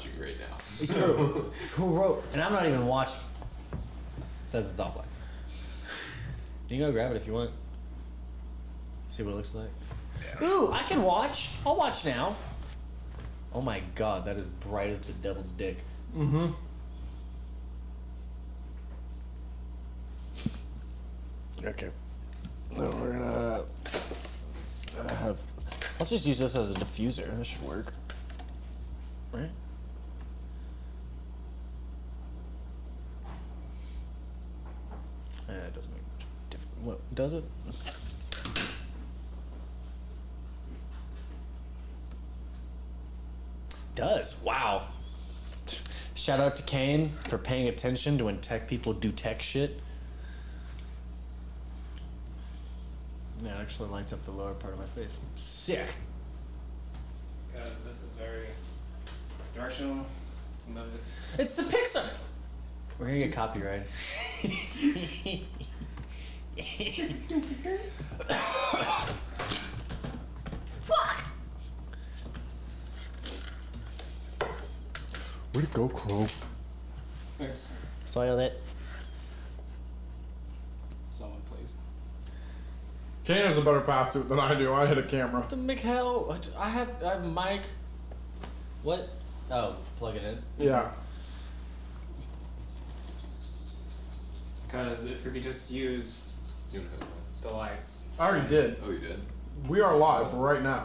watching right now. True. True. And I'm not even watching. It says it's offline. You can go grab it if you want. See what it looks like. Yeah. Ooh, I can watch. I'll watch now. Oh my god, that is bright as the devil's dick. Mm-hmm. Okay. Then we're gonna have... I'll just use this as a diffuser. That should work. Right? It doesn't make much difference. What, does it? Does. Wow. Shout out to Kane for paying attention to when tech people do tech shit. Yeah, it actually lights up the lower part of my face. Sick. Because this is very directional. Love it. It's the Pixar. We're gonna get copyrighted. Fuck. Where'd it go, Crow? Thanks. Soil it. Someone please. Kane has a better path to it than I do. I hit a camera. What the McHell? I have a mic. What? Oh, plug it in. Yeah. Because if we could just use You don't have the lights. I already did. one. Oh, you did? We are live right now.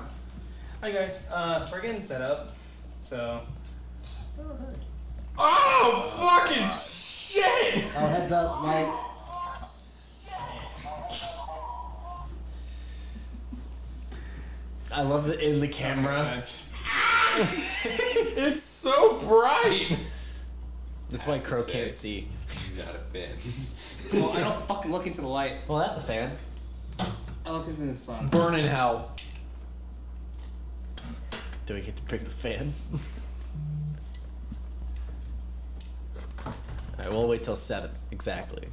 Hi guys, we're getting set up. So Oh, fucking shit! Oh, heads up, light. I love the in the camera. It's so bright! That's why Crow can't see. You're not a fan. well, I don't fucking look into the light. Well, that's a fan. I look into the sun. Burn in hell. Do we get to pick the fan? Alright, we'll wait till 7. Exactly.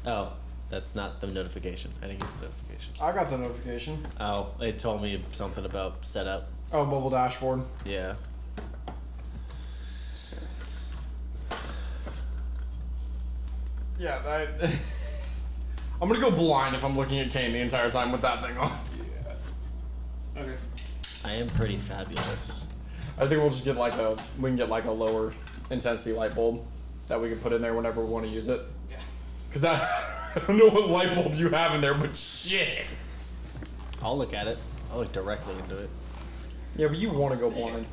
Oh, that's not the notification. I didn't get the notification. I got the notification. Oh, it told me something about setup. Oh, mobile dashboard. Yeah. Yeah, that. I'm gonna go blind if I'm looking at Kane the entire time with that thing on. Yeah. Okay. I am pretty fabulous. I think we'll just get like a a lower intensity light bulb that we can put in there whenever we want to use it. Yeah. Cause that I don't know what light bulb you have in there, but shit. I'll look at it. I'll look directly into it. Yeah, but you want to go blind.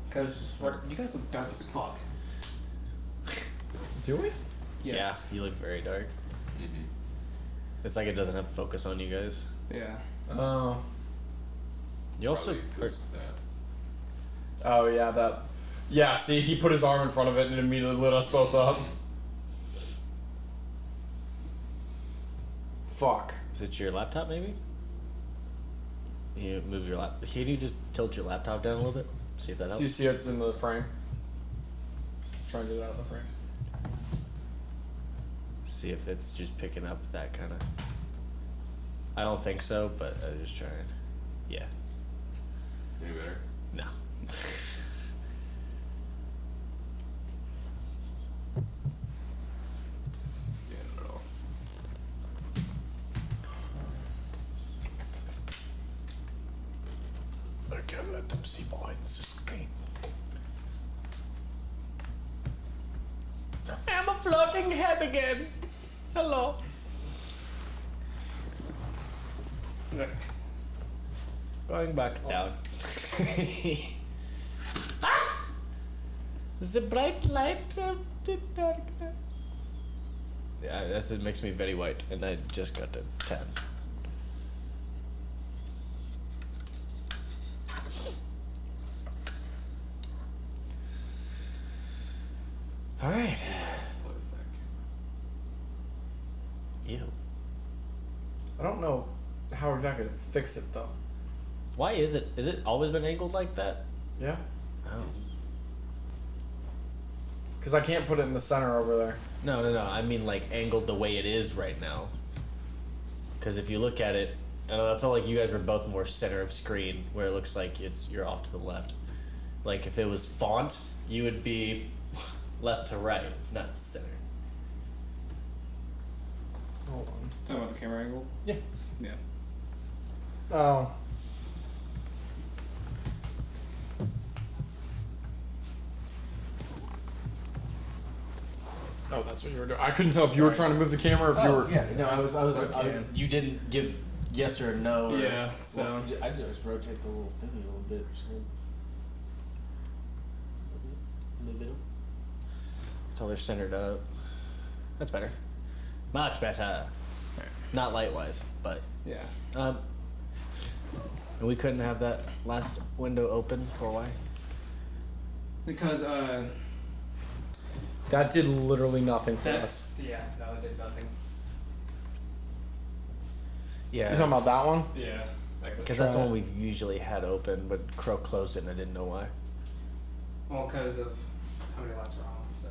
Because you guys look dark as fuck. Do we? Yes. Yeah, you look very dark. Mm-hmm. It's like it doesn't have focus on you guys. Yeah. Oh. You also Probably 'cause that. Oh yeah, that. Yeah, see, he put his arm in front of it and it immediately lit us both up. Fuck. is it your laptop maybe? You move your lap. Can you just tilt your laptop down a little bit? See if that helps. So you see it's in the frame. Try and get it out of the frame. See if it's just picking up that kind of. I don't think so, but I'm just trying. Yeah. Any better? No. Yeah, not at all. I can't let them see behind the screen. I'm a floating head again. Hello. Okay. Going back down. Ah! The bright light of the darkness. Yeah, it makes me very white, and I just got to 10. All right. Play with that camera. Ew. I don't know how exactly to fix it though. Why is it? Is it always been angled like that? Yeah? Oh. Because I can't put it in the center over there. No. I mean, like, angled the way it is right now. Because if you look at it, I don't know, I felt like you guys were both more center of screen, where it looks like you're off to the left. Like if it was font, you would be left to right, not center. Hold on. Talking about the camera angle. Yeah. Yeah. Oh. Oh, that's what you were doing. I couldn't tell if you were trying to move the camera or if you were. yeah. No, I was. Okay. You didn't give yes or no. Or, Yeah, so- I just rotate the little thing a little bit. So. A little bit. Until they're centered up. That's better. Much better. Not light wise, but Yeah. and we couldn't have that last window open for why? Because That did literally nothing for that, us. yeah, no, it did nothing. Yeah. You talking about that one? Yeah. Because that's the Try one it. we've usually had open, but Crow closed it and I didn't know why. Well, because of how many lights are on, so.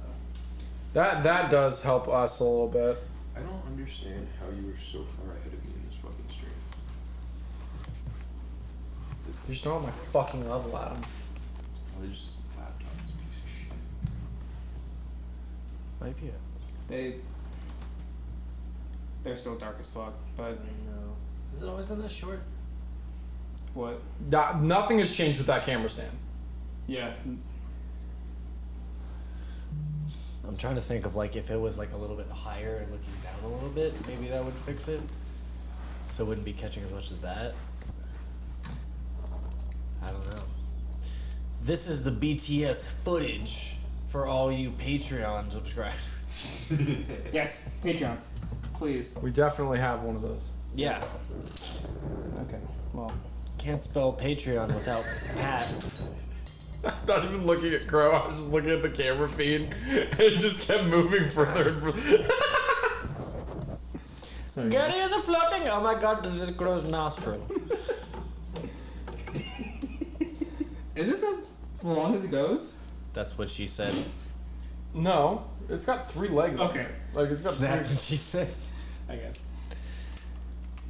That does help us a little bit. I don't understand how you were so far ahead of me in this fucking stream. You just don't have my fucking level, Adam. It's probably just this laptop, this piece of shit. Might be it. They're still dark as fuck, but No. Has it always been this short? what? Nothing has changed with that camera stand. Yeah. I'm trying to think of like if it was like a little bit higher and looking down a little bit, maybe that would fix it. So it wouldn't be catching as much as that. I don't know. This is the BTS footage for all you Patreon subscribers. Yes, Patreons, please. We definitely have one of those. Yeah. Okay. Well. Can't spell Patreon without Pat. I'm not even looking at Crow. I was just looking at the camera feed, and it just kept moving further and further. Sorry. Gary is a floating. Oh my god, this is Crow's nostril. Is this as long as it goes? That's what she said. No, it's got 3 legs. on Okay. it. Like it's got 3. That's what she said. I guess.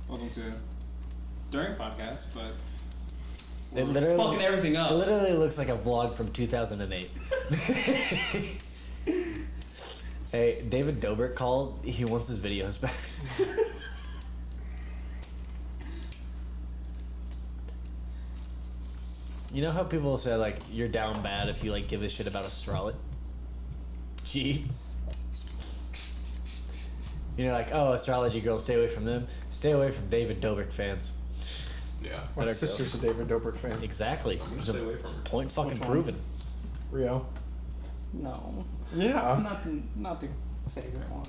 Welcome to during podcast, but It we're literally- fucking everything It up. literally looks like a vlog from 2008. Hey, David Dobrik called. He wants his videos back. You know how people say like you're down bad if you like give a shit about astrology? You know, like, oh, astrology girls, stay away from them. Stay away from David Dobrik fans. Yeah. My Better sister's a David Dobrik fan. Exactly. I'm gonna stay away from her. Point fucking Which one? proven. Rio. No, Yeah. not the favorite one.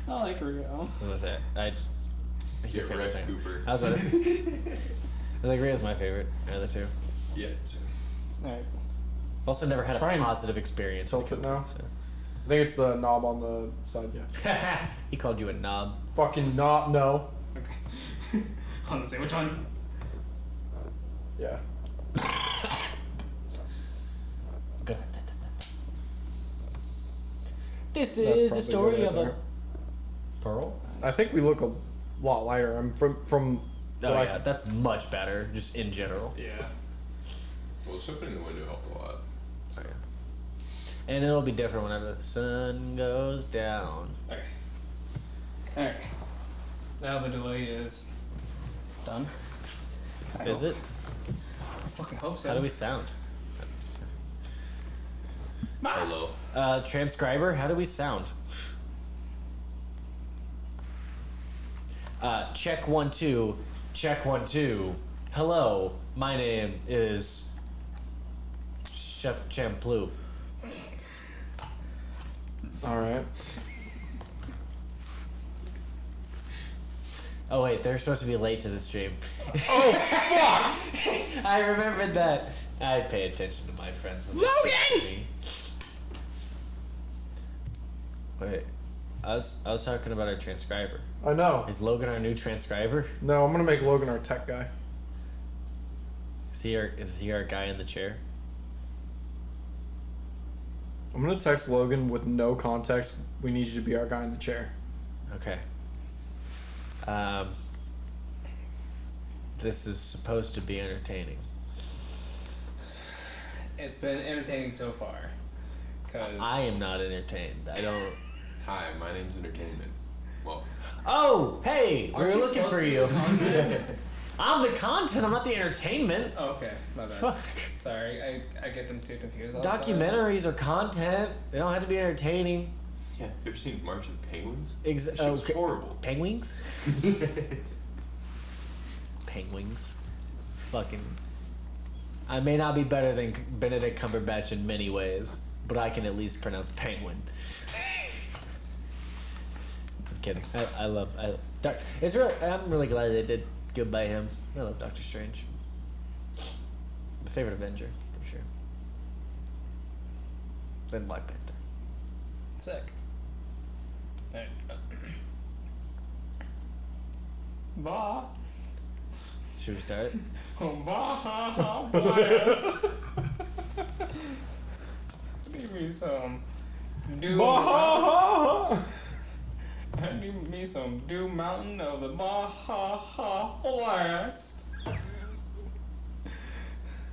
I like Rio. What was that? I just. I Get favorite wrecked, saying. Cooper. I was about to say. I was like, Rio's my favorite. Other two. Yeah. same. Alright. Also, never had Try a and positive experience. tilt with it now. Cooper, I think it's the knob on the side. Yeah. so. He called you a knob. Fucking knob. No. Okay. I want to say which one. Yeah. Good. This That's is the probably story good right of there. a pearl. I think we look a lot lighter. I'm from. Oh what yeah, that's much better, just in general. Yeah. Well, opening the window helped a lot. Oh, yeah. And it'll be different whenever the sun goes down. Okay. Alright. Now the delay is done. I Is hope. it? I fucking hope so. How do we sound? Hello. Transcriber, how do we sound? Check 1 2. Check 1 2. Hello, my name is Chef Champloo. All right. Oh wait, they're supposed to be late to the stream. Oh fuck! I remembered that. I pay attention to my friends when they speak to me. Wait, I was talking about our transcriber. I know. Is Logan our new transcriber? No, I'm gonna make Logan our tech guy. Is he our guy in the chair? I'm gonna text Logan with no context. We need you to be our guy in the chair. Okay. this is supposed to be entertaining. It's been entertaining so far. Cause I am not entertained. I don't. Hi, my name's Entertainment. Well, Oh, hey, we Aren't were you looking supposed for to you. be content? I'm the content. I'm not the entertainment. Oh, okay, my bad. Fuck. Sorry, I get them too confused. All the time. Documentaries are content. They don't have to be entertaining. yeah, have you ever seen March of Penguins? Ex- That shit was okay. horrible. Penguins? Penguins. Fucking. I may not be better than Benedict Cumberbatch in many ways, but I can at least pronounce penguin. I'm kidding. It's really. I'm really glad they did good by him. I love Doctor Strange. My favorite Avenger for sure. Then Black Panther. Sick. Alright. Bah. Should we start? Bah. Blast. Give me some. Do. Give me some Dew Mountain of the Baja Blast.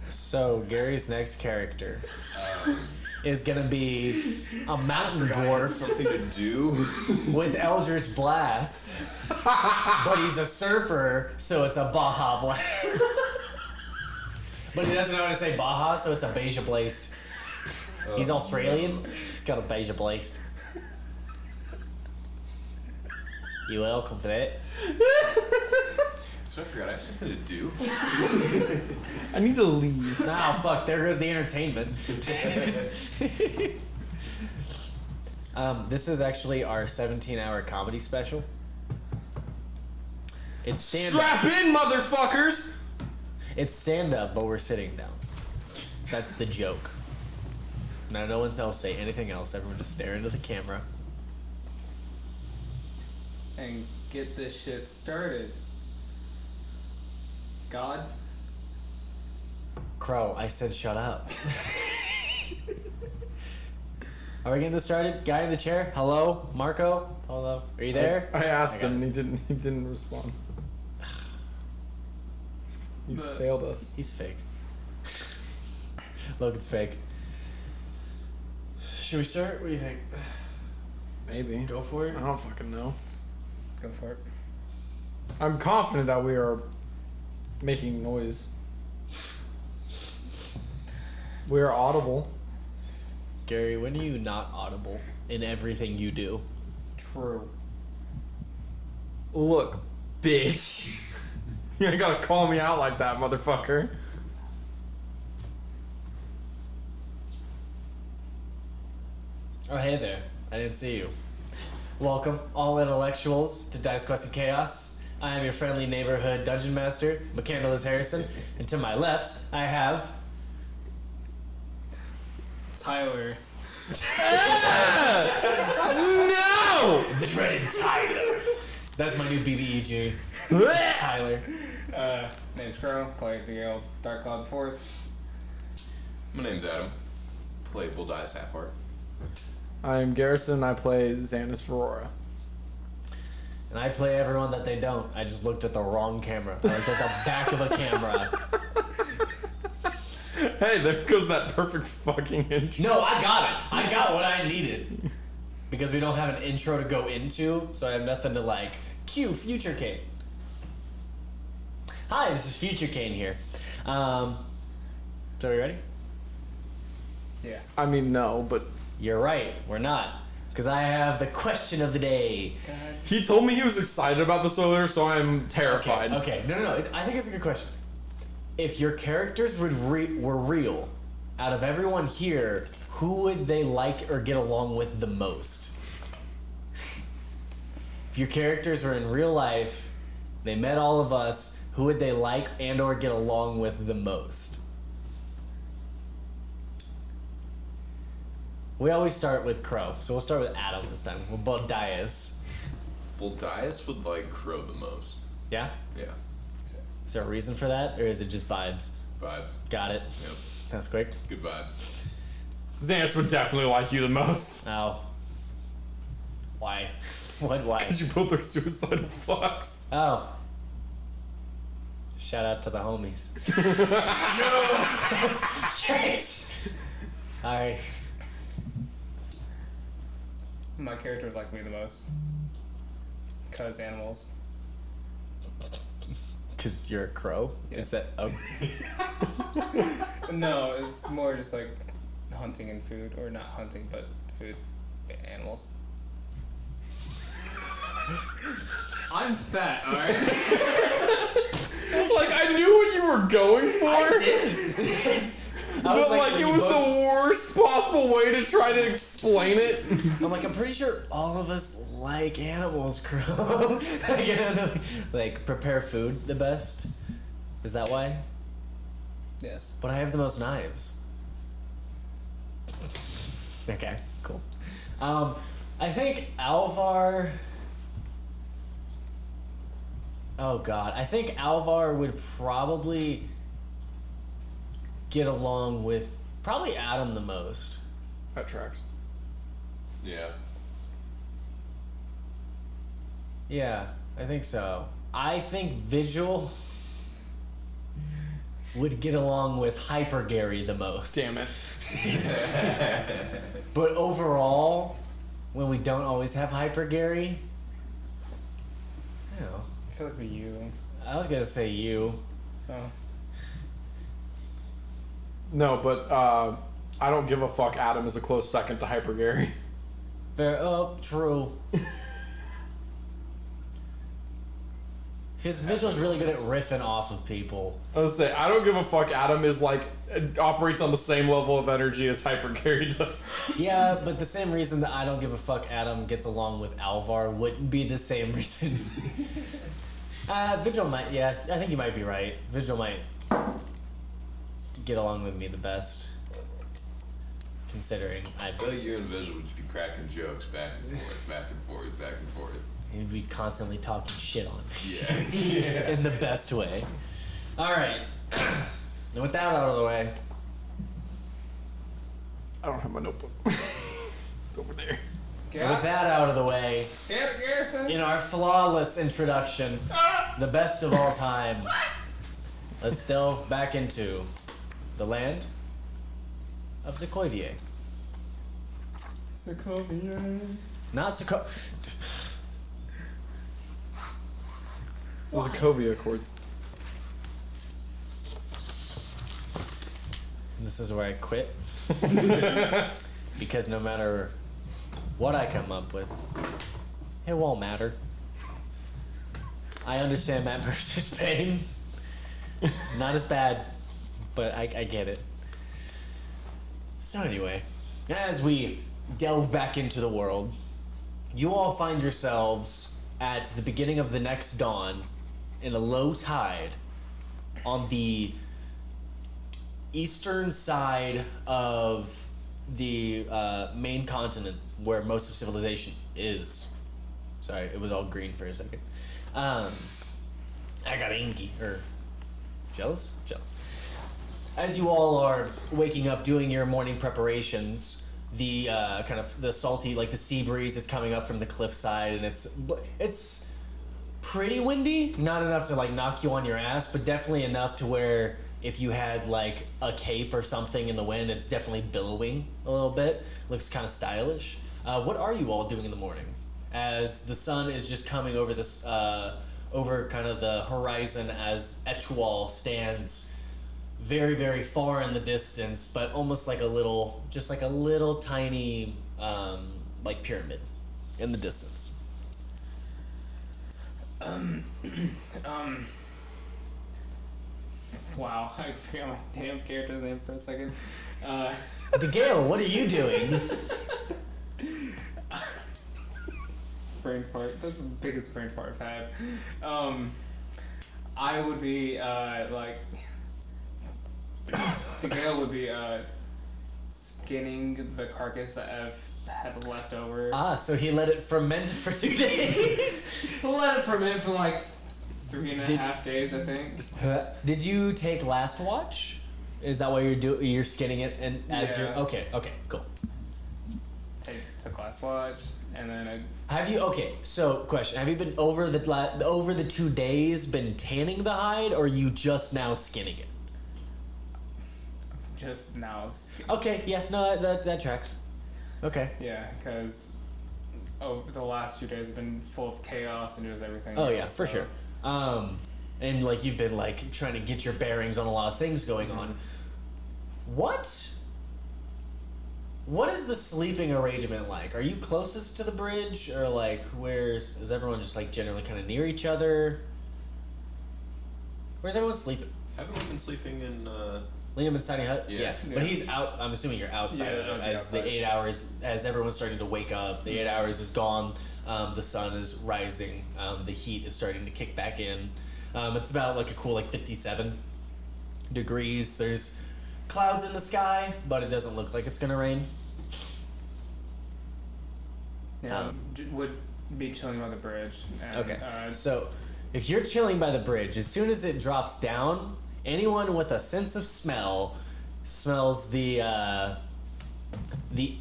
So Gary's next character is gonna be a mountain dwarf Something to do. with Eldritch Blast, but he's a surfer, so it's a Baja Blast. But he doesn't know how to say Baja, so it's a Beja Blast. He's Australian. He's got a Beja Blast. You welcome for that. So I forgot I have something to do. I need to leave. Nah, fuck, there goes the entertainment. This is actually our 17-hour comedy special. It's stand-up. Strap in, motherfuckers! It's stand-up, but we're sitting down. That's the joke. Now no one else say anything else. Everyone just stare into the camera. And get this shit started. God. Crow, I said shut up. Are we getting this started? Guy in the chair? Hello? Marco? Hello? Are you there? I asked got him and he didn't respond. He's But- failed us. He's fake. Logan's fake. Should we start? What do you think? Maybe. Go for it. I don't fucking know. Go for it. I'm confident that we are making noise. We are audible. Gary, when are you not audible in everything you do? True. Look, bitch. You ain't gotta call me out like that, motherfucker. Oh, hey there. I didn't see you. Welcome, all intellectuals, to Dice Quest and Chaos. I am your friendly neighborhood dungeon master, McCandless Harrison, and to my left, I have... Tyler. No! The dreaded Tyler. That's my new BBEG. Tyler. Name's Crow. Play DL Dark Cloud 4th. My name's Adam. Play Bull Dice Half Heart. I am Garrison. I play Xanis Ferrora. And I play everyone that they don't. I just looked at the wrong camera. I looked at the back of a camera. Hey, there goes that perfect fucking intro. No, I got it. I got what I needed. Because we don't have an intro to go into, so I have nothing to like. Cue Future Kane. Hi, this is Future Kane here. So are you ready? Yes. I mean, no, but You're right, we're not. Because I have the question of the day. God. he told me he was excited about this earlier, so I'm terrified. Okay. No. I think it's a good question. If your characters were real, out of everyone here, who would they like or get along with the most? If your characters were in real life, they met all of us, who would they like and or get along with the most? We always start with Crow, so we'll start with Adam this time. We'll both Dias. Bull Dice would like Crow the most. Yeah? Yeah. Is there a reason for that, or is it just vibes? Vibes. Got it. Yep. That's quick. Good vibes. Xanis would definitely like you the most. Oh. Why? What? Why? Because you both are suicidal fucks. Oh. Shout out to the homies. Chase! Sorry. My characters like me the most. Cause animals. Because you're a crow? Yeah. Is that... Oh. No, it's more just like hunting and food, or not hunting, but food, animals. I'm fat, alright? Like, I knew what you were going for. I did. But like it was the worst possible way to try to explain it. I'm like, I'm pretty sure all of us like animals, Crow. Like, you know, like, prepare food the best. Is that why? Yes. But I have the most knives. Okay, cool. I think Alvar... Oh god, I think Alvar would probably get along with probably Adam the most. That tracks. Yeah. Yeah, I think so. I think Vigil would get along with Hyper Gary the most. Damn it. But overall, when we don't always have Hyper Gary, I don't know. I feel like you. I was gonna say you. Oh. No, but I don't give a fuck. Adam is a close second to Hyper Gary. True. His Vigil's really good at riffing off of people. I was say I don't give a fuck. Adam is like operates on the same level of energy as Hyper Gary does. Yeah, but the same reason that I don't give a fuck Adam gets along with Alvar wouldn't be the same reason. Vigil might, yeah, I think you might be right. Vigil might get along with me the best. Considering I feel like you and Visual would just be cracking jokes back and forth, back and forth, back and forth. he'd be constantly talking shit on me. Yeah. Yeah. In the best way. Alright. And with that out of the way, I don't have my notebook. It's over there. with that out of the way, Get it, Garrison. in our flawless introduction, the best of all time, let's delve back into the land of Sokovia. Sokovia. Not Soko. It's the Sokovia Accords. This is where I quit. Because no matter what I come up with, it won't matter. I understand Matt Mercer's pain. Not as bad, but I get it. So anyway, as we delve back into the world, you all find yourselves at the beginning of the next dawn in a low tide on the eastern side of the main continent where most of civilization is. Sorry, it was all green for a second. I got inky, or jealous? Jealous. As you all are waking up, doing your morning preparations, the kind of the salty, like the sea breeze is coming up from the cliffside, and it's pretty windy. Not enough to like knock you on your ass, but definitely enough to where if you had like a cape or something in the wind, it's definitely billowing a little bit. Looks kind of stylish. What are you all doing in the morning as the sun is just coming over this over kind of the horizon as Etoile stands very, very far in the distance, but almost like a little, just like a little tiny, like pyramid in the distance. Wow, I forgot my damn character's name for a second. DeGale, what are you doing? Brain fart. That's the biggest brain fart I've had. I would be, like... DeGale would be, skinning the carcass that I've had left over. Ah, so he let it ferment for 2 days? Let it ferment for like 3.5 days, I think. Did you take Last Watch? Is that why you're skinning it and as Yeah. you're... Okay, cool. Took last watch. and then I Have you okay? So, question: have you been over the 2 days been tanning the hide, or are you just now skinning it? just now. Okay, yeah, no, that tracks. Okay. Yeah, because the last few days have been full of chaos and just everything. Oh else, yeah, for so- sure. And like you've been like trying to get your bearings on a lot of things going on. What is the sleeping arrangement like? Are you closest to the bridge, or like is everyone just like generally kind of near each other? Where's everyone sleeping? Haven't we been sleeping in? Liam and Tiny Hut? Yeah. But Yeah. he's out. I'm assuming you're outside Yeah, of it I'd be as outside. the 8 hours, as everyone's starting to wake up. The 8 hours is gone. The sun is rising. The heat is starting to kick back in. It's about like a cool 57 degrees. There's clouds in the sky, but it doesn't look like it's gonna rain. Yeah, would be chilling by the bridge. And, Okay. So, if you're chilling by the bridge, as soon as it drops down, anyone with a sense of smell smells the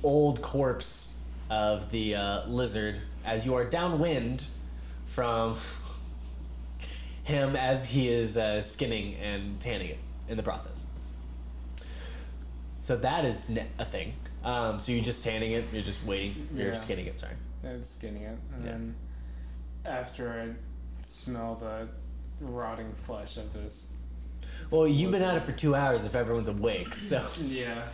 old corpse of the lizard as you are downwind from him as he is skinning and tanning it in the process. So that is a thing. So you're just tanning it. You're just waiting. You're Yeah. skinning it. Sorry. I'm skinning it, and Yeah. then after I smell the rotting flesh of this. Well, you've been at it for 2 hours. If everyone's awake, so. Yeah.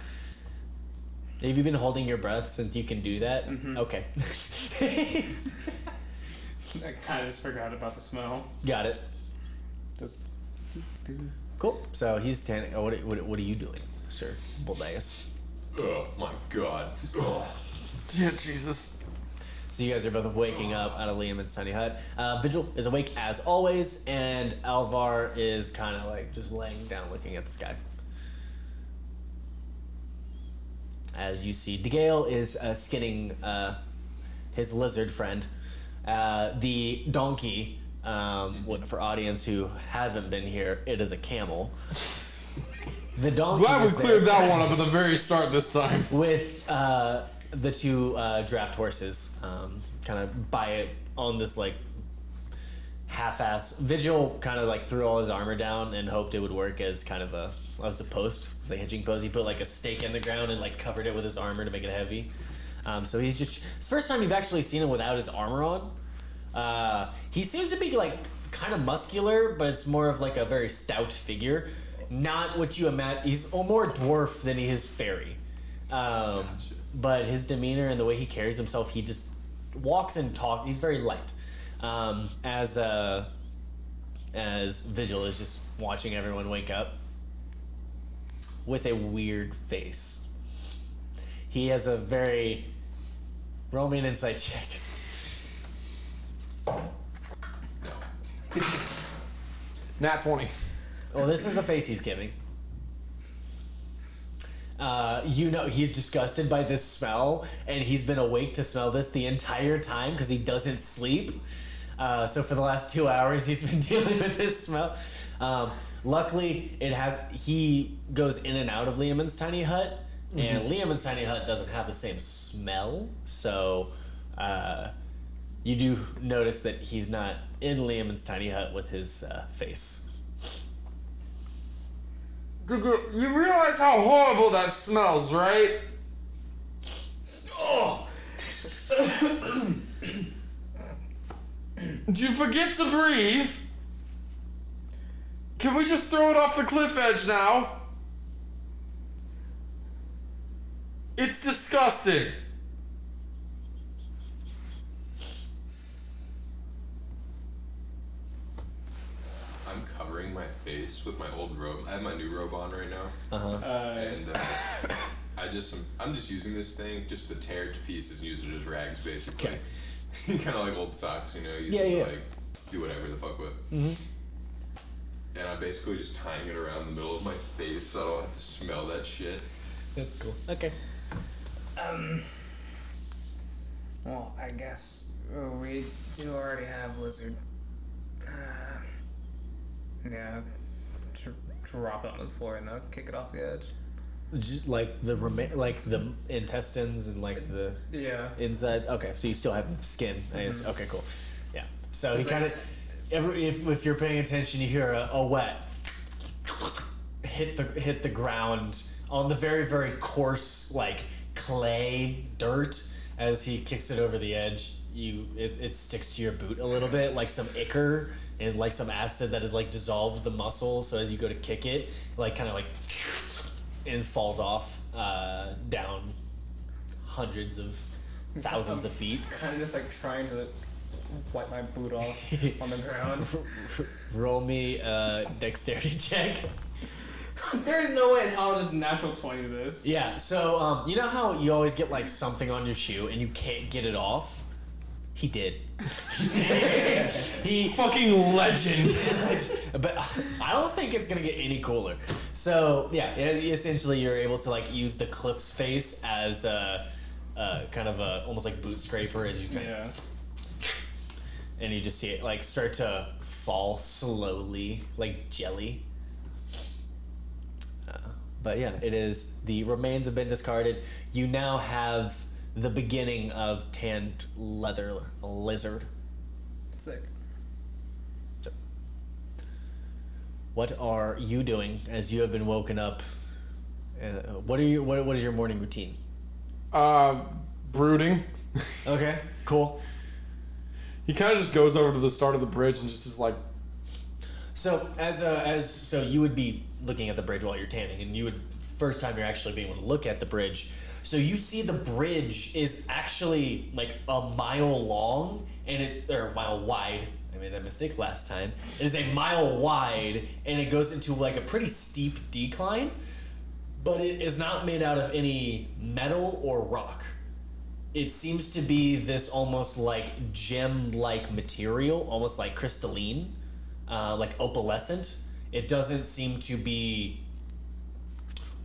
Have you been holding your breath since you can do that? Mhm. Okay. I kind of just forgot about the smell. Got it. Just. Cool. So he's tanning. Oh, what are you doing, Sir Buldaeus? Oh my god. Ugh. Yeah, Jesus. So you guys are both waking up out of Liam and Sunny Hut. Vigil is awake as always, and Alvar is kind of like just laying down looking at the sky. As you see, DeGale is skinning his lizard friend. The donkey, for audience who haven't been here, it is a camel. The donkey Glad we is there cleared that one up at the very start this time. with the two draft horses, kind of by it on this like half-ass. Vigil kind of like threw all his armor down and hoped it would work as kind of a post. It's like a hitching post. He put like a stake in the ground and like covered it with his armor to make it heavy. So he's just, it's the first time you've actually seen him without his armor on. He seems to be like kind of muscular, but it's more of like a very stout figure. Not what you imagine. He's more dwarf than he is fairy. But his demeanor and the way he carries himself, he just walks and talks. He's very light. As Vigil is just watching everyone wake up with a weird face. He has a very Roman insight check. No. Nat 20. Well, this is the face he's giving. You know, he's disgusted by this smell, and he's been awake to smell this the entire time because he doesn't sleep. So for the last 2 hours, he's been dealing with this smell. Luckily, he goes in and out of Liamon's tiny hut, and Liamon's tiny hut doesn't have the same smell. So you do notice that he's not in Liamon's tiny hut with his face. You realize how horrible that smells, right? Oh! Did you forget to breathe? Can we just throw it off the cliff edge now? It's disgusting. I'm covering my face with my old robe. I have my new robe on right now, and I'm just using this thing just to tear it to pieces and use it as rags, basically. Kind of like old socks, you know. Use it to, like, do whatever the fuck with. And I'm basically just tying it around the middle of my face so I don't have to smell that shit. That's cool. Okay. Well, I guess we do already have lizard. Yeah. Drop it on the floor and then kick it off the edge. like the intestines and like the insides. Okay, so you still have skin. I guess. Okay, cool. Yeah. So he kind of, if you're paying attention, you hear a wet hit the ground on the very very coarse like clay dirt as he kicks it over the edge. It sticks to your boot a little bit, like some ichor and like some acid that has like dissolved the muscle. So as you go to kick it, like kind of like and falls off down hundreds of thousands of feet. Kind of just like trying to wipe my boot off on the ground. Roll me a dexterity check. There's no way in hell I'll just natural 20 this. Yeah, so you know how you always get like something on your shoe and you can't get it off? He did. He fucking legend. But I don't think it's gonna get any cooler. So yeah, essentially you're able to like use the cliff's face as kind of a almost like boot scraper as you kind of, and you just see it like start to fall slowly like jelly. But yeah, it is. The remains have been discarded. You now have the beginning of tanned leather lizard. Sick. So, what are you doing as you have been woken up? What is your morning routine? Brooding. Okay, cool. He kind of just goes over to the start of the bridge and just is like. So so you would be looking at the bridge while you're tanning, and you would first time you're actually being able to look at the bridge. So you see the bridge is actually like a mile long or a mile wide. I made that mistake last time. It is a mile wide and it goes into like a pretty steep decline, but it is not made out of any metal or rock. It seems to be this almost like gem-like material, almost like crystalline, like opalescent. It doesn't seem to be...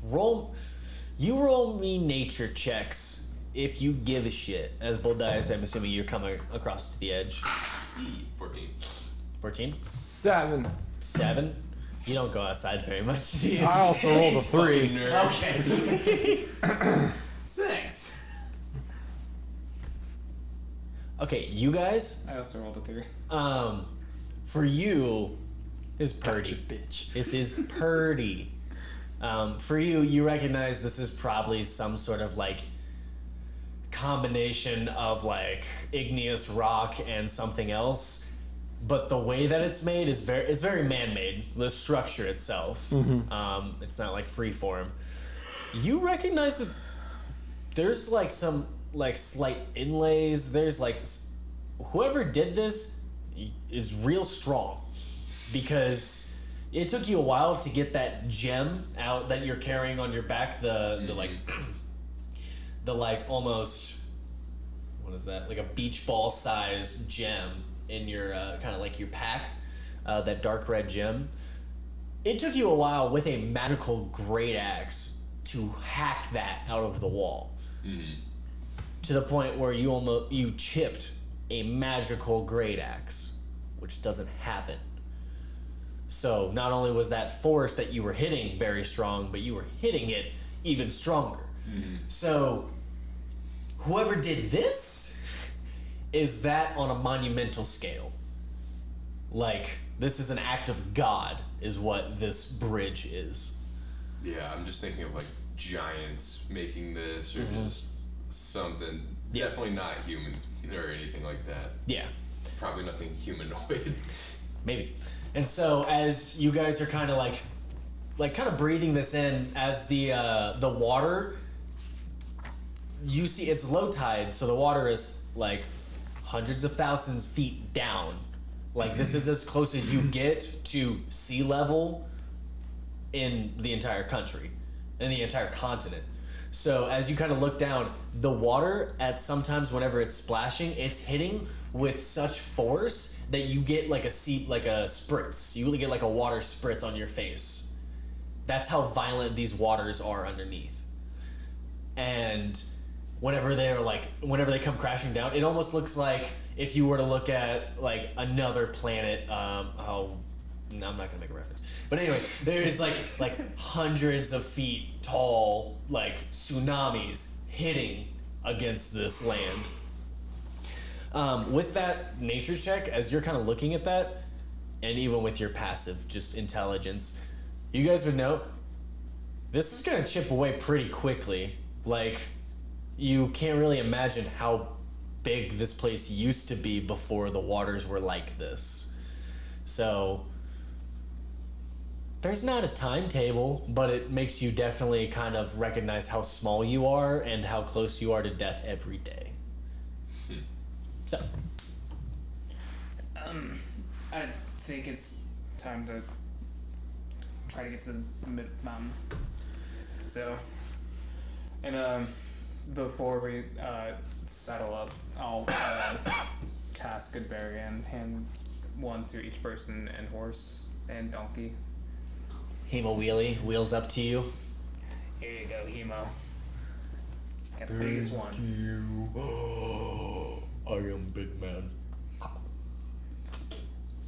Roll me nature checks if you give a shit. As Boldias, I'm assuming you're coming across to the edge. 14. 14? 7. 7? You don't go outside very much, do you? I also rolled a 3. Okay. 6. Okay, you guys. I also rolled a 3. For you, is purdy. Gotcha, bitch. This is purdy. For you recognize this is probably some sort of like combination of like igneous rock and something else, but the way that it's made is very man-made. The structure itself, it's not like free form. You recognize that there's like some like slight inlays. There's like whoever did this is real strong because. It took you a while to get that gem out that you're carrying on your back. The almost, what is that? Like a beach ball sized gem in your kind of like your pack. That dark red gem. It took you a while with a magical great axe to hack that out of the wall. Mm-hmm. To the point where you chipped a magical great axe, which doesn't happen. So not only was that force that you were hitting very strong, but you were hitting it even stronger. Mm-hmm. So whoever did this is that on a monumental scale. Like, this is an act of God, is what this bridge is. Yeah, I'm just thinking of like giants making this, or just something. Yeah. Definitely not humans or anything like that. Yeah. Probably nothing humanoid. Maybe. And so as you guys are kind of like kind of breathing this in, as the water, you see it's low tide, so the water is like hundreds of thousands feet down. Like this is as close as you get to sea level in the entire country, in the entire continent. So as you kind of look down, the water at sometimes whenever it's splashing, it's hitting with such force that you get like a spritz. You get like a water spritz on your face. That's how violent these waters are underneath. And whenever they come crashing down, it almost looks like if you were to look at like another planet, No, I'm not gonna make a reference. But anyway, there's like hundreds of feet tall like tsunamis hitting against this land. With that nature check, as you're kind of looking at that, and even with your passive just intelligence, you guys would know this is gonna chip away pretty quickly. Like, you can't really imagine how big this place used to be before the waters were like this. So there's not a timetable, but it makes you definitely kind of recognize how small you are and how close you are to death every day. So I think it's time to try to get to the mid-mountain. So, and before we settle up, I'll cast Goodberry and hand one to each person and horse and donkey. Hemo Wheelie wheels up to you. Here you go, Hemo. Got the biggest one. You. Oh, I am big man.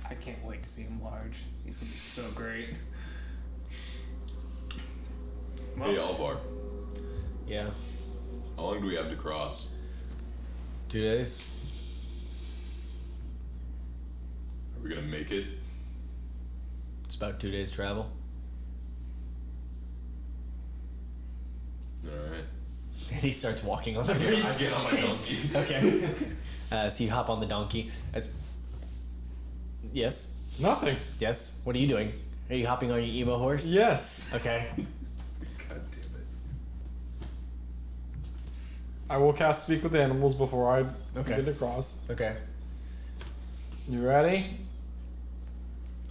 I can't wait to see him large. He's gonna be so great. Hey, Alvar. Yeah. How long do we have to cross? 2 days. Are we gonna make it? It's about 2 days travel. Alright. And he starts walking on the bridge. I get on my donkey. Okay. So you hop on the donkey. Yes? Nothing. Yes? What are you doing? Are you hopping on your emo horse? Yes. Okay. God damn it. I will cast Speak with Animals before I Okay. get across. Okay. You ready?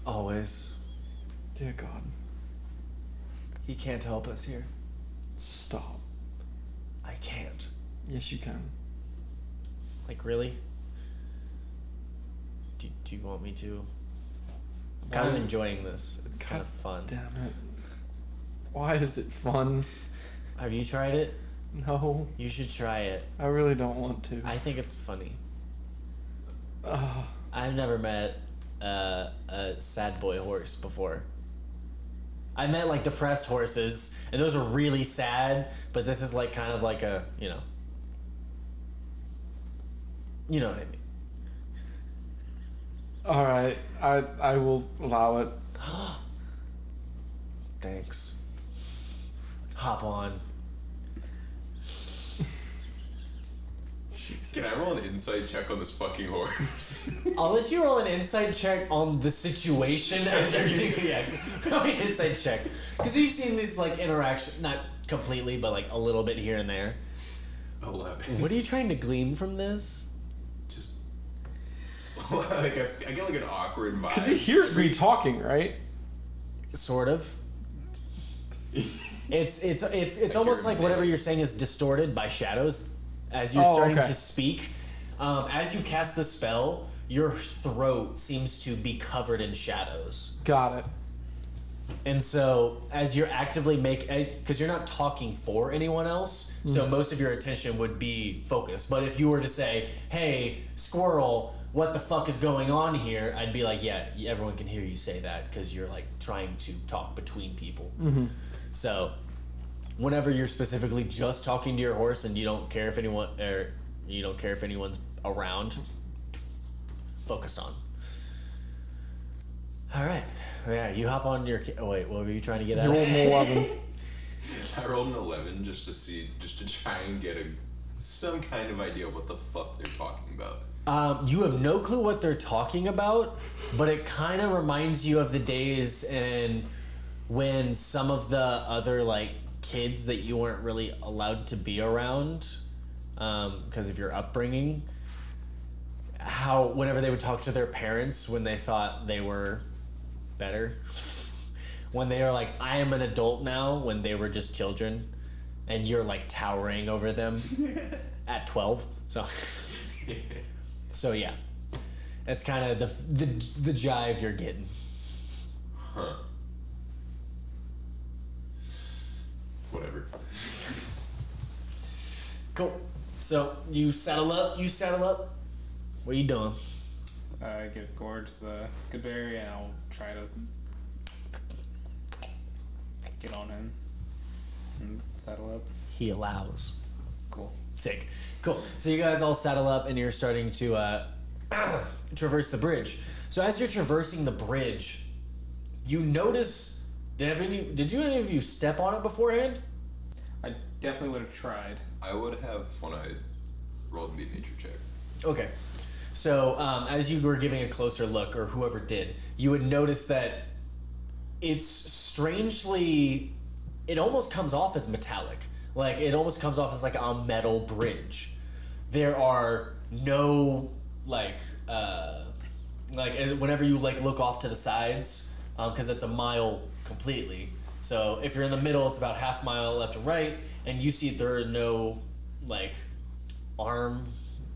Always. Dear God. He can't help us here. Stop. I can't. Yes, you can. Like, really? Do you want me to? I'm kind of Why- enjoying this. It's kind of fun. Damn it. Why is it fun? Have you tried it? No, You should try it. I really don't want to. I think it's funny. Ugh. I've never met a sad boy horse before. I met like depressed horses, and those are really sad. But this is like kind of like a you know what I mean. All right, I will allow it. Thanks. Hop on. Jesus. Can I roll an insight check on this fucking horse? I'll let you roll an insight check on the situation as you're getting roll an insight check because you've seen these like interaction, not completely, but like a little bit here and there. 11. What are you trying to glean from this? Just like I get like an awkward vibe. Because he hears me talking, right? Sort of. It's almost hear like him whatever now. you're saying is distorted by shadows as you're starting to speak. As you cast the spell, your throat seems to be covered in shadows. Got it. And so, as you're actively because you're not talking for anyone else, so most of your attention would be focused. But if you were to say, "Hey, squirrel, what the fuck is going on here?" I'd be like, "Yeah, everyone can hear you say that because you're like trying to talk between people." So, whenever you're specifically just talking to your horse and you don't care if anyone's around, focused on. All right. Yeah, you hop on your. Oh wait, what were you trying to get at? You rolled an 11. I rolled an 11 just to try and get some kind of idea of what the fuck they're talking about. You have no clue what they're talking about, but it kind of reminds you of the days and when some of the other like kids that you weren't really allowed to be around because of your upbringing. How whenever they would talk to their parents when they thought they were better, when they are like, "I am an adult now," when they were just children, and you're like towering over them at 12. So yeah, that's kind of the jive you're getting. Huh. Whatever. Cool. So you settle up. What are you doing? give Gorge the good berry, and I'll try to get on him and saddle up. He allows. Cool. Sick. Cool. So you guys all saddle up and you're starting to traverse the bridge. So as you're traversing the bridge, you notice. Did any of you step on it beforehand? I definitely would have tried. I would have when I rolled the nature check. Okay. So as you were giving a closer look, or whoever did, you would notice that it's strangely. It almost comes off as metallic. Like, it almost comes off as like a metal bridge. There are no, whenever you like look off to the sides, because it's a mile completely. So if you're in the middle, it's about half mile left and right, and you see there are no arm.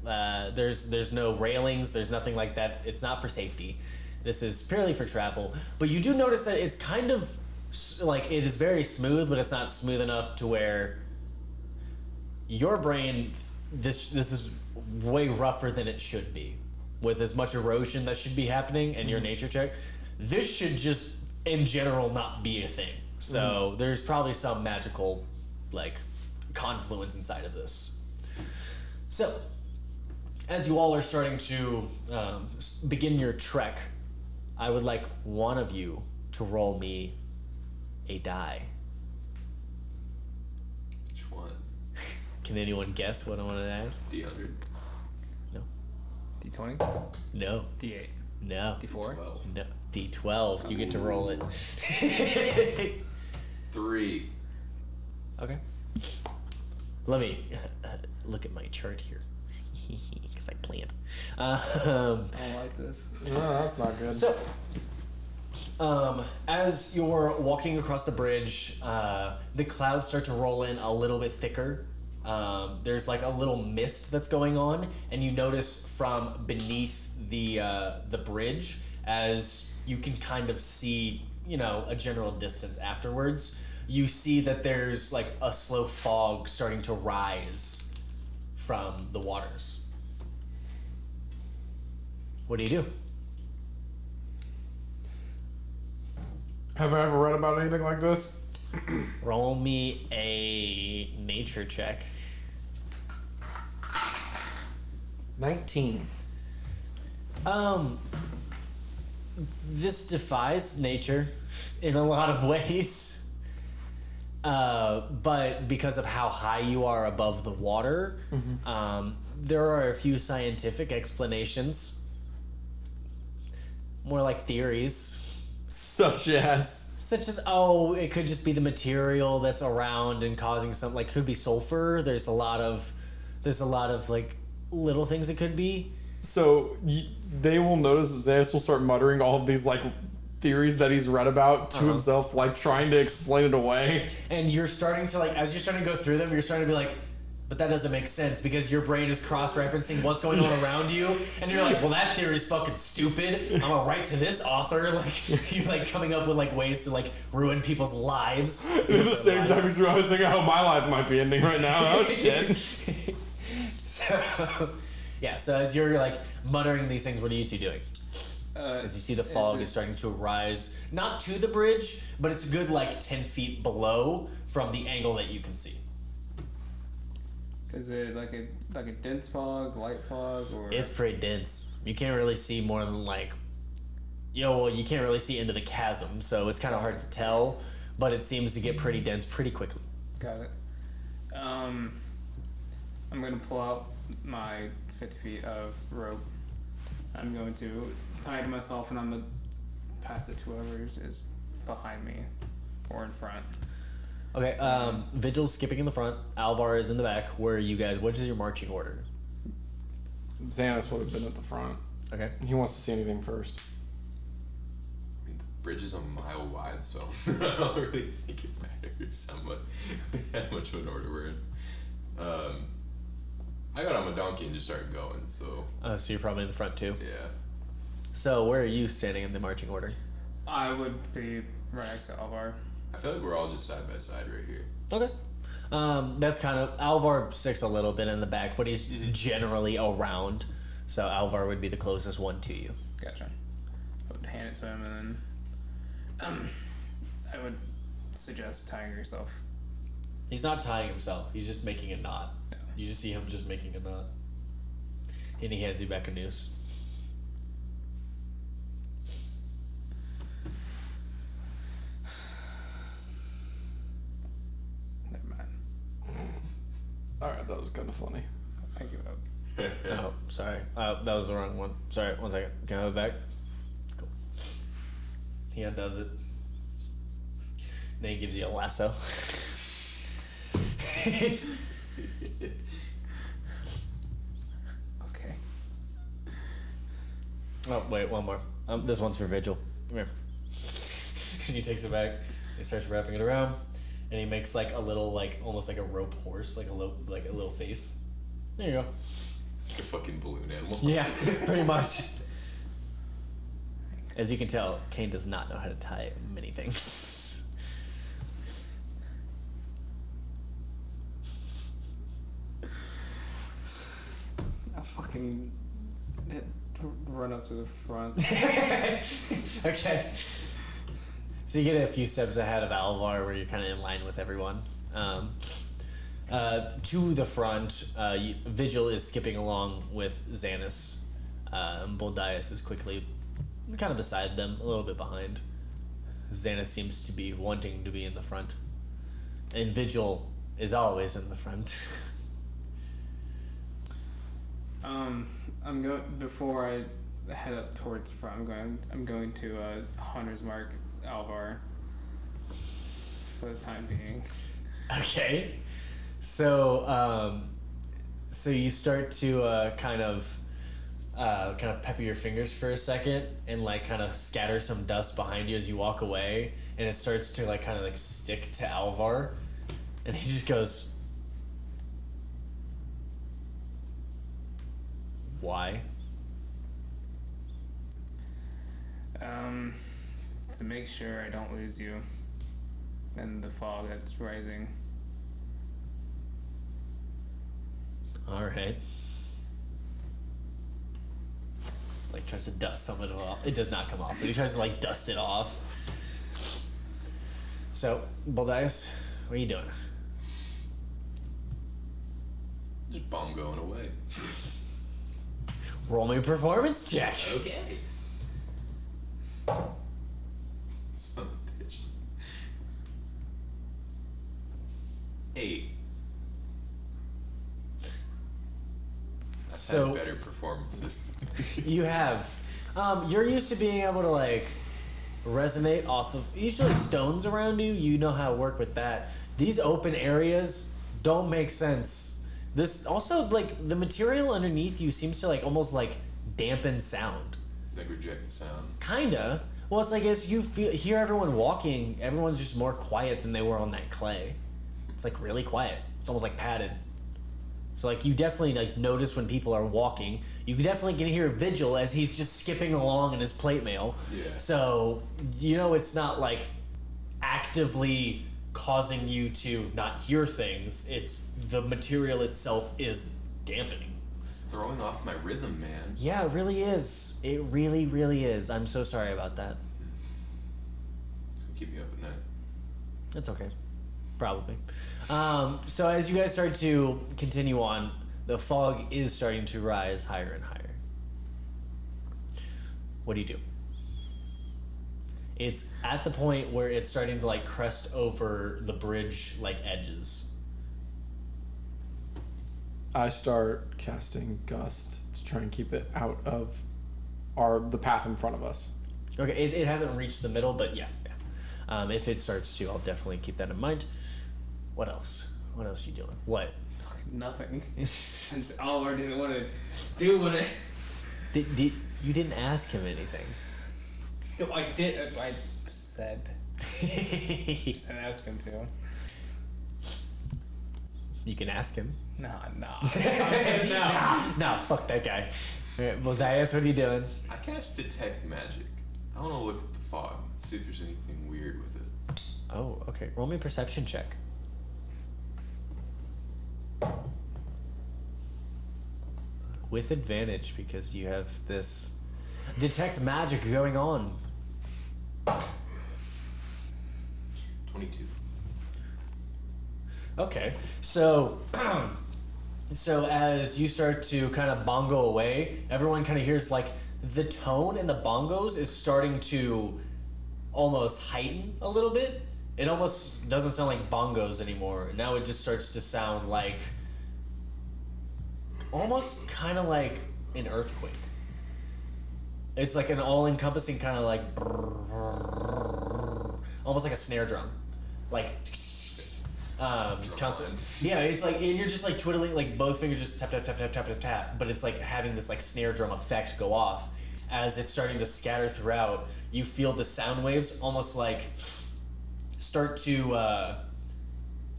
There's no railings. There's nothing like that. It's not for safety. This is purely for travel. But you do notice that it's kind of it is very smooth, but it's not smooth enough to where your brain. This is way rougher than it should be, with as much erosion that should be happening and your nature check. This should just in general not be a thing. So there's probably some magical confluence inside of this. So as you all are starting to begin your trek, I would like one of you to roll me a die. Which one? Can anyone guess what I wanted to ask? D100. No. D20? No. D8? No. D4? 12. No. D12. You get to roll it. 3. Okay. Let me look at my chart here. Because I planned. I don't like this. No, that's not good. So, as you're walking across the bridge, the clouds start to roll in a little bit thicker. There's like a little mist that's going on, and you notice from beneath the bridge, as you can kind of see, a general distance afterwards, you see that there's like a slow fog starting to rise from the waters. What do you do? Have I ever read about anything like this? Roll me a nature check. 19. This defies nature in a lot of ways. But because of how high you are above the water, there are a few scientific explanations. More like theories. Such as, it could just be the material that's around and causing something. Could be sulfur. There's a lot of little things it could be. So they will notice that Xehanort will start muttering all of these theories that he's read about to himself, trying to explain it away. And you're starting to as you're starting to go through them, you're starting to be like, but that doesn't make sense, because your brain is cross-referencing what's going on around you, and you're like, well, that theory is fucking stupid. I'm gonna write to this author. You're coming up with ways to ruin people's lives. At the same time, he's realizing how my life might be ending right now. Oh shit. So as you're muttering these things, what are you two doing? As you see the fog is starting to rise, not to the bridge, but it's a good 10 feet below from the angle that you can see. Is it like a dense fog, light fog, or? It's pretty dense. You can't really see more than you can't really see into the chasm, so it's kind of hard to tell, but it seems to get pretty dense pretty quickly. Got it. I'm gonna pull out my 50 feet of rope. I'm going to tie it to myself, and I'm gonna pass it to whoever is behind me or in front. Okay, Vigil's skipping in the front. Alvar is in the back. Where are you guys? What is your marching order? Xehanort would have been at the front. Okay. He wants to see anything first. I mean, the bridge is a mile wide, so I don't really think it matters how much of an order we're in. I got on my donkey and just started going, so... So you're probably in the front too? Yeah. So where are you standing in the marching order? I would be right next to Alvar. I feel like we're all just side by side right here. Okay. That's kind of... Alvar sticks a little bit in the back, but he's generally around. So Alvar would be the closest one to you. Gotcha. I would hand it to him, and then I would suggest tying yourself. He's not tying himself. He's just making a knot. Yeah. You just see him just making a knot. And he hands you back a noose. Never mind. Alright, that was kind of funny. I give up. Oh, sorry. That was the wrong one. Sorry, 1 second. Can I have it back? Cool. He undoes it. Then he gives you a lasso. Okay. Oh, wait, one more. This one's for Vigil. Come here. And he takes it back. He starts wrapping it around. And he makes like a little, like, almost like a rope horse, like a little face. There you go. Like a fucking balloon animal. Yeah, pretty much. As you can tell, Kane does not know how to tie many things. I'll fucking run up to the front. Okay. So you get a few steps ahead of Alvar where you're kind of in line with everyone. To the front, Vigil is skipping along with Xanis. Boldias is quickly kind of beside them, a little bit behind. Xanis seems to be wanting to be in the front. And Vigil is always in the front. I'm going before I head up towards the front. I'm going to Hunter's Mark Alvar for the time being. Okay. So you start to kind of pepper your fingers for a second and like kind of scatter some dust behind you as you walk away, and it starts to like kind of like stick to Alvar, and he just goes, "Why?" To make sure I don't lose you in the fog that's rising. All right. Like tries to dust some of it off. It does not come off, but he tries to like dust it off. So, Boldias, what are you doing? Just bongoing away. Roll me a performance check. Okay. Son of a bitch. 8. So Had better performances. you have, you're used to being able to like resonate off of usually stones around you. You know how to work with that. These open areas don't make sense. This also like the material underneath you seems to like almost like dampen sound. Like reject the sound. Kinda. Well, it's like as you hear everyone walking, everyone's just more quiet than they were on that clay. It's like really quiet. It's almost like padded. So like you definitely like notice when people are walking. You definitely can hear Vigil as he's just skipping along in his plate mail. Yeah. So you know it's not like actively causing you to not hear things. It's the material itself is dampening. It's throwing off my rhythm, man. Yeah, it really is. It really, really is. I'm so sorry about that. It's gonna keep me up at night. It's okay. Probably. So as you guys start to continue on, the fog is starting to rise higher and higher. What do you do? It's at the point where it's starting to like crest over the bridge like edges. I start casting Gust to try and keep it out of the path in front of us. Okay, it hasn't reached the middle, but yeah. If it starts to, I'll definitely keep that in mind. What else? What else you doing? What? Nothing. Since Oliver didn't want to do what it. You didn't ask him anything. No, I did. I said. And asked him to. You can ask him. Nah. No, fuck that guy. Alright, Boldias, what are you doing? I cast detect magic. I want to look at the fog and see if there's anything weird with it. Oh, okay. Roll me a perception check. with advantage because you have this detect magic going on. 22. Okay, so so as you start to kind of bongo away, everyone kind of hears like the tone in the bongos is starting to almost heighten a little bit. It almost doesn't sound like bongos anymore. Now it just starts to sound like almost kind of like an earthquake. It's like an all-encompassing kind of like almost like a snare drum, like just constant. Yeah, it's like and you're just like twiddling, like both fingers just tap tap tap tap tap tap tap, but it's like having this like snare drum effect go off as it's starting to scatter throughout. You feel the sound waves almost like start to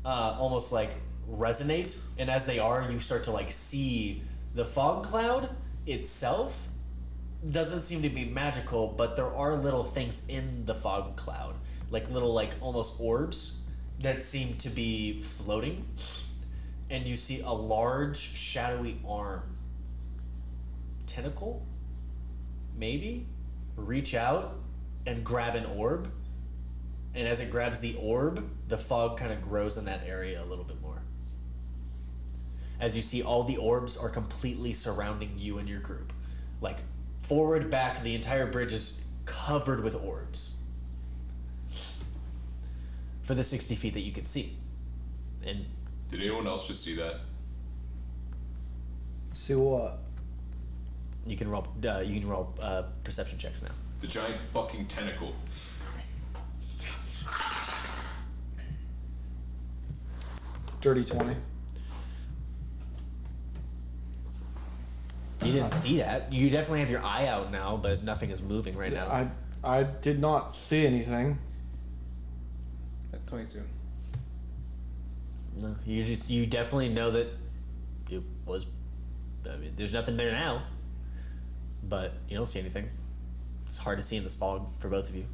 almost like resonate, and as they are, you start to like see the fog cloud itself doesn't seem to be magical, but there are little things in the fog cloud, like little like almost orbs that seem to be floating, and you see a large shadowy arm, tentacle, maybe, reach out and grab an orb, and as it grabs the orb, the fog kind of grows in that area a little bit more. As you see, all the orbs are completely surrounding you and your group. Like, forward, back, the entire bridge is covered with orbs. For the 60 feet that you can see. And Did anyone else just see that? See what? you can roll perception checks now. The giant fucking tentacle. Dirty 20. You didn't see that. You definitely have your eye out now, but nothing is moving right now. I did not see anything. At 22. No, you definitely know that it was. I mean, there's nothing there now, but you don't see anything. It's hard to see in this fog for both of you.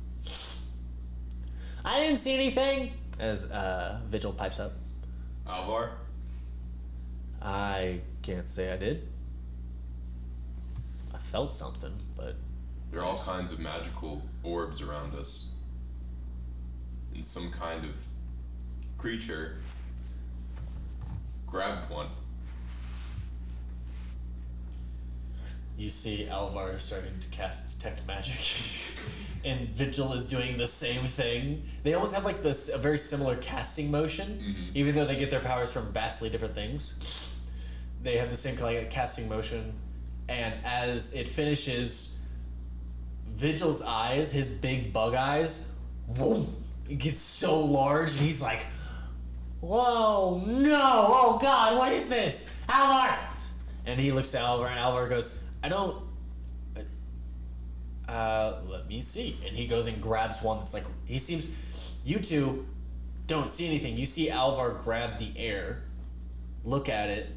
I didn't see anything. As Vigil pipes up. Alvar? I can't say I did. I felt something, but There are all kinds of magical orbs around us. And some kind of creature grabbed one. you see Alvar is starting to cast detect magic, and Vigil is doing the same thing. They almost have like this a very similar casting motion, even though they get their powers from vastly different things. They have the same kind of casting motion, and as it finishes, Vigil's eyes, his big bug eyes, whoom, it gets so large, and he's like, "Whoa, no! Oh God, what is this, Alvar?" And he looks to Alvar, and Alvar goes, "I don't. Let me see." And he goes and grabs one that's like, he seems, you two don't see anything. You see Alvar grab the air, look at it,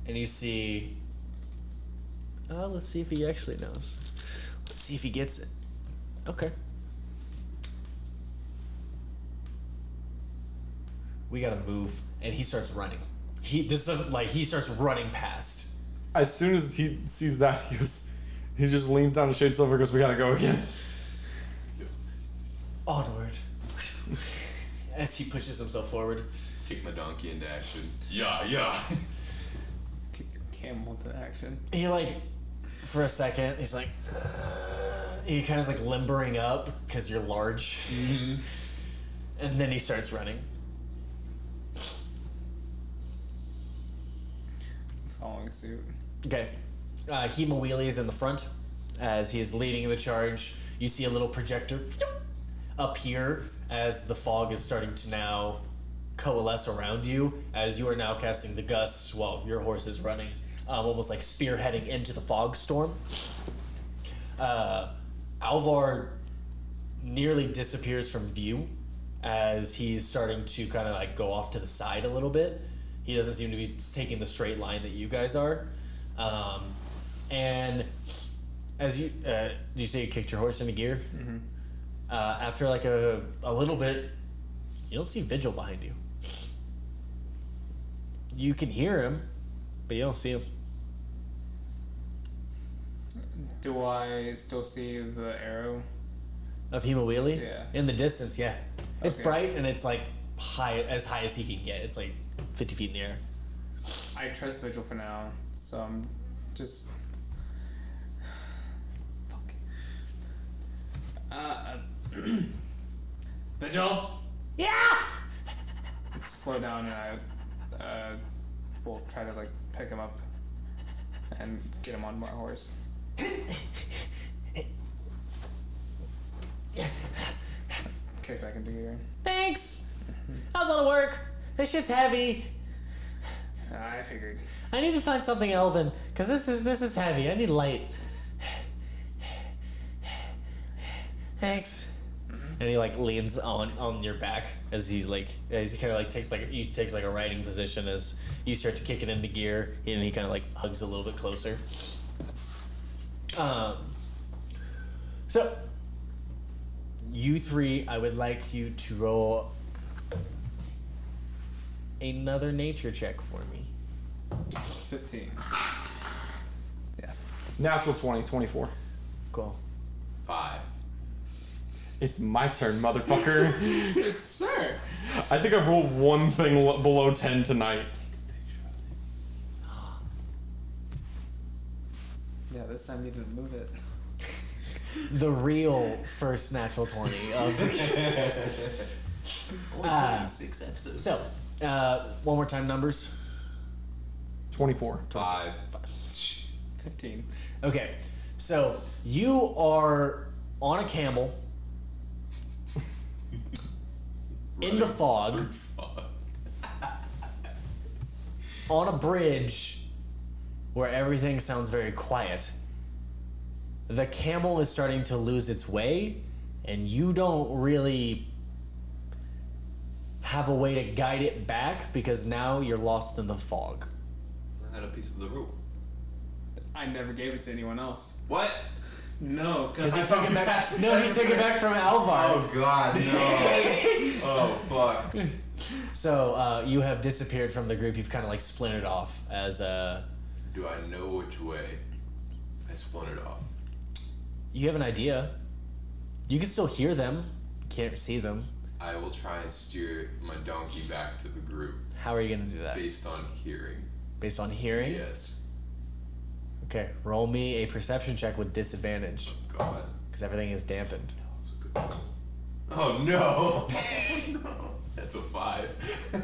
and you see, let's see if he actually knows. Let's see if he gets it. Okay. We gotta move, and he starts running. He starts running past. As soon as he sees that, he just leans down to Shade Silver and goes, "We gotta go again." Onward. As he pushes himself forward. Kick my donkey into action. Yeah. Kick your camel to action. He for a second, he's like, he kind of like limbering up because you're large. Mm-hmm. And then he starts running. Following suit. Okay. Hema Wheelie is in the front as he is leading the charge. You see a little projector appear as the fog is starting to now coalesce around you, as you are now casting the gusts while your horse is running, almost like spearheading into the fog storm. Alvar nearly disappears from view as he's starting to kind of like go off to the side a little bit. He doesn't seem to be taking the straight line that you guys are. And as you, did you say you kicked your horse into gear? Mm-hmm. After like a little bit, you don't see Vigil behind you. You can hear him, but you don't see him. Do I still see the arrow? Of Hemawheelie? Yeah. In the distance, yeah. It's Okay. bright and it's like as high as he can get. It's like 50 feet in the air. I trust Vigil for now, so I'm just. Fuck. Vigil. Yeah! Slow down, and I will try to like pick him up and get him on my horse. Kick back into gear. Thanks! How's all the work? This shit's heavy. I figured. I need to find something elven, because this is heavy. I need light. Thanks. And he like leans on your back as he kind of like takes like a riding position as you start to kick it into gear, and he kind of like hugs a little bit closer. So you three, I would like you to roll another nature check for me. 15. Yeah. Natural 20, 24. Cool. 5. It's my turn, motherfucker. Yes, sir. I think I've rolled one thing below 10 tonight. Yeah, this time you didn't move it. The real first natural 20 of Only 6 episodes. So, one more time numbers. 24. 5. 15. Okay, so you are on a camel in the fog on a bridge where everything sounds very quiet. The camel is starting to lose its way, and you don't really have a way to guide it back because now you're lost in the fog. I had a piece of the rope. I never gave it to anyone else. What? No, Because because he took it back. No, he took it back from Alvar. Oh god, no. Oh fuck. So you have disappeared from the group. You've kind of like splintered off as Do I know which way I splintered off? you have an idea. You can still hear them. Can't see them. I will try and steer my donkey back to the group How are you gonna do that? based on hearing. Based on hearing? Yes. Okay. Roll me a perception check with disadvantage Oh god. because everything is dampened. That was a good one. Oh no. Oh, no. That's a 5.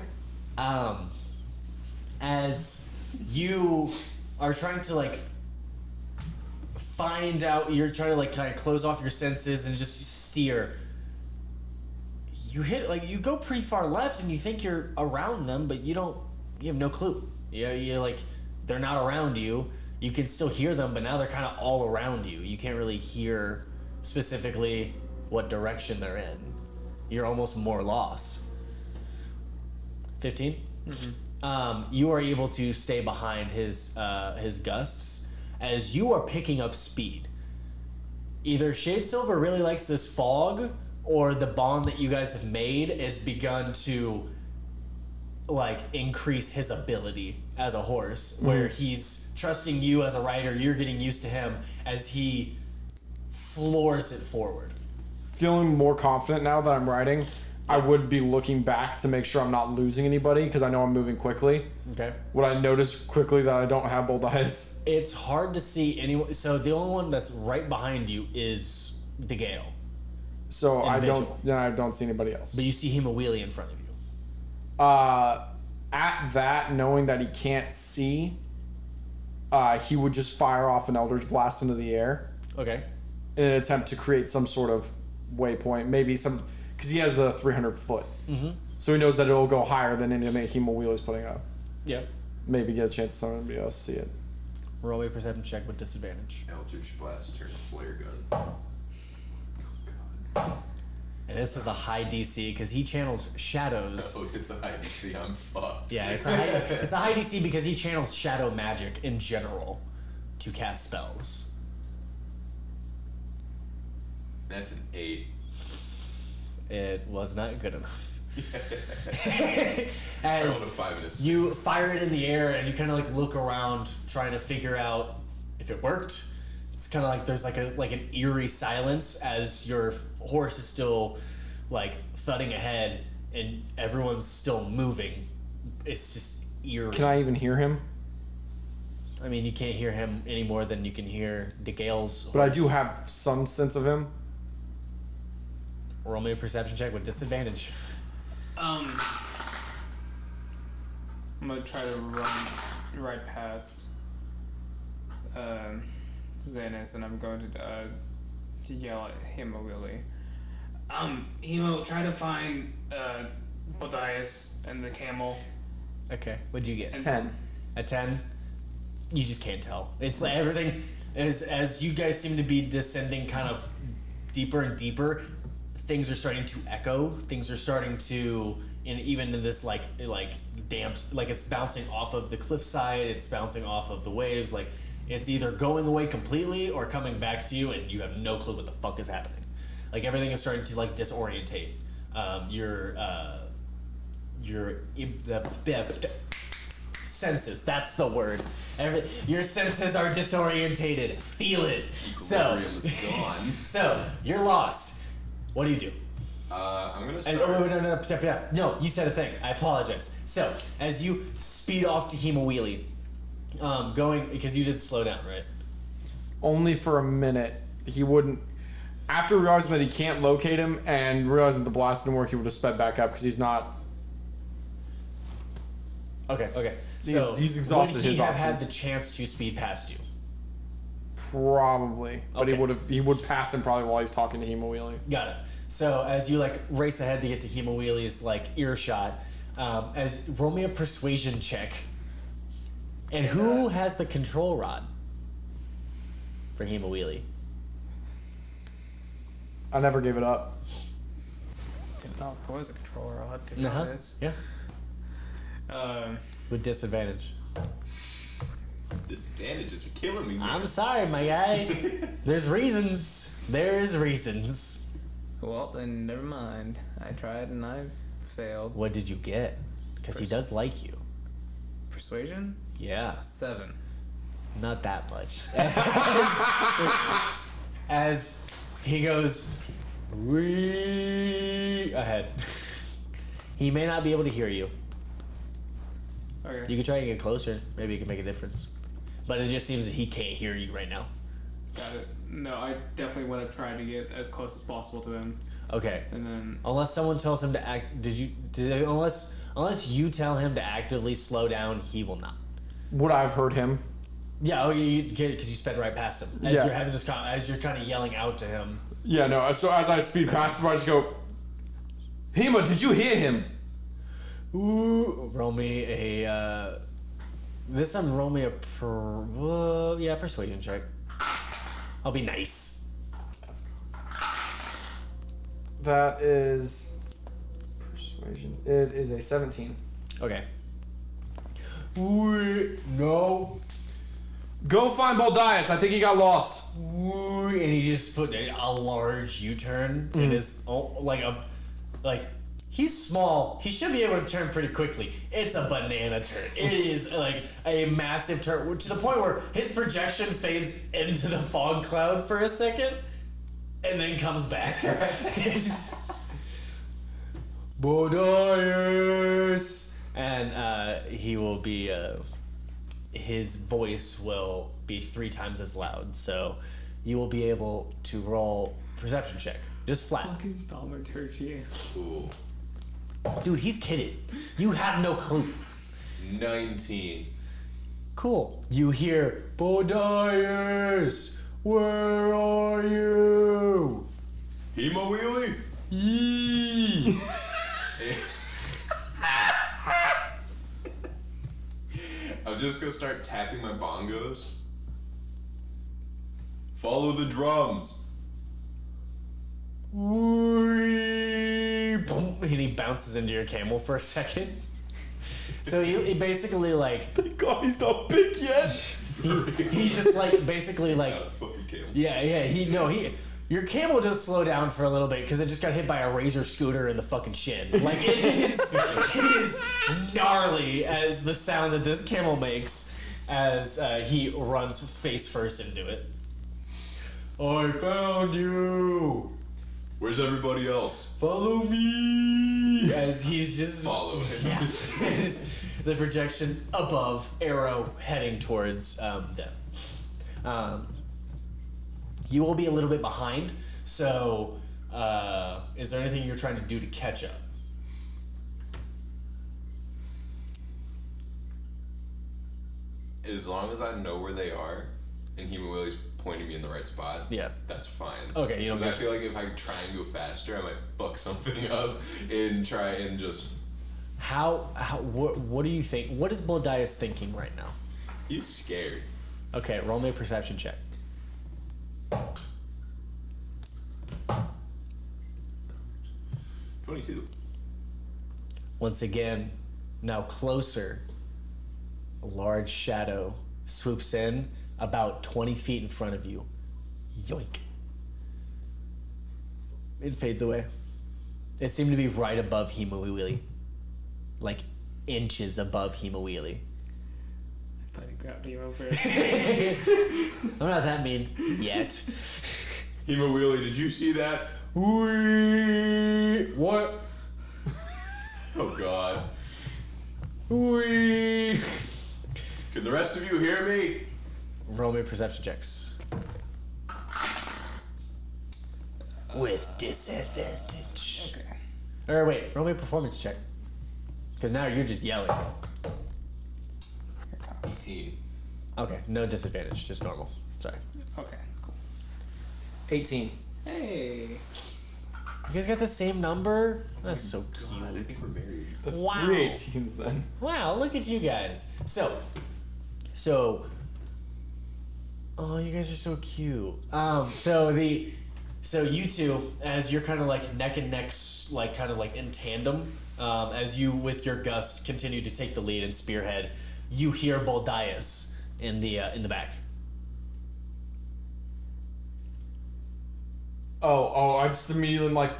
As you are trying to like find out, you're trying to like kind of close off your senses and just steer. You hit like you go pretty far left and you think you're around them, but you have no clue. You're like they're not around you. You can still hear them, but now they're kind of all around you. You can't really hear specifically what direction they're in. You're almost more lost. 15? Mm-hmm. You are able to stay behind his gusts as you are picking up speed. Either Shadesilver really likes this fog, or the bond that you guys have made has begun to like increase his ability as a horse, where he's trusting you as a rider, you're getting used to him as he floors it forward. Feeling more confident now that I'm riding, I would be looking back to make sure I'm not losing anybody because I know I'm moving quickly. Okay. Would I notice quickly that I don't have bold eyes? It's hard to see anyone. So the only one that's right behind you is DeGale. So And I Vigil. don't see anybody else. But you see Hemawheelie in front of you. At that, knowing that he can't see, he would just fire off an Eldritch Blast into the air Okay. in an attempt to create some sort of waypoint. Maybe some, because he has the 300 foot. Mm-hmm. So he knows that it'll go higher than anything Hemawheelie's putting up. Yep. Maybe get a chance for somebody else to see it. Roll a perception check with disadvantage. Eldritch Blast turns flare gun. Oh god. And this is a high DC because he channels shadows. Oh, if it's a high DC, I'm fucked. Yeah, it's a high DC because he channels shadow magic in general to cast spells. That's an 8. It was not good enough. I rolled a As 5 and a 6. you fire it in the air and you kind of like look around trying to figure out if it worked, It's kind of like there's like an eerie silence as your horse is still like thudding ahead and everyone's still moving. It's just eerie. Can I even hear him? I mean, you can't hear him any more than you can hear DeGale's horse. But I do have some sense of him. Roll me a perception check with disadvantage. I'm gonna try to run right past Xanis, and I'm going to yell at Himawili. Himo, try to find Bodias and the camel. Okay, what'd you get? 10. A 10? You just can't tell. It's like everything, as you guys seem to be descending kind of deeper and deeper, things are starting to echo. Things are starting to, even in this like damps, like it's bouncing off of the cliffside, it's bouncing off of the waves, like it's either going away completely or coming back to you and you have no clue what the fuck is happening. Like everything is starting to like disorientate. Your senses, that's the word. Your senses are disorientated. Feel it. Equilibrium is gone. So you're lost. What do you do? I'm gonna start. No, you said a thing. I apologize. So as you speed off to Himawili, going because you did slow down, right? Only for a minute. He wouldn't. After realizing that he can't locate him and realizing that the blast didn't work, he would have sped back up because he's not. Okay. He's exhausted would he his have options. had the chance to speed past you? Probably, but Okay. he would pass him probably while he's talking to Himawili. Got it. So as you like race ahead to get to Himawili's like earshot, as roll me a persuasion check. And who has the control rod for Himawili? I never gave it up. Didn't know there was a control rod, to be honest. Yeah. With disadvantage. These disadvantages are killing me. I'm sorry, my guy. There's reasons. There's reasons. Well, then never mind. I tried and I failed. What did you get? Because he does like you. Persuasion? Yeah. 7. Not that much. As he goes ahead. He may not be able to hear you. Okay. You could try to get closer. Maybe it can make a difference. But it just seems that he can't hear you right now. Got it. No, I definitely would have tried to get as close as possible to him. Okay. And then Unless someone tells him to act, unless you tell him to actively slow down, he will not. Would I have heard him? Yeah, you get it because you sped right past him. As Yeah. you're having this, as you're kind of yelling out to him. Yeah, no. So as I speed past him, I just go, Hima, did you hear him? Ooh, roll me a. This time, roll me a persuasion check. I'll be nice. That is persuasion. It is a 17. Okay. No. Go find Baldias. I think he got lost. And he just put a large U-turn in his he's small. He should be able to turn pretty quickly. It's a banana turn. It is like a massive turn to the point where his projection fades into the fog cloud for a second and then comes back. Bodias! And he will be his voice will be 3 times as loud, so you will be able to roll perception check. Just flat. fucking thaumaturgy. Cool. Dude, he's kidding. You have no clue. 19. Cool. You hear, Bodias, where are you? Himawili? Yee! I'm just gonna start tapping my bongos. Follow the drums. Boom, and he bounces into your camel for a second. So he basically like Thank God he's not big yet. he just like basically like Not a fucking camel. yeah your camel does slow down for a little bit because it just got hit by a razor scooter in the fucking shin. Like it is gnarly as the sound that this camel makes as he runs face first into it. I found you. Where's everybody else? Follow me. As he's just Follow him. yeah, just the projection above, arrow heading towards them. You will be a little bit behind. So, is there anything you're trying to do to catch up? As long as I know where they are, and Hemawili's pointing me in the right spot, Yeah. that's fine. Okay, you don't. 'Cause I Get, feel like if I try and go faster, I might fuck something up and try and just. what do you think? What is Boldias thinking right now? He's scared. Okay, roll me a perception check. 22. Once again, now closer, a large shadow swoops in about 20 feet in front of you. Yoink. It fades away. It seemed to be right above Hemawili. Like inches above Hemawili. I thought he grabbed you over. I'm not that mean yet. Hemawili, did you see that? What? Oh god. Wee. Can the rest of you hear me? Roll me perception checks. With disadvantage. Okay. Or wait, roll me a performance check. Because now you're just yelling. 18. Okay, no disadvantage, just normal. Sorry. Okay. Cool. 18. Hey. You guys got the same number? That's so cute. God, I think we're married. That's Wow. 3 18s then. Wow, look at you guys. So, oh, you guys are so cute. So you two, as you're kind of like neck and neck, like kind of like in tandem, as you with your gust continue to take the lead and spearhead, you hear Boldias in the back. I just immediately am like,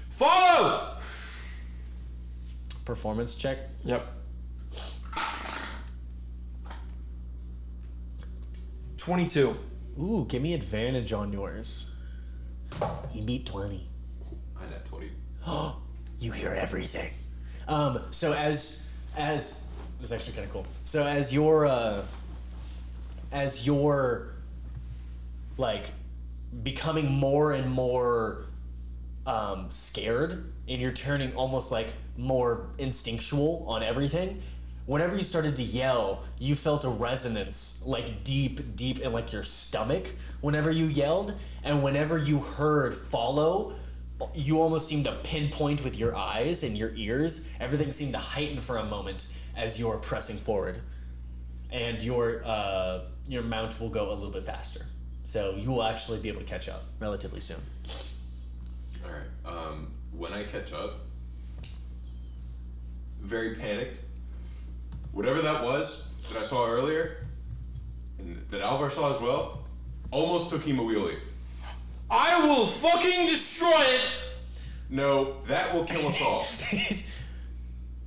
follow! Performance check. Yep. 22. Ooh, give me advantage on yours. You beat 20. I'm at 20. You hear everything. So as it's actually kind of cool. So as you're like becoming more and more scared, and you're turning almost like more instinctual on everything. Whenever you started to yell, you felt a resonance like deep in like your stomach whenever you yelled, and whenever you heard follow, you almost seemed to pinpoint with your eyes and your ears. Everything seemed to heighten for a moment as you're pressing forward, and your mount will go a little bit faster. So you will actually be able to catch up relatively soon. Alright. When I catch up, very panicked. Whatever that was that I saw earlier, and that Alvar saw as well, almost took Hemawili. I will fucking destroy it! No, that will kill us all.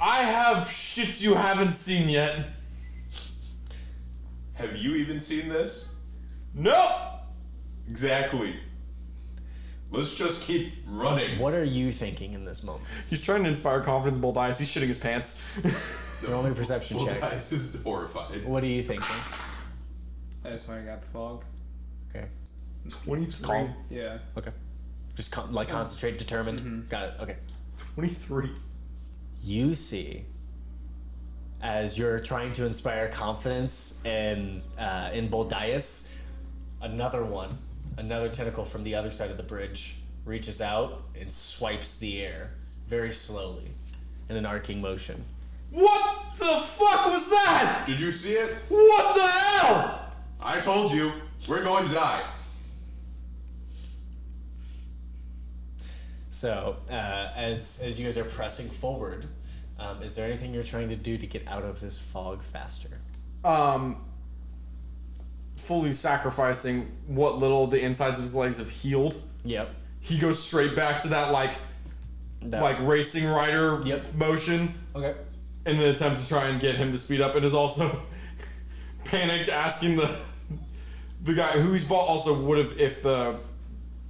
I have shit you haven't seen yet. Have you even seen this? Nope! Exactly. Let's just keep running. What are you thinking in this moment? He's trying to inspire confidence in Boldias. He's shitting his pants. Roll me a perception check. This is horrified. What are you thinking? That's why I got the fog. Okay. 23. Calm. Yeah. Okay. Just concentrate, determined. Mm-hmm. Got it. Okay. 23. You see, as you're trying to inspire confidence in Boldias, another tentacle from the other side of the bridge reaches out and swipes the air very slowly in an arcing motion. What the fuck was that? Did you see it? What the hell? I told you, we're going to die. So, as you guys are pressing forward, is there anything you're trying to do to get out of this fog faster? Fully sacrificing what little the insides of his legs have healed. Yep. He goes straight back to that like racing rider motion Okay. in an attempt to try and get him to speed up, and is also panicked, asking the guy who he's bought also would have, if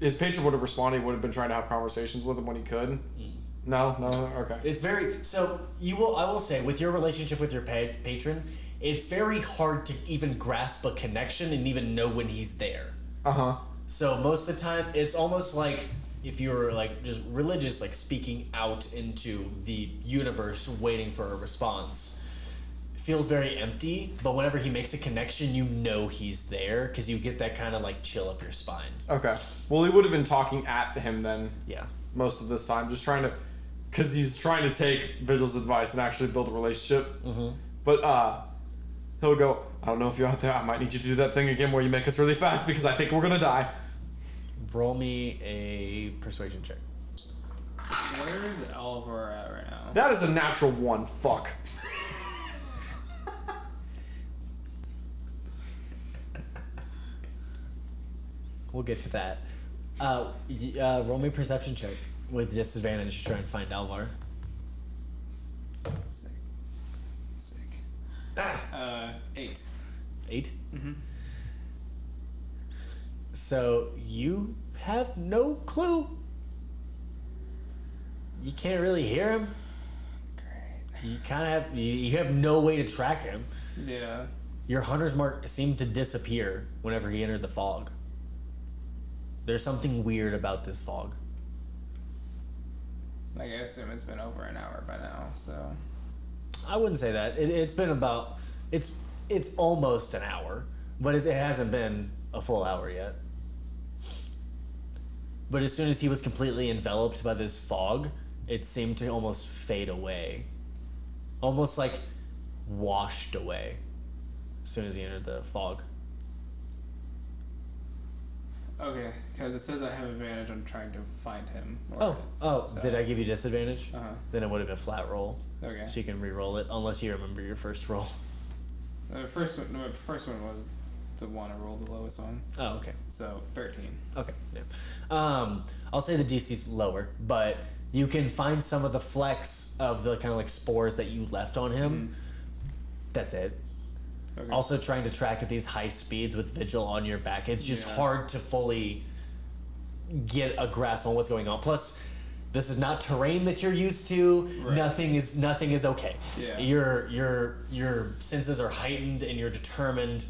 his patron would have responded, he would have been trying to have conversations with him when he could. No, okay. It's very so. I will say, with your relationship with your patron, it's very hard to even grasp a connection and even know when he's there. So most of the time, it's almost like if you were like just religious, like speaking out into the universe, waiting for a response. It feels very empty, but whenever he makes a connection, you know he's there because you get that kind of like chill up your spine. Okay. Well, he would have been talking at him then. Yeah. Most of this time, just trying to, because he's trying to take Vigil's advice and actually build a relationship. But he'll go, I don't know if you're out there. I might need you to do that thing again where you make us really fast because I think we're gonna die. Roll me a persuasion check. Where's Alvar at right now? That is a natural 1. Fuck. We'll get to that. Roll me a perception check with disadvantage to try and find Alvar. Sick. 8. 8? So you have no clue. You can't really hear him. Great. You kind of have you have no way to track him. Yeah. Your hunter's mark seemed to disappear whenever he entered the fog. There's something weird about this fog. Like, I assume it's been over an hour by now, so. I wouldn't say that. It's been about it's almost an hour, but it hasn't been a full hour yet. But as soon as he was completely enveloped by this fog, it seemed to almost fade away. Almost like washed away as soon as he entered the fog. Okay, because it says I have advantage on trying to find him. So. Did I give you disadvantage? Uh-huh. Then it would have been flat roll. Okay. So you can re-roll it, unless you remember your first roll. The first one was the one I rolled the lowest one. Oh, okay. So 13. Okay, yeah. I'll say the DC's lower, but you can find some of the flecks of the kind of like spores that you left on him. That's it. Okay. Also trying to track at these high speeds with Vigil on your back, it's just hard to fully get a grasp on what's going on. Plus, this is not terrain that you're used to. Right. Nothing is okay. Yeah. Your senses are heightened and you're determined.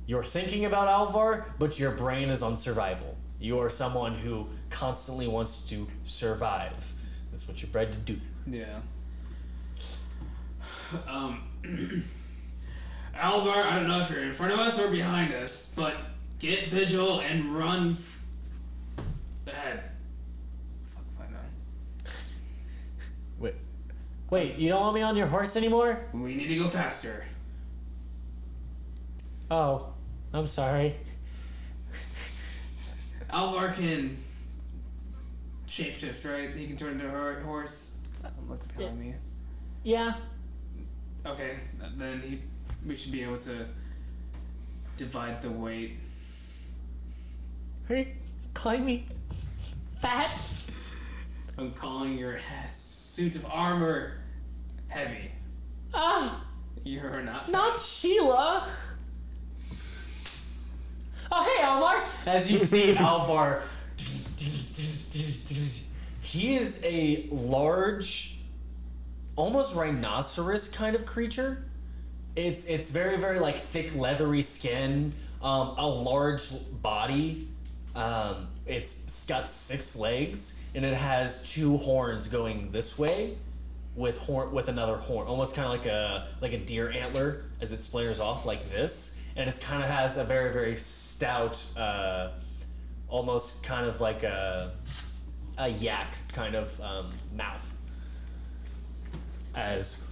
You're thinking about Alvar, but your brain is on survival. You are someone who constantly wants to survive. That's what you're bred to do. Yeah. Alvar, I don't know if you're in front of us or behind us, but get Vigil and run ahead. Fuck if I know. Wait, you don't want me on your horse anymore? We need to go faster. Oh, I'm sorry. Alvar can shapeshift, right? He can turn into a horse. As I'm looking behind me. Yeah. Okay, then we should be able to divide the weight. Are you calling me fat? I'm calling your suit of armor heavy. Ah! You're not fat. Not Sheila! Oh, hey, Alvar! As you see Alvar, he is a large, almost rhinoceros kind of creature. It's very, very like thick, leathery skin, a large body. It's got 6 legs, and it has 2 horns going this way, with another horn, almost kind of like a deer antler as it splinters off like this. And it kind of has a very, very stout, almost kind of like a yak kind of mouth. As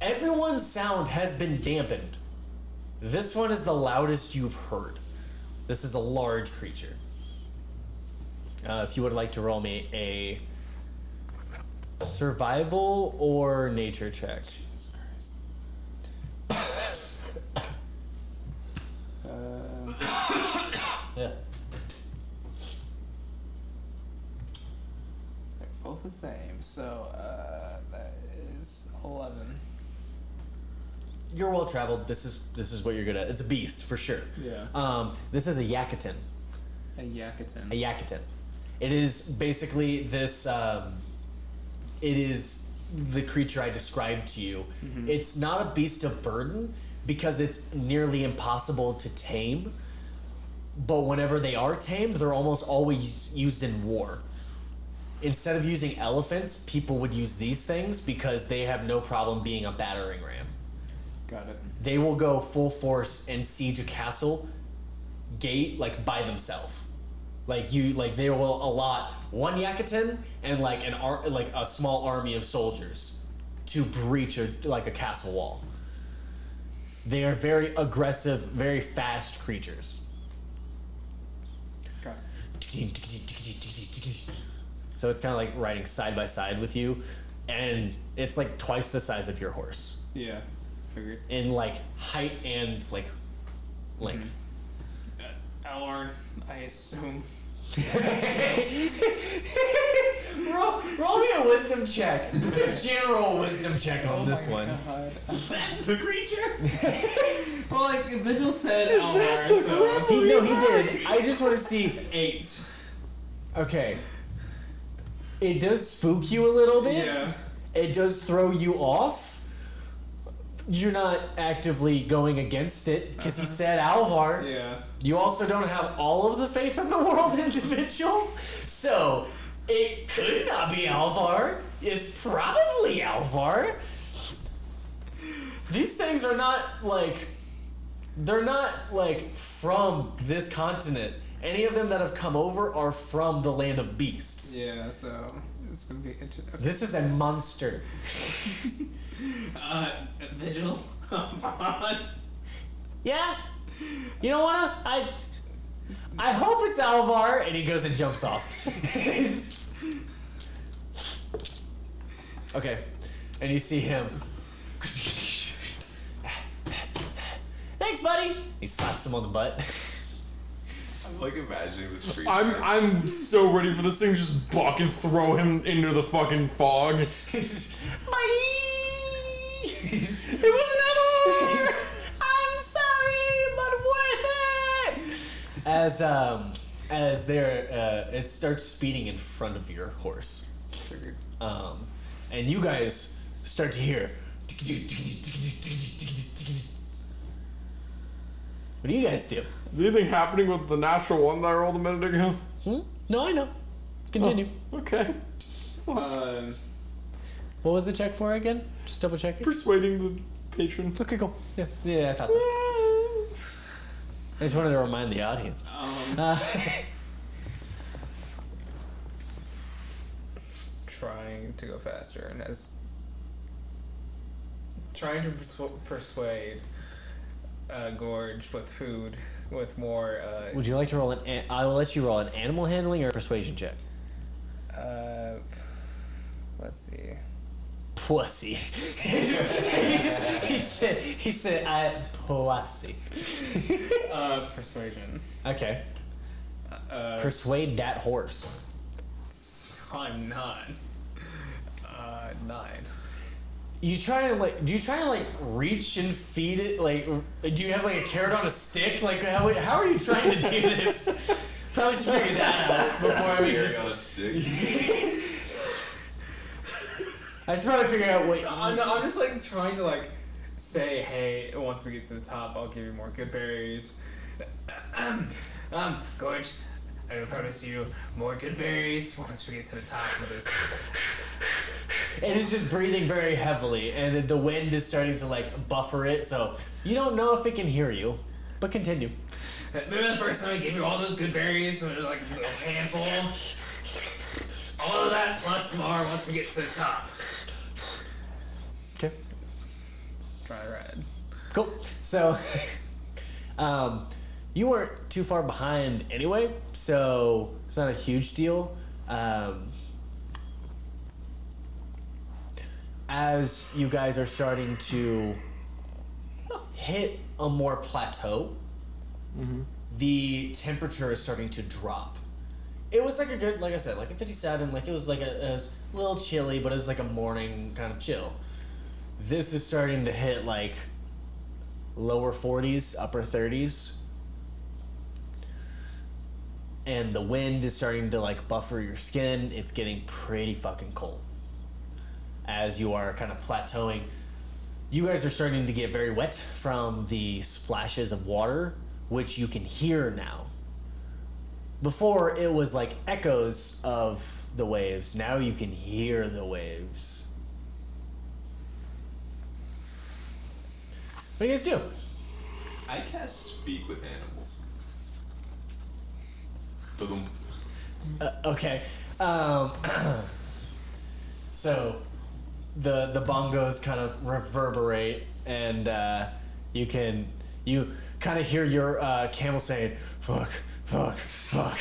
everyone's sound has been dampened. This one is the loudest you've heard. This is a large creature. If you would like to roll me a survival or nature check. Jesus Christ. Yeah. They're both the same, so that is 11. you're well traveled. This is what you're good at. It's a beast for sure. Yeah. This is a Yakutin. A Yakutin. A Yakutin. It is basically this. It is the creature I described to you. Mm-hmm. It's not a beast of burden because it's nearly impossible to tame. But whenever they are tamed, they're almost always used in war. Instead of using elephants, people would use these things because they have no problem being a battering ram. Got it. They will go full force and siege a castle gate like by themselves. They will allot one Yakutin and like a small army of soldiers to breach a castle wall. They are very aggressive, very fast creatures. Got it. So it's kind of like riding side by side with you, and it's like twice the size of your horse Yeah. Figured. in like height and like length. Alorn, I assume. roll me a wisdom check. Just a general wisdom check on this one. God. The creature? Well, like Vigil said, Alorn. So. He did. I just want to see 8. Okay. It does spook you a little bit. Yeah. It does throw you off. You're not actively going against it because he said Alvar. Yeah. You also don't have all of the faith in the world individual, so it could not be Alvar. It's probably Alvar. These things are not like, they're not like from this continent. Any of them that have come over are from the land of beasts. Yeah, so it's gonna be interesting. Okay. This is a monster. Vigil. Yeah. You don't wanna? I hope it's Alvar, and he goes and jumps off. Okay, and you see him. Thanks, buddy. He slaps him on the butt. I'm like imagining this creature. I'm so ready for this thing to just buck and throw him into the fucking fog. Bye. It was another. I'm sorry, but worth it. As it starts speeding in front of your horse. Figured. And you guys start to hear. What do you guys do? Is anything happening with the natural one that I rolled a minute ago? No, I know. Continue. Oh, okay. What was the check for again? Just double checking. Persuading the patron. Okay, cool. Yeah, I thought so. I just wanted to remind the audience. Trying to go faster and trying to persuade Gorge with food with more. Would you like to roll I will let you roll an animal handling or a persuasion check. Let's see. Pussy. he said pussy. Persuasion. Okay. Persuade that horse. I'm not. 9. Do you try to reach and feed it? Like, do you have like a carrot on a stick? Like, how are you trying to do this? Probably should figure that out before I make Carry on a this. stick. I should probably figure out what. I'm just like trying to like say, hey, once we get to the top, I'll give you more good berries. Gorge, I will promise you more good berries once we get to the top of this. And it's just breathing very heavily, and the wind is starting to like buffer it, so you don't know if it can hear you. But continue. Remember the first time I gave you all those good berries, like a handful? All of that plus more once we get to the top. Okay. Try ride. Cool. So, you weren't too far behind anyway, so it's not a huge deal. As you guys are starting to hit a more plateau, the temperature is starting to drop. It was like a good, like I said, like a 57. Like it was a little chilly, but it was like a morning kind of chill. This is starting to hit like lower 40s, upper 30s. And the wind is starting to like buffer your skin. It's getting pretty fucking cold. As you are kind of plateauing, you guys are starting to get very wet from the splashes of water, which you can hear now. Before, it was like echoes of the waves. Now you can hear the waves. What do you guys do? I cast speak with animals. Boom. Okay. So the bongos kind of reverberate, and you kind of hear your camel saying, "Fuck, fuck, fuck."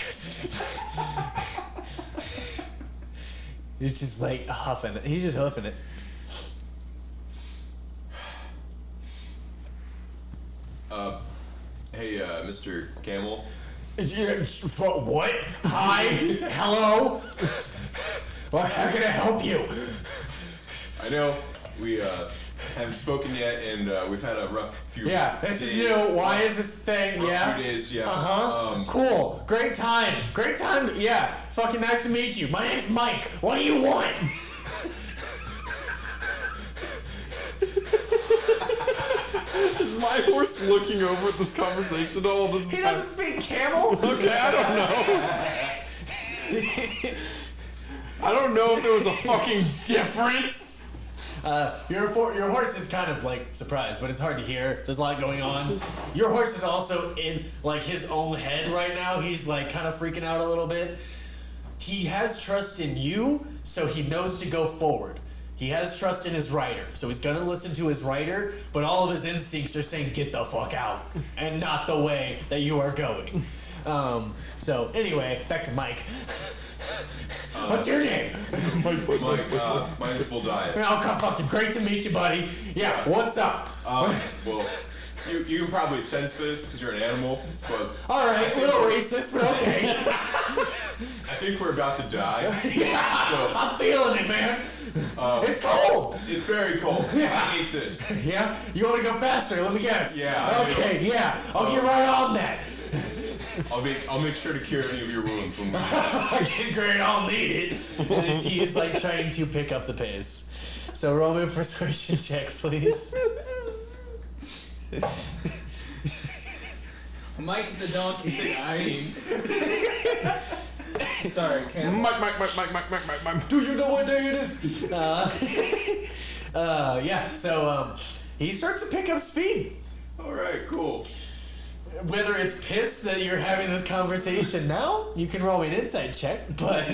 He's just like huffing it. He's just hoofing it. Hey, Mr. Camel. What? Hi? Hello? How can I help you? I know we haven't spoken yet, and we've had a rough few This days. is new. Why is this thing? Rough few days, yeah. Cool. Great time. Yeah. Fucking nice to meet you. My name's Mike. What do you want? Is my horse looking over at this conversation all this He time? doesn't speak camel. Okay, I don't know if there was a fucking difference. Your horse is kind of like surprised, but it's hard to hear. There's a lot going on. Your horse is also in like his own head right now. He's like kind of freaking out a little bit. He has trust in you, so he knows to go forward. He has trust in his rider, so he's gonna listen to his rider, but all of his instincts are saying, get the fuck out, and not the way that you are going. So anyway, back to Mike. What's your name? Mike, mine's Bulldias. Oh, fucking great to meet you, buddy. Yeah, what's up? Well, you can probably sense this because you're an animal, but Alright, a little racist, but okay. I think we're about to die. Yeah, I'm feeling it, man. It's cold. It's very cold. I hate this. Yeah? You want to go faster? Let me guess. Yeah, I do. Okay, yeah. I'll get right on that. I'll make sure to cure any of your wounds when we Okay, great. I'll need it. And he is like trying to pick up the pace. So roll me a persuasion check, please. Mike the donkey 16. Sorry, Cam. Mike. Do you know what day it is? So he starts to pick up speed. All right, cool. Whether it's pissed that you're having this conversation now, you can roll me an insight check, but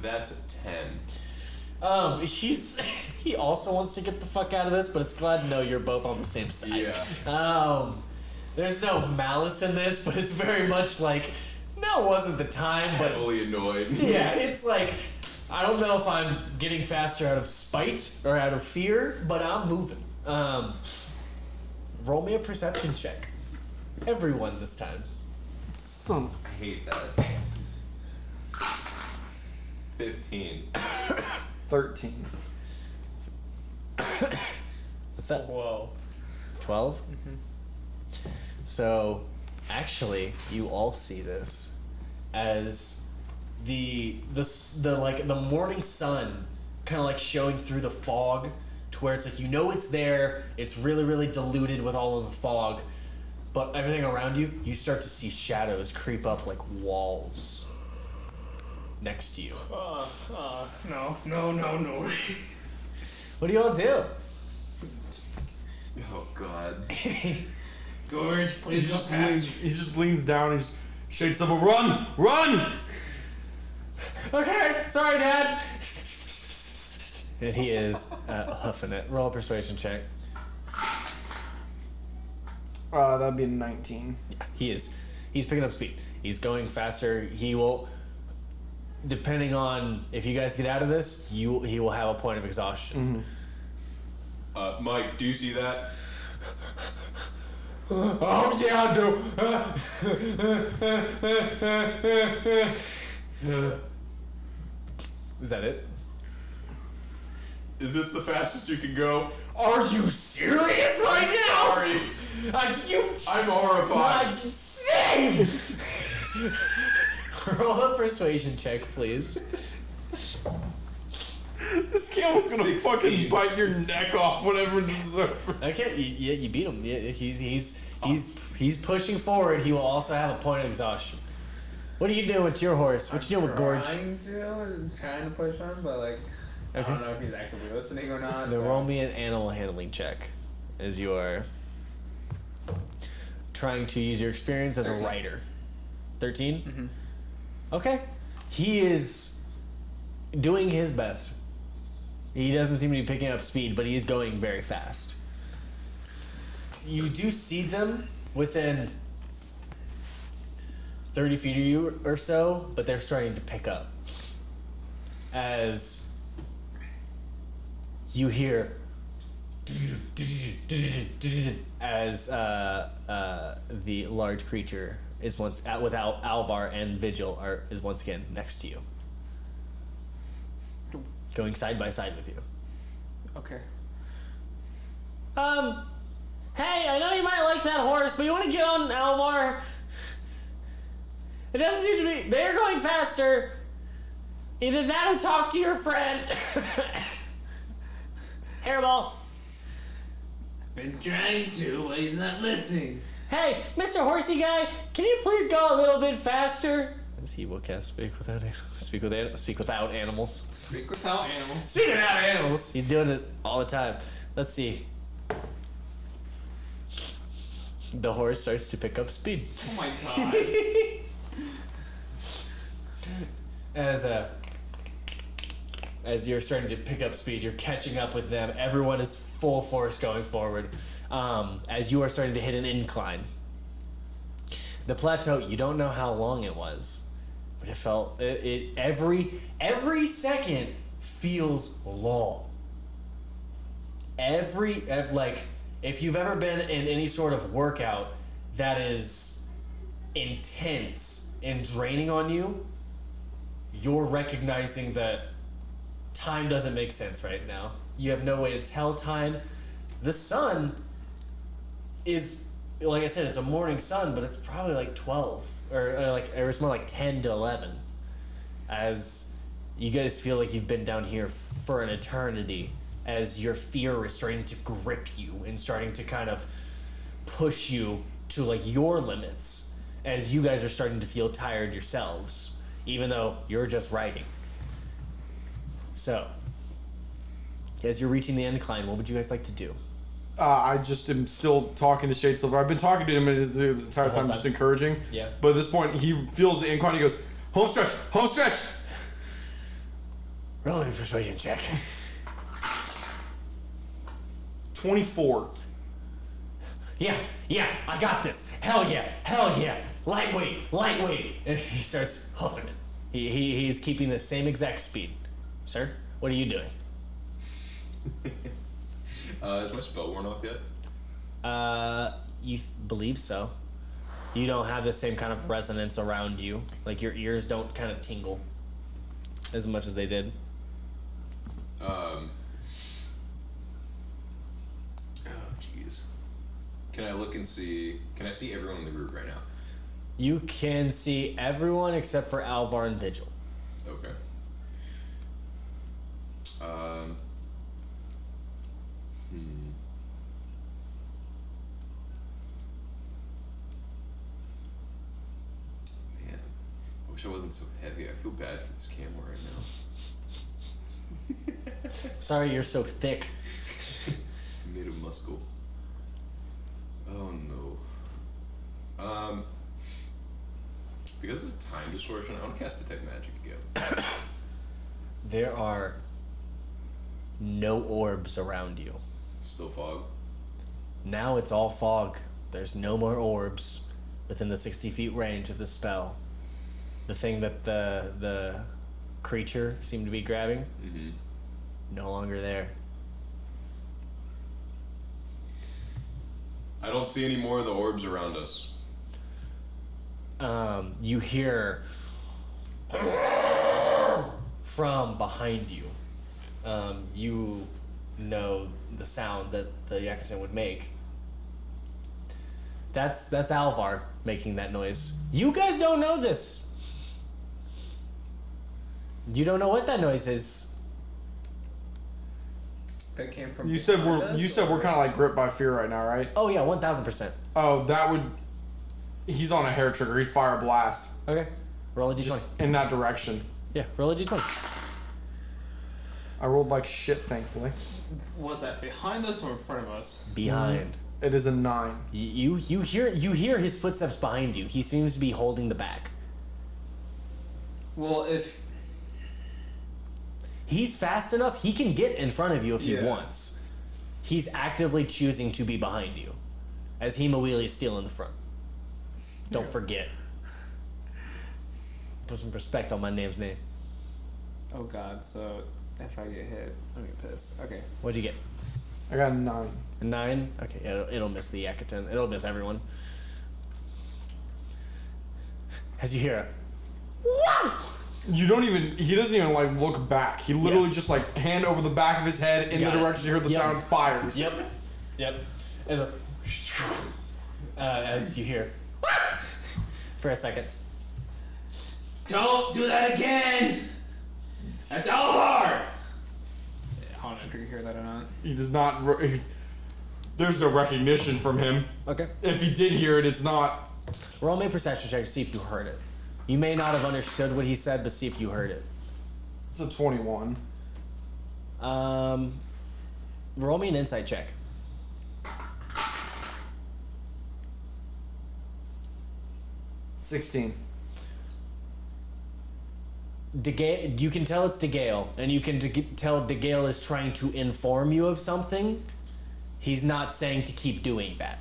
That's a 10. he also wants to get the fuck out of this, but it's glad to know you're both on the same side. Yeah. There's no malice in this, but it's very much like, now wasn't the time, but Heavily annoyed. yeah, it's like, I don't know if I'm getting faster out of spite or out of fear, but I'm moving. Roll me a perception check. Everyone this time. Son. I hate that. 15. 13. What's that? Whoa. 12? Mm-hmm. So, actually, you all see this as the morning sun kind of like showing through the fog to where it's like, you know it's there, it's really, really diluted with all of the fog, but everything around you, you start to see shadows creep up like walls next to you. No. What do you all do? Oh, God. George, please go past. He just leans down and just shakes up a run! Okay, sorry, Dad. And he is huffing it. Roll a persuasion check. That'd be a 19. He's picking up speed. He's going faster. He will, depending on if you guys get out of this, he will have a point of exhaustion. Mm-hmm. Mike, do you see that? Oh yeah, I do. Is that it? Is this the fastest you can go? Are you serious right now? Sorry. I'm horrified. I'm insane. Roll a persuasion check, please. This camel's gonna 16. fucking bite your neck off whenever this is over. Okay, you beat him. Yeah, he's pushing forward. He will also have a point of exhaustion. What are you doing with your horse? What you doing with Gorge? Trying to push on, but like I Okay. don't know if he's actually listening or not. Then so- roll me an animal handling check, as you are trying to use your experience as 13. a rider. 13? Mm-hmm. Okay. He is doing his best. He doesn't seem to be picking up speed, but he is going very fast. You do see them within 30 feet of you or so, but they're starting to pick up. As you hear as the large creature is once without Alvar and Vigil is once again next to you, going side by side with you. Okay. Hey, I know you might like that horse, but you want to get on Alvar? It doesn't seem to be. They're going faster. Either that or talk to your friend. Hairball. Been trying to, but he's not listening. Hey, Mr. Horsey Guy, can you please go a little bit faster? As he will cast speak without animals. Speak without animals. Speak without animals. Speak without animals. He's doing it all the time. Let's see. The horse starts to pick up speed. Oh my god. As you're starting to pick up speed, you're catching up with them. Everyone is full force going forward. As you are starting to hit an incline. The plateau, you don't know how long it was, but it felt every second feels long. If you've ever been in any sort of workout that is intense and draining on you, you're recognizing that time doesn't make sense right now. You have no way to tell time. The sun is, like I said, it's a morning sun, but it's probably like 12 or it's more like 10 to 11, as you guys feel like you've been down here for an eternity, as your fear is starting to grip you and starting to kind of push you to like your limits, as you guys are starting to feel tired yourselves, even though you're just riding. So, as you're reaching the incline, what would you guys like to do? I just am still talking to Shade Silver. I've been talking to him this entire time, just encouraging. Yeah. But at this point, he feels the incline. He goes, home stretch, home stretch. Roll a persuasion check. 24. Yeah, I got this. Hell yeah. Lightweight. And he starts huffing it. He's keeping the same exact speed. Sir, what are you doing? Is my spell worn off yet? You believe so. You don't have the same kind of resonance around you. Like your ears don't kind of tingle as much as they did. Oh, jeez. Can I look and see? Can I see everyone in the group right now? You can see everyone except for Alvar and Vigil. Okay. Man, I wish I wasn't so heavy. I feel bad for this camera right now. Sorry you're so thick. Made of muscle. Oh no. Because of time distortion, I want to cast Detect Magic again. There are no orbs around you. Still fog? Now it's all fog. There's no more orbs within the 60 feet range of the spell. The thing that the creature seemed to be grabbing, no longer there. I don't see any more of the orbs around us. You hear from behind you. you know the sound that the Yakuza would make. That's Alvar making that noise. You guys don't know this. You don't know what that noise is. That came from. You said we're kind of like gripped by fear right now, right? Oh yeah, 1000%. Oh, that would. He's on a hair trigger. He'd fire a blast Okay, roll a d20. in that direction. Yeah, roll a d20. I rolled like shit, thankfully. Was that behind us or in front of us? Behind. It is a 9. You hear his footsteps behind you. He seems to be holding the back. Well, if He's fast enough. He can get in front of you if he Yeah. wants. He's actively choosing to be behind you, as Himawili is still in the front. Don't forget. Put some respect on my name's name. oh god, so if I get hit, I'm gonna get pissed. Okay. What'd you get? I got a 9. A 9? Okay, it'll miss the Yakutan. It'll miss everyone. As you hear a wow! You don't even. He doesn't even like look back. He literally just like hand over the back of his head in Got the it. direction you heard the Yep. sound, fires. Yep. As you hear for a second. Don't do that again! That's Alvar! I don't know if you can hear that or not. He does not. There's no recognition from him. Okay. If he did hear it, it's not. Roll me a perception check to see if you heard it. You may not have understood what he said, but see if you heard it. It's a 21. Roll me an insight check. $16. You can tell it's DeGale, and you can tell DeGale is trying to inform you of something. He's not saying to keep doing that.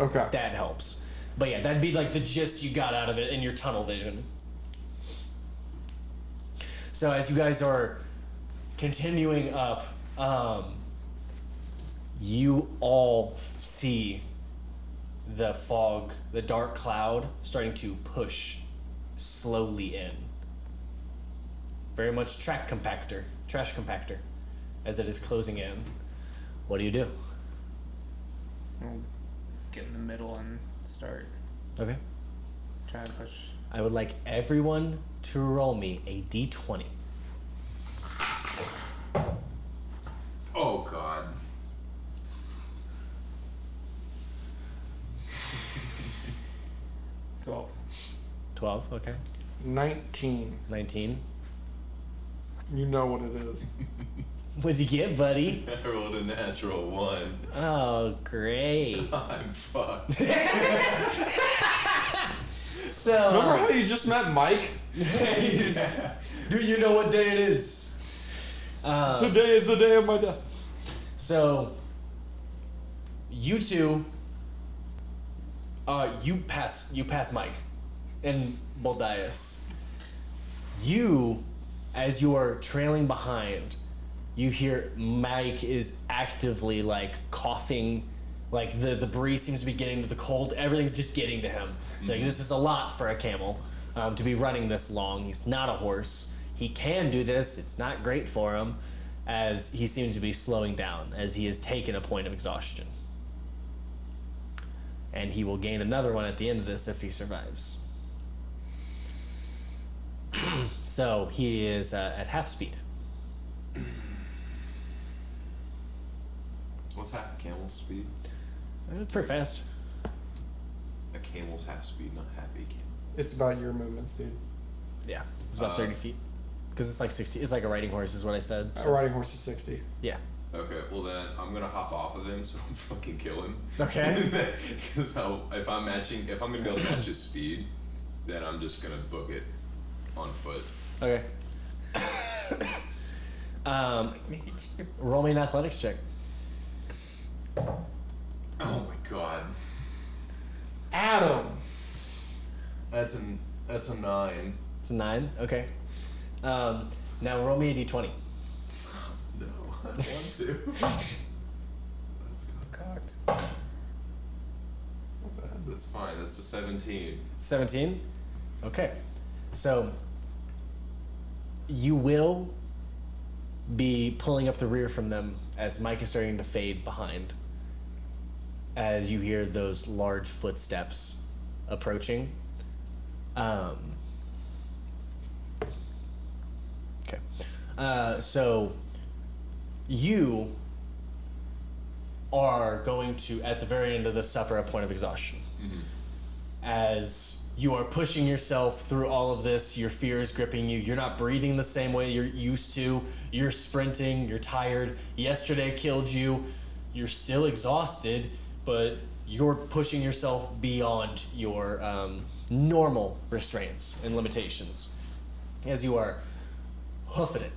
Okay. That helps. But yeah, that'd be like the gist you got out of it in your tunnel vision. So as you guys are continuing up, you all see the fog, the dark cloud starting to push slowly in. Very much trash compactor, as it is closing in. What do you do? I'll get in the middle and start Okay. trying to push. I would like everyone to roll me a d20. Oh god. $12. 12, okay. 19. 19. You know what it is. What'd you get, buddy? I rolled a natural 1. Oh, great. I'm fucked. So, Remember how you just met Mike? do you know what day it is? Today is the day of my death. So, you two, you pass Mike and Boldias. You, as you are trailing behind, you hear Mike is actively like coughing, like the breeze seems to be getting to the cold. Everything's just getting to him. Like this is a lot for a camel to be running this long. He's not a horse. He can do this. It's not great for him, as he seems to be slowing down as he has taken a point of exhaustion. And he will gain another one at the end of this if he survives. So he is at half speed. What's half a camel's speed? Pretty fast. A camel's half speed, not half a camel. It's about your movement speed. Yeah, it's about 30 feet. Because it's like 60. It's like a riding horse, is what I said. A riding horse is 60. Yeah. Okay, well then I'm gonna hop off of him so I fucking kill him. Okay. Because if I'm gonna be able to match his speed, then I'm just gonna book it on foot. Okay. Roll me an athletics check. Oh my god. Adam! That's a 9. It's a 9. Okay. Now roll me a d20. No, I want to. It's cocked. That's fine. That's a 17. 17? Okay. So, you will be pulling up the rear from them as Mike is starting to fade behind. As you hear those large footsteps approaching. Okay. So you are going to, at the very end of this, suffer a point of exhaustion. As you are pushing yourself through all of this, your fear is gripping you. You're not breathing the same way you're used to. You're sprinting. You're tired. Yesterday killed you. You're still exhausted, but you're pushing yourself beyond your normal restraints and limitations as you are hoofing it.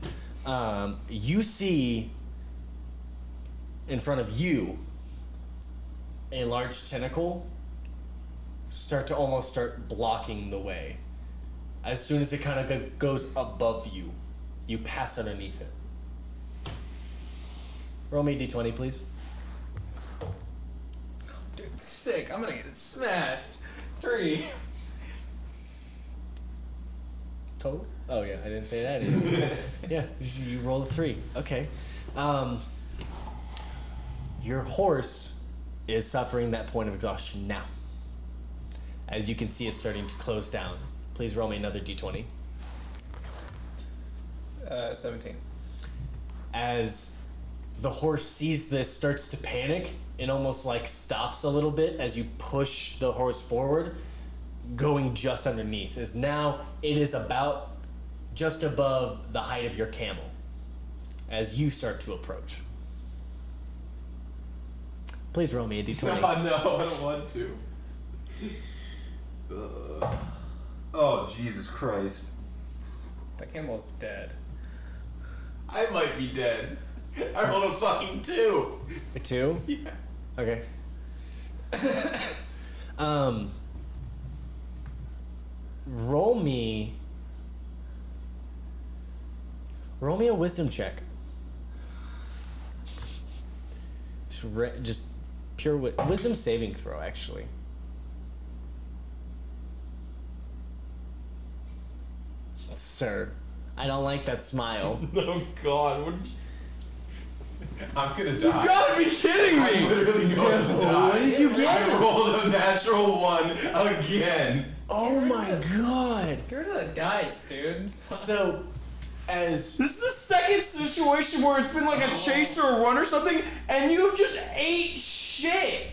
You see in front of you a large tentacle start blocking the way. As soon as it kind of goes above you, you pass underneath it. Roll me a d20, please. Dude, sick. I'm gonna get smashed. 3. Total? Oh yeah, I didn't say that either. Yeah, you rolled a 3. Okay. Your horse is suffering that point of exhaustion now. As you can see, it's starting to close down. Please roll me another d20. 17. As the horse sees this, starts to panic, and almost like stops a little bit as you push the horse forward, going just underneath. As now it is about just above the height of your camel as you start to approach. Please roll me a d20. No, I don't want to. Oh, Jesus Christ. That camel's dead. I might be dead. I rolled a fucking 2. A 2? Yeah. Okay. Roll me a wisdom check. Just pure wisdom saving throw, actually. Sir, I don't like that smile. Oh God, what did you... I'm gonna die. You gotta be kidding me! I'm literally going to die. What did you get? I rolled a natural 1 again. Oh my god. Get rid of the dice, dude. So, as This is the second situation where it's been like a chase or a run or something, and you just ate shit!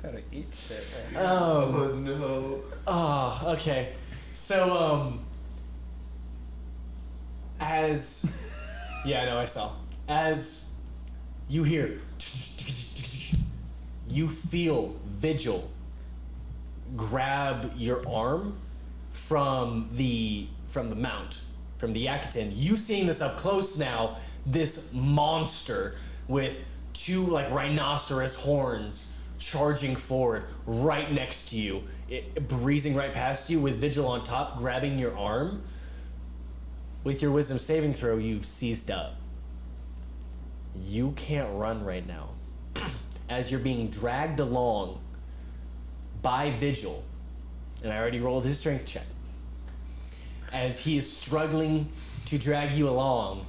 Gotta eat shit. Right? Oh no. oh, okay. So, as yeah, no, I saw. As you hear, you feel Vigil grab your arm from the mount, from the Yakutin. You seeing this up close now, this monster with 2 like rhinoceros horns charging forward right next to you, breezing right past you with Vigil on top, grabbing your arm. With your wisdom saving throw, you've seized up. You can't run right now. As you're being dragged along by Vigil, and I already rolled his strength check. As he is struggling to drag you along,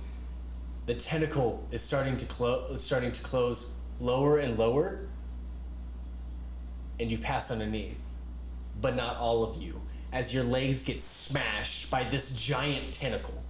the tentacle is starting to close lower and lower, and you pass underneath, but not all of you, as your legs get smashed by this giant tentacle.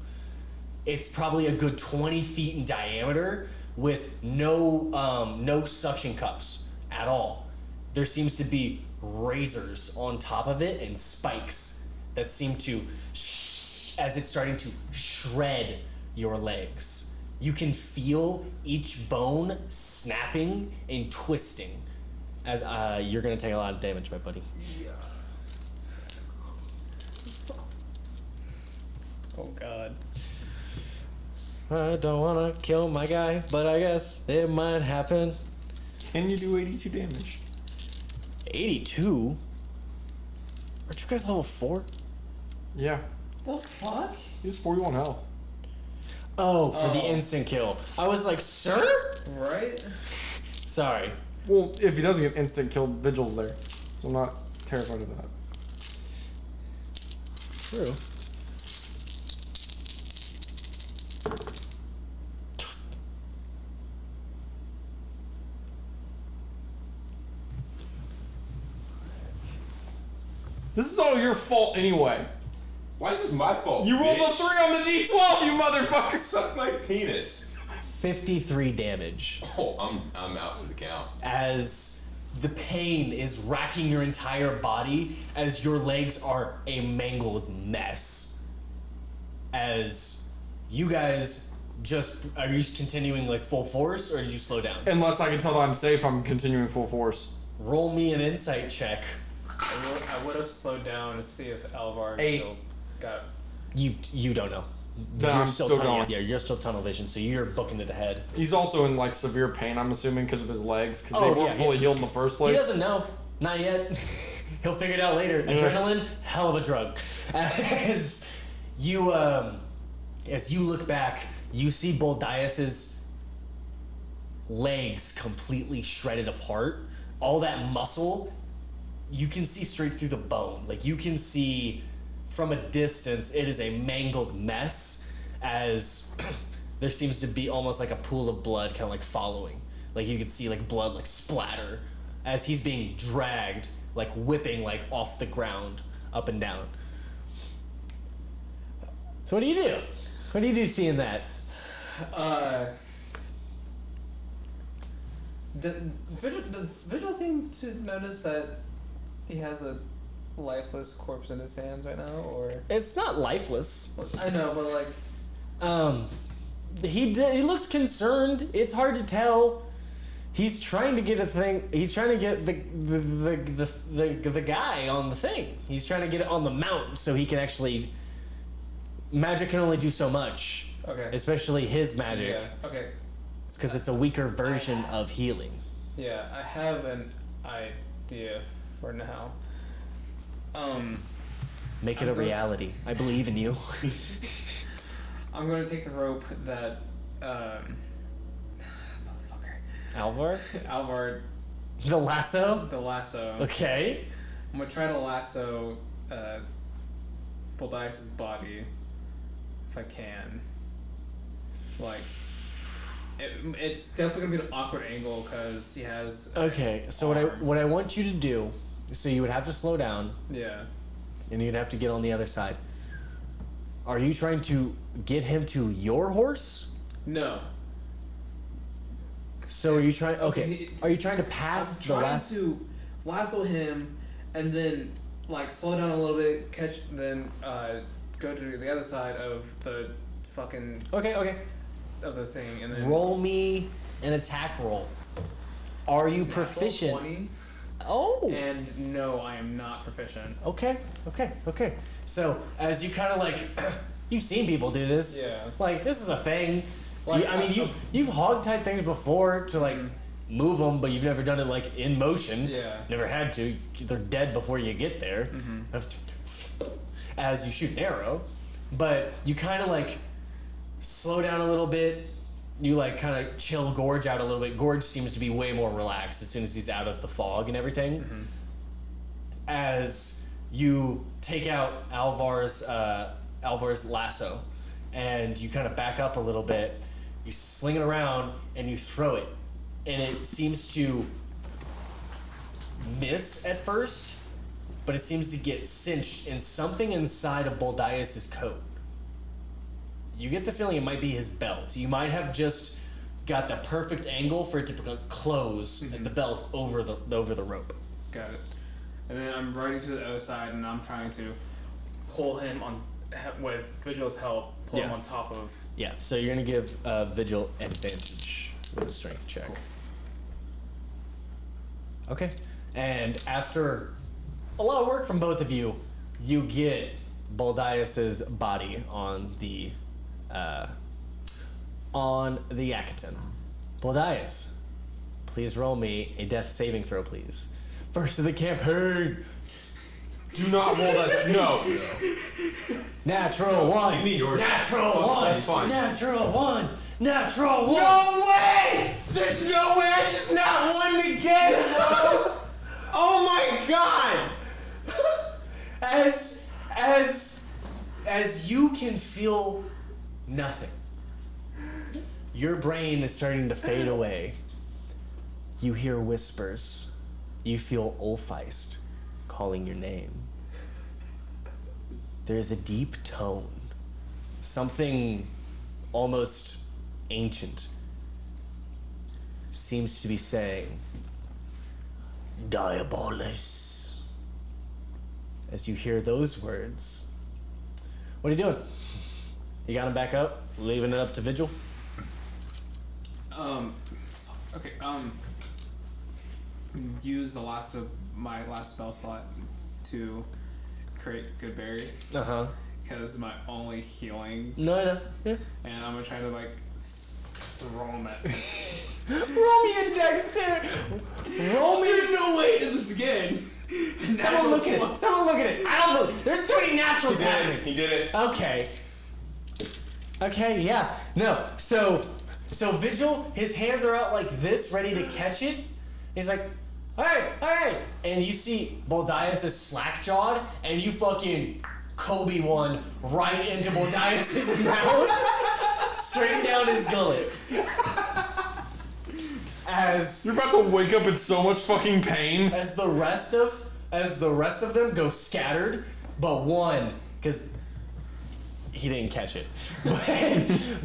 It's probably a good 20 feet in diameter with no suction cups at all. There seems to be razors on top of it and spikes that seem to, as it's starting to shred your legs. You can feel each bone snapping and twisting as you're gonna take a lot of damage, my buddy. Oh God. I don't wanna kill my guy, but I guess it might happen. Can you do 82 damage? 82? Aren't you guys level 4? Yeah. The fuck? He has 41 health. Oh, for the instant kill. I was like, sir? Right? Sorry. Well, if he doesn't get instant killed, Vigil's there. So I'm not terrified of that. True. This is all your fault anyway. Why is this my fault? You rolled a 3 bitch? on the D12, you motherfucker! Suck my penis. 53 damage. Oh, I'm out for the count. As the pain is racking your entire body as your legs are a mangled mess. As you guys are you continuing like full force or did you slow down? Unless I can tell that I'm safe, I'm continuing full force. Roll me an insight check. I would have slowed down to see if Alvar 8. still got. You don't know. Then I'm still going. Yeah, you're still tunnel vision, so you're booking it ahead. He's also in like severe pain, I'm assuming, because of his legs, because they weren't fully healed in the first place. He doesn't know. Not yet. He'll figure it out later. Adrenaline, hell of a drug. As you look back, you see Boldias's legs completely shredded apart. All that muscle, you can see straight through the bone. Like you can see from a distance, it is a mangled mess as there seems to be almost like a pool of blood kind of like following. Like you could see like blood like splatter as he's being dragged, like whipping like off the ground up and down. So what do you do? What do you do seeing that? Does Vigil seem to notice that he has a lifeless corpse in his hands right now, or? It's not lifeless. I know, but like. He looks concerned. It's hard to tell. He's trying to get a thing. He's trying to get the guy on the thing. He's trying to get it on the mount so he can actually. Magic can only do so much. Okay. Especially his magic. Yeah. Okay. Because it's a weaker version of healing. Yeah, I have an idea for now. Make it a reality. I believe in you. I'm gonna take the rope that motherfucker Alvar The lasso? the lasso. Okay. I'm gonna try to lasso Boldias' body if I can. Like it's definitely gonna be an awkward angle because he has Okay, so what I want you to do, so you would have to slow down yeah. and you'd have to get on the other side. Are you trying to get him to your horse? No. So are you trying? Okay. Okay, Are you trying to pass I'm the trying last? to lasso him and then like slow down a little bit, catch, then go to the other side of the fucking Okay. of the thing, and then Roll me an attack roll. Are you proficient? 20, Oh. and no, I am not proficient. Okay. So as you kind of like, you've seen people do this. Yeah. Like this is a thing. Like, You've hog-tied things before to like move them, but you've never done it like in motion. Yeah. Never had to. They're dead before you get there. As you shoot an arrow, but you kind of like slow down a little bit. You like kind of chill Gorge out a little bit. Gorge seems to be way more relaxed as soon as he's out of the fog and everything. As you take out Alvar's lasso, and you kind of back up a little bit, you sling it around and you throw it, and it seems to miss at first, but it seems to get cinched in something inside of Boldias' coat. You get the feeling it might be his belt. You might have just got the perfect angle for it to close the belt over the rope. Got it. And then I'm running to the other side, and I'm trying to pull him on with Vigil's help. Pull him on top of. Yeah, so you're gonna give Vigil advantage with a strength check. Cool. Okay, and after a lot of work from both of you, you get Boldias's body on the Yakutin. Boldias, please roll me a death saving throw, please. First of the campaign. Do not roll that. No. Natural one. Give me yours. Natural Fuck, one. that's fine. Natural one. Natural one. No way! There's no way! I just not won again, bro! Oh my god! As you can feel nothing, your brain is starting to fade away. You hear whispers. You feel Ulfheist calling your name. there's a deep tone. Something almost ancient seems to be saying, Diabolus. As you hear those words, what are you doing? You got him back up? Leaving it up to Vigil? Okay, use the last of my last spell slot to create Good Berry. Uh-huh. Because it's my only healing. No. Yeah. And I'm gonna try to, like, throw him at Roll me a Dexter! Roll me There's no way to this again! Someone look at it! Someone look at it! I don't believe. There's too many naturals happening! He did it. Okay. Okay, yeah. No, so Vigil, his hands are out like this, ready to catch it. He's like, alright. And you see Boldias is slack-jawed, and you fucking Kobe one right into Boldias' mouth, straight down his gullet. As You're about to wake up in so much fucking pain. as the rest of them go scattered, but one, because he didn't catch it,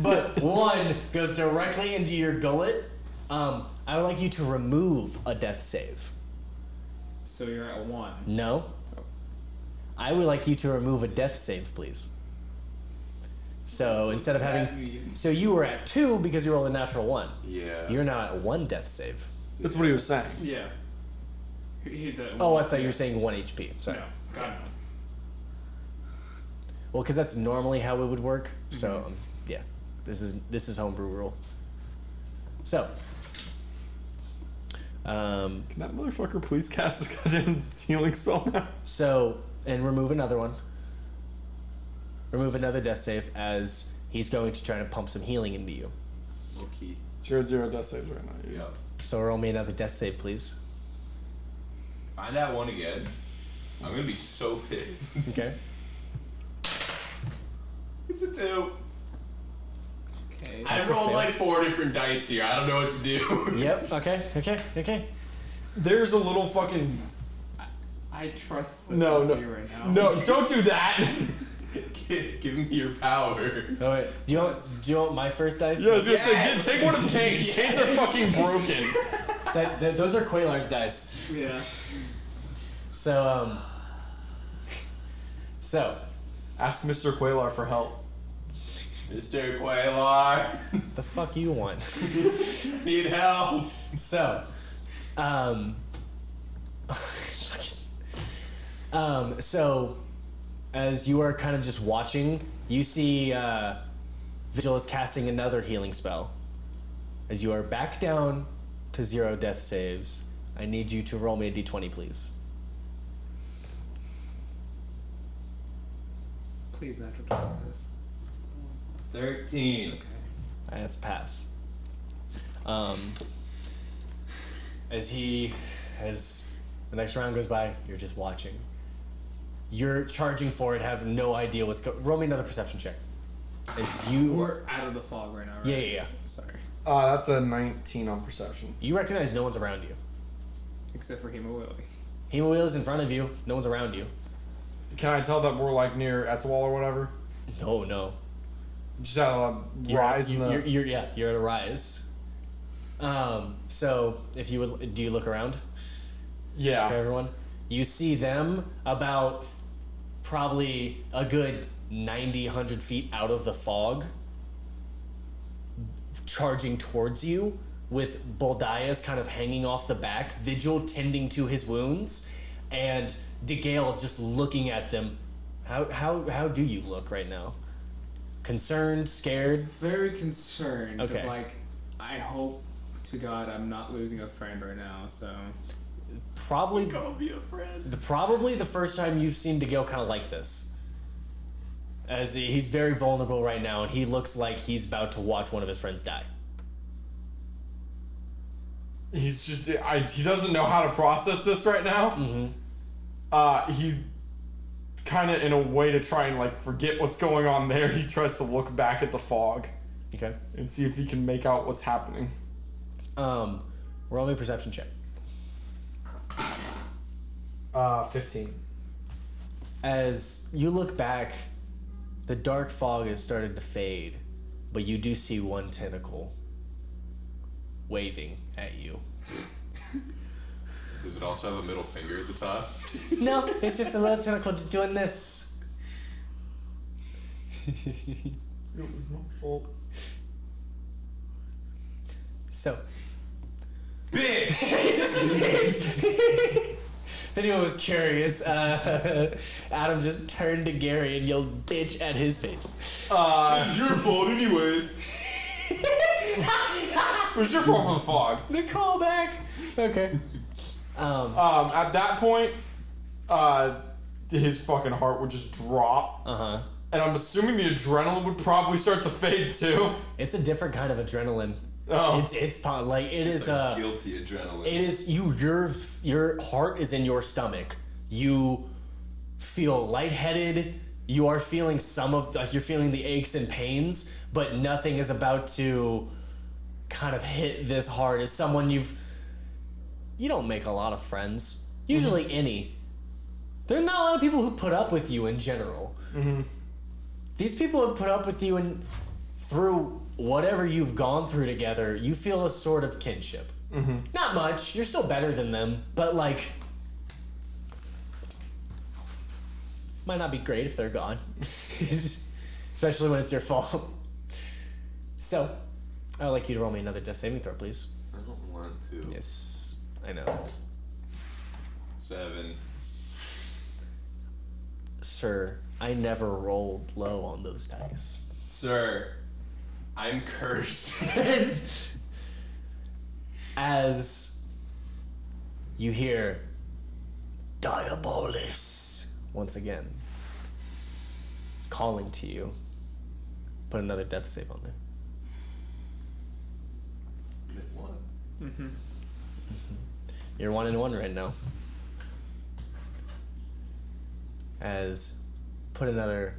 but one goes directly into your gullet. I would like you to remove a death save. So you're at 1. No. I would like you to remove a death save, please. So instead of having, so you were at 2 because you rolled a natural 1. Yeah. You're now at 1 death save. That's what he was saying. Yeah. He's at 1. Oh, I thought you were saying 1 HP. Sorry. No, God no. Well, because that's normally how it would work. So, yeah, this is homebrew rule. So, Can that motherfucker please cast a goddamn healing spell now? and remove another one. Remove another death save as he's going to try to pump some healing into you. Okay. 0 death saves right now. Yep. So roll me another death save, please. Find that one again. I'm gonna be so pissed. Okay. It's a 2. Okay. I a rolled fail. like 4 different dice here. I don't know what to do. Yep. Okay. There's a little fucking... I trust this No, you right now. No, don't do that! Give me your power. Oh wait. Do you want my first dice? Yeah, I was gonna Yes! say, take one of Kane's. Kane's are fucking broken. Those are Quaylar's dice. Yeah. So Ask Mr. Quaylar for help. Mr. Quaylar, the fuck you want? need help. So, so as you are kind of just watching, you see Vigil is casting another healing spell. As you are back down to 0 death saves, I need you to roll me a d20, please. Please, natural 20 this. 13. That's a pass. As the next round goes by, you're just watching. You're charging for it, have no idea what's going. Roll me another perception check. As you We're out of the fog right now, right? yeah. Sorry. That's a 19 on perception. You recognize no one's around you. Except for Hemo Willie. Hemo Wheel is in front of you. No one's around you. Can I tell that we're like near Etzwall or whatever? No. Just at a rise in the... You're at a rise. So if you would, do you look around for Yeah. everyone? You see them about probably a good 90, 100 feet out of the fog, charging towards you with Boldias kind of hanging off the back, Vigil tending to his wounds, and DeGale just looking at them. How do you look right now? Concerned, scared? Very concerned. Okay. Like, I hope to God I'm not losing a friend right now, so. Probably Gonna be a friend. probably the first time you've seen DeGale kind of like this. As he's very vulnerable right now, and he looks like he's about to watch one of his friends die. He's just... he doesn't know how to process this right now. He kind of, in a way to try and like forget what's going on there, he tries to look back at the fog Okay. and see if he can make out what's happening. Roll me a perception check. 15. As you look back, the dark fog has started to fade, but you do see one tentacle waving at you. Does it also have a middle finger at the top? No, it's just a little tentacle just doing this. It was my fault. So, Bitch! if anyone was curious, Adam just turned to Gary and yelled "bitch" at his face. It's your fault anyways. It was your fault for the fog. The callback. Okay. At that point, his fucking heart would just drop. Uh-huh. And I'm assuming the adrenaline would probably start to fade too. It's a different kind of adrenaline. Oh. It's like it is Like guilty adrenaline. it is your heart is in your stomach. You feel lightheaded. You are feeling some of like you're feeling the aches and pains, but nothing is about to kind of hit this hard as someone you don't make a lot of friends. Usually any. There are not a lot of people who put up with you in general. Mm-hmm. These people have put up with you and through whatever you've gone through together, you feel a sort of kinship. Mm-hmm. Not much. You're still better than them, but like might not be great if they're gone. Especially when it's your fault. So, I'd like you to roll me another death saving throw, please. I don't want to. Yes, I know. 7. Sir, I never rolled low on those dice. Sir, I'm cursed. As you hear Diabolis once again calling to you. Put another death save on there. What? You're 1-1 right now. As put another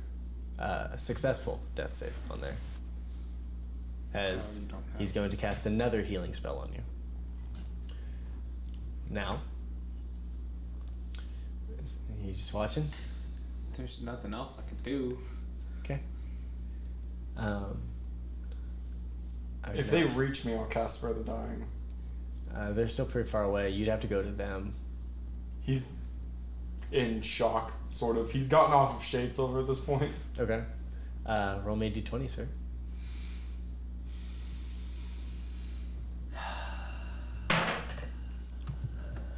successful death save on there. As he's going to cast another healing spell on you. Now, you just watching? There's nothing else I could do. Okay. If they reach me, I'll cast Spare the Dying. They're still pretty far away. You'd have to go to them. He's in shock, sort of. He's gotten off of Shade Silver at this point. Okay. Roll me a d20, sir.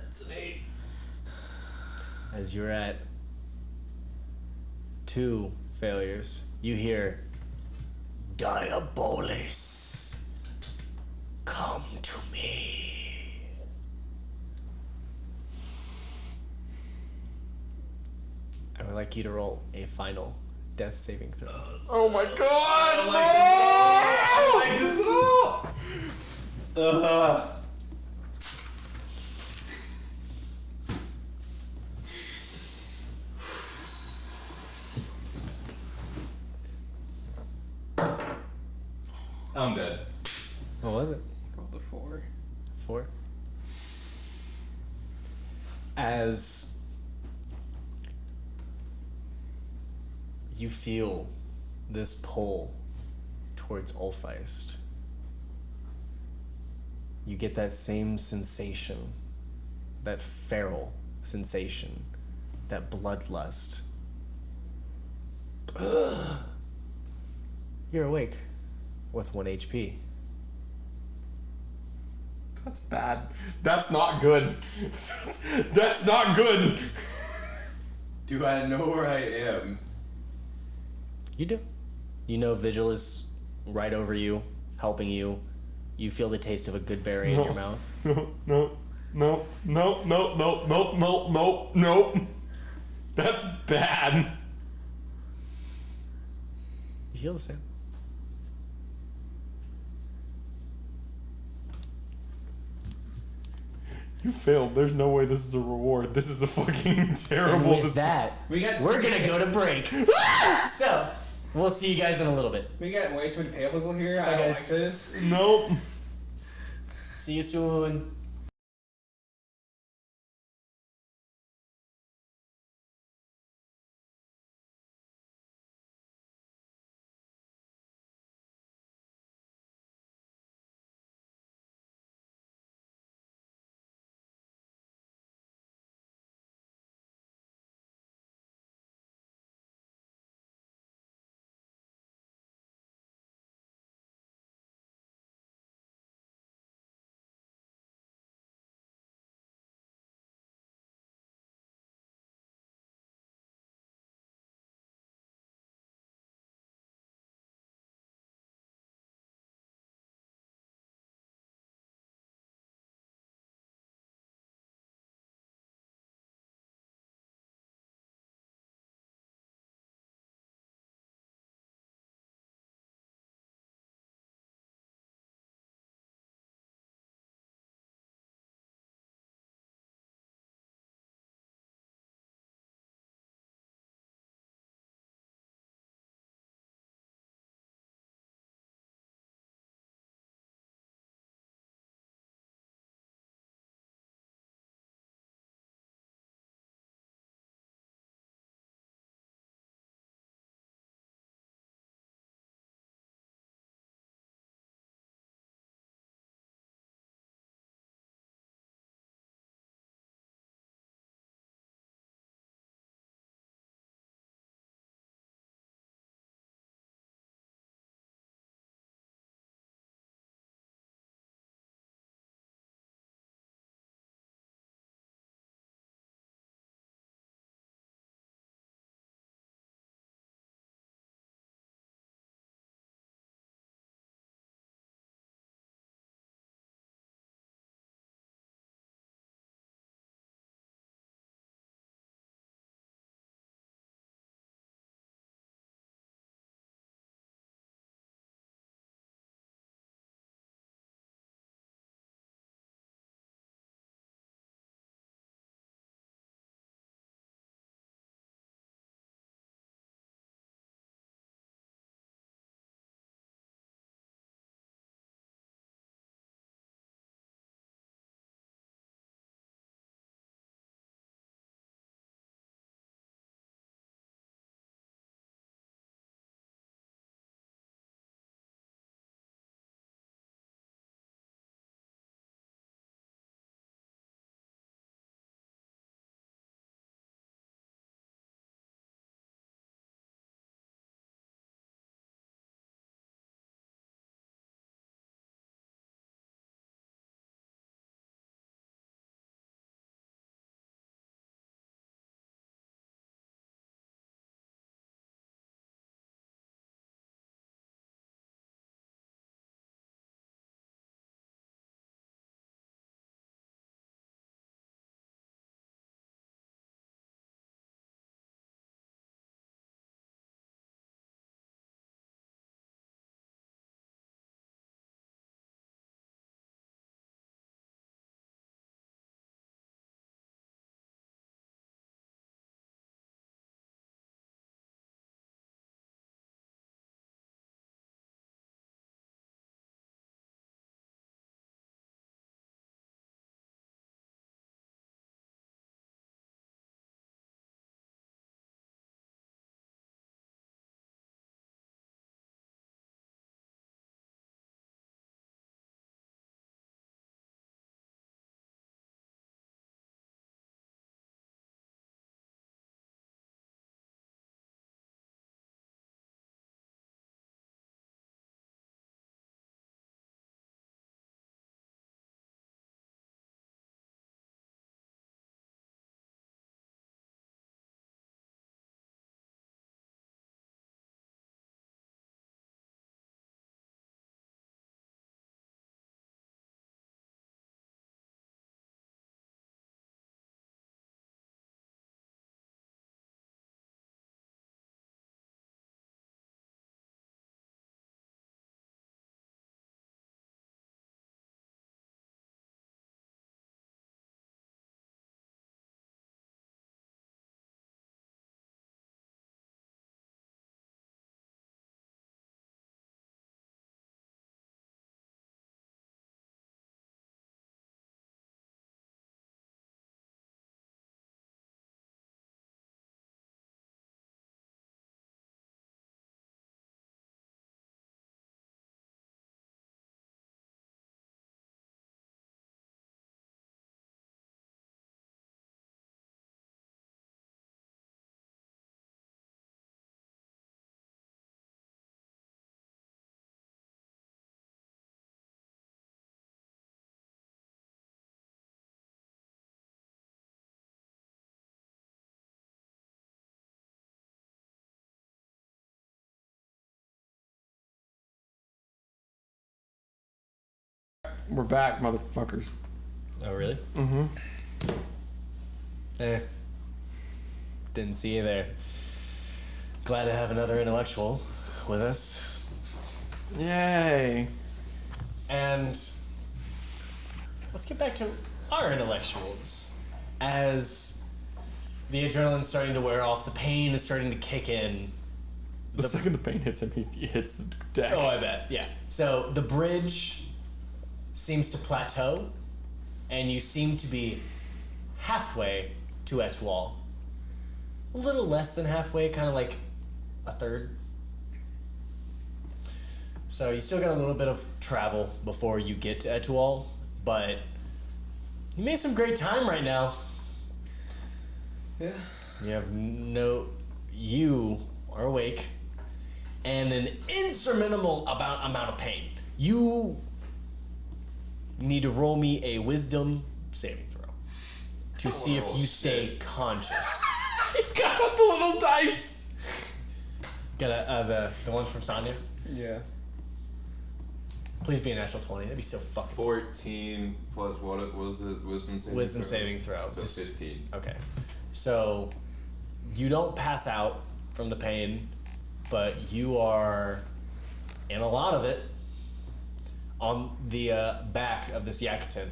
It's an 8. As you're at 2 failures, you hear Diabolis, come to me. I would like you to roll a final death saving throw. Oh my god! I don't like this at all! I'm dead. What was it? Rolled a 4. 4. As you feel this pull towards Ulfheist, you get that same sensation, that feral sensation, that bloodlust. You're awake with 1 HP. That's bad. That's not good. That's not good. Do I know where I am? You do. You know Vigil is right over you, helping you. You feel the taste of a good berry in your mouth. No. That's bad. You feel the same. You failed. There's no way this is a reward. This is a fucking terrible. And with that, we're gonna go to break. So, we'll see you guys in a little bit. We got way too many pale people here. Bye, I don't like guys. this. Nope. See you soon. We're back, motherfuckers. Oh, really? Mm-hmm. Didn't see you there. Glad to have another intellectual with us. Yay. And let's get back to our intellectuals. As the adrenaline's starting to wear off, the pain is starting to kick in. The second the pain hits him, he hits the deck. Oh, I bet, yeah. So the bridge seems to plateau, and you seem to be halfway to Etoile. A little less than halfway, kind of like a third. So you still got a little bit of travel before you get to Etoile, but you made some great time right now. Yeah. You are awake and an insurmountable amount of pain. You need to roll me a wisdom saving throw to see if you stay conscious. He got out the little dice. Got the ones from Sonya? Yeah. Please be a natural 20. That'd be so fucking 14 plus what was it? Wisdom saving Wisdom throw? saving throw. So 15. Okay. So you don't pass out from the pain, but you are in a lot of it on the back of this Yakutin.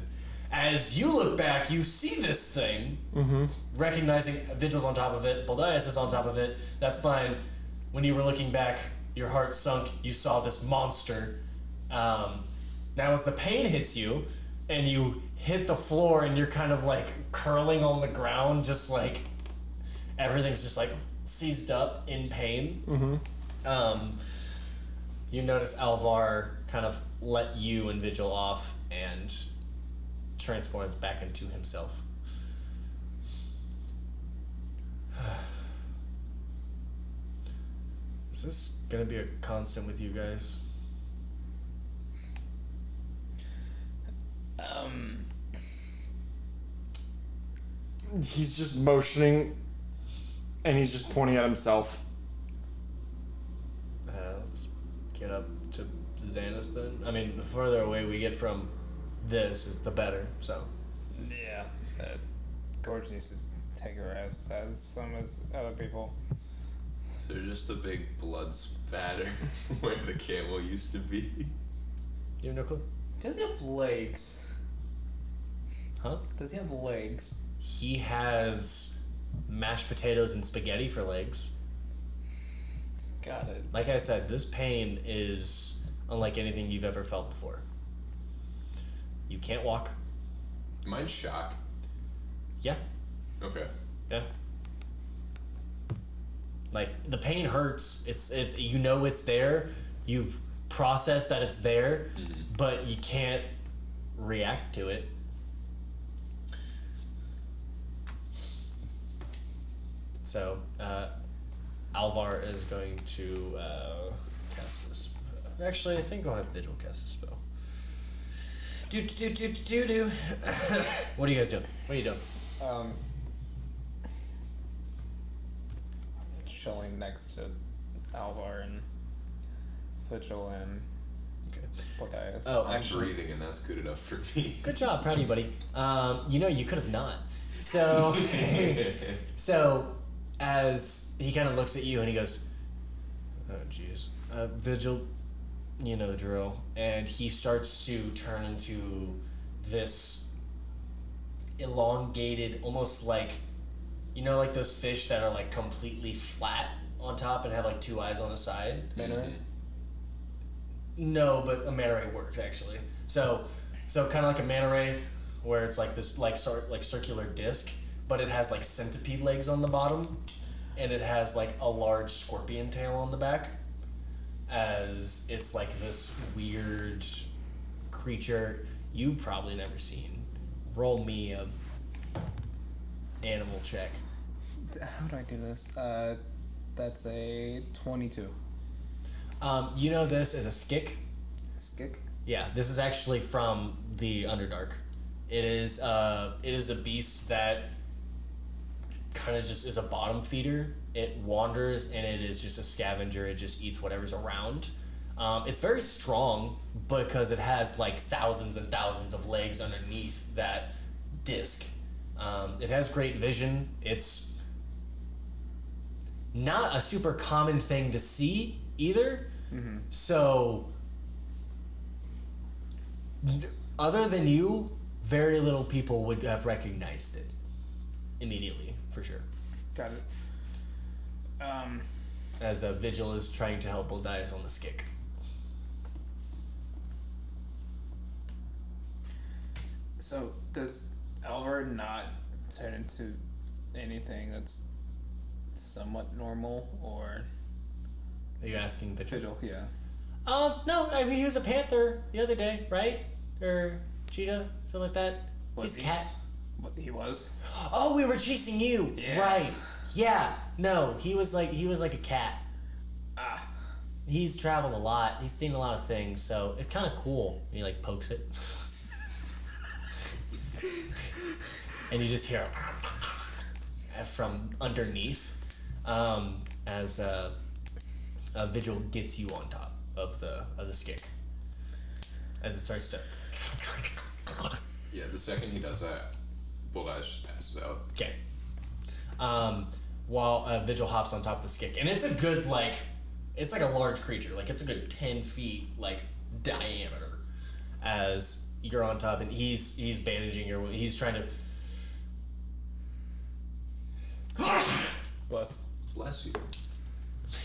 As you look back, you see this thing, recognizing Vigil's on top of it, Baldias is on top of it. That's fine. When you were looking back, your heart sunk. You saw this monster. Now, as the pain hits you, and you hit the floor, and you're kind of like curling on the ground, just like everything's just like seized up in pain. You notice Alvar kind of let you and Vigil off and transports back into himself. Is this gonna be a constant with you guys? He's just motioning, and he's just pointing at himself. Let's get up to Xanis then. I mean, the further away we get from this, is the better. So. Yeah. Gorge needs to take a rest, as some as other people. So there's just a big blood spatter where the camel used to be. You have no clue? Does he have legs? Huh? Does he have legs? He has mashed potatoes and spaghetti for legs. Got it. Like I said, this pain is unlike anything you've ever felt before. You can't walk. Mine shock. Yeah. Okay. Yeah. Like, the pain hurts. It's you know it's there. You've processed that it's there, but you can't react to it. So, Alvar is going to cast a spell. Actually, I think I'll have Vigil cast a spell. Do. What are you guys doing? What are you doing? Chilling next to Alvar and Vigil and Baldias. Oh, I'm actually, breathing, and that's good enough for me. good job, proud of you, buddy. You know, you could have not. So, so as he kind of looks at you and he goes, "Oh, jeez, Vigil, you know the drill," and he starts to turn into this elongated, almost like, you know, like those fish that are like completely flat on top and have like two eyes on the side. Manta ray? No, but a manta ray works actually. So kind of like a manta ray, where it's like this like circular disc, but it has like centipede legs on the bottom, and it has like a large scorpion tail on the back. As it's like this weird creature you've probably never seen. Roll me a animal check. How do I do this? That's a 22. You know this is a skik. Skik? Yeah, this is actually from the Underdark. It is a beast that kind of just is a bottom feeder. It wanders and it is just a scavenger. It just eats whatever's around. It's very strong because it has like thousands and thousands of legs underneath that disc. It has great vision. It's not a super common thing to see either. So, other than you, very little people would have recognized it immediately, for sure. Got it. As Vigil is trying to help Boldias on the skick. So does Elver not turn into anything that's somewhat normal, or Are you asking Vigil? Vigil? Yeah. No, I mean, he was a panther the other day, right? Or cheetah, something like that. Was He's he? cat. What he was? Oh, we were chasing you. Yeah. Right. Yeah. No, he was like a cat. Ah. He's traveled a lot. He's seen a lot of things, so it's kind of cool. And he like pokes it, and you just hear from underneath as Vigil gets you on top of the skick as it starts to. Yeah, the second he does that, Boldias just passes out. Okay. While Vigil hops on top of the skick, and it's a good it's like a large creature, like it's a good 10 feet diameter. As you're on top, and he's bandaging your. He's trying to. Bless. Bless you.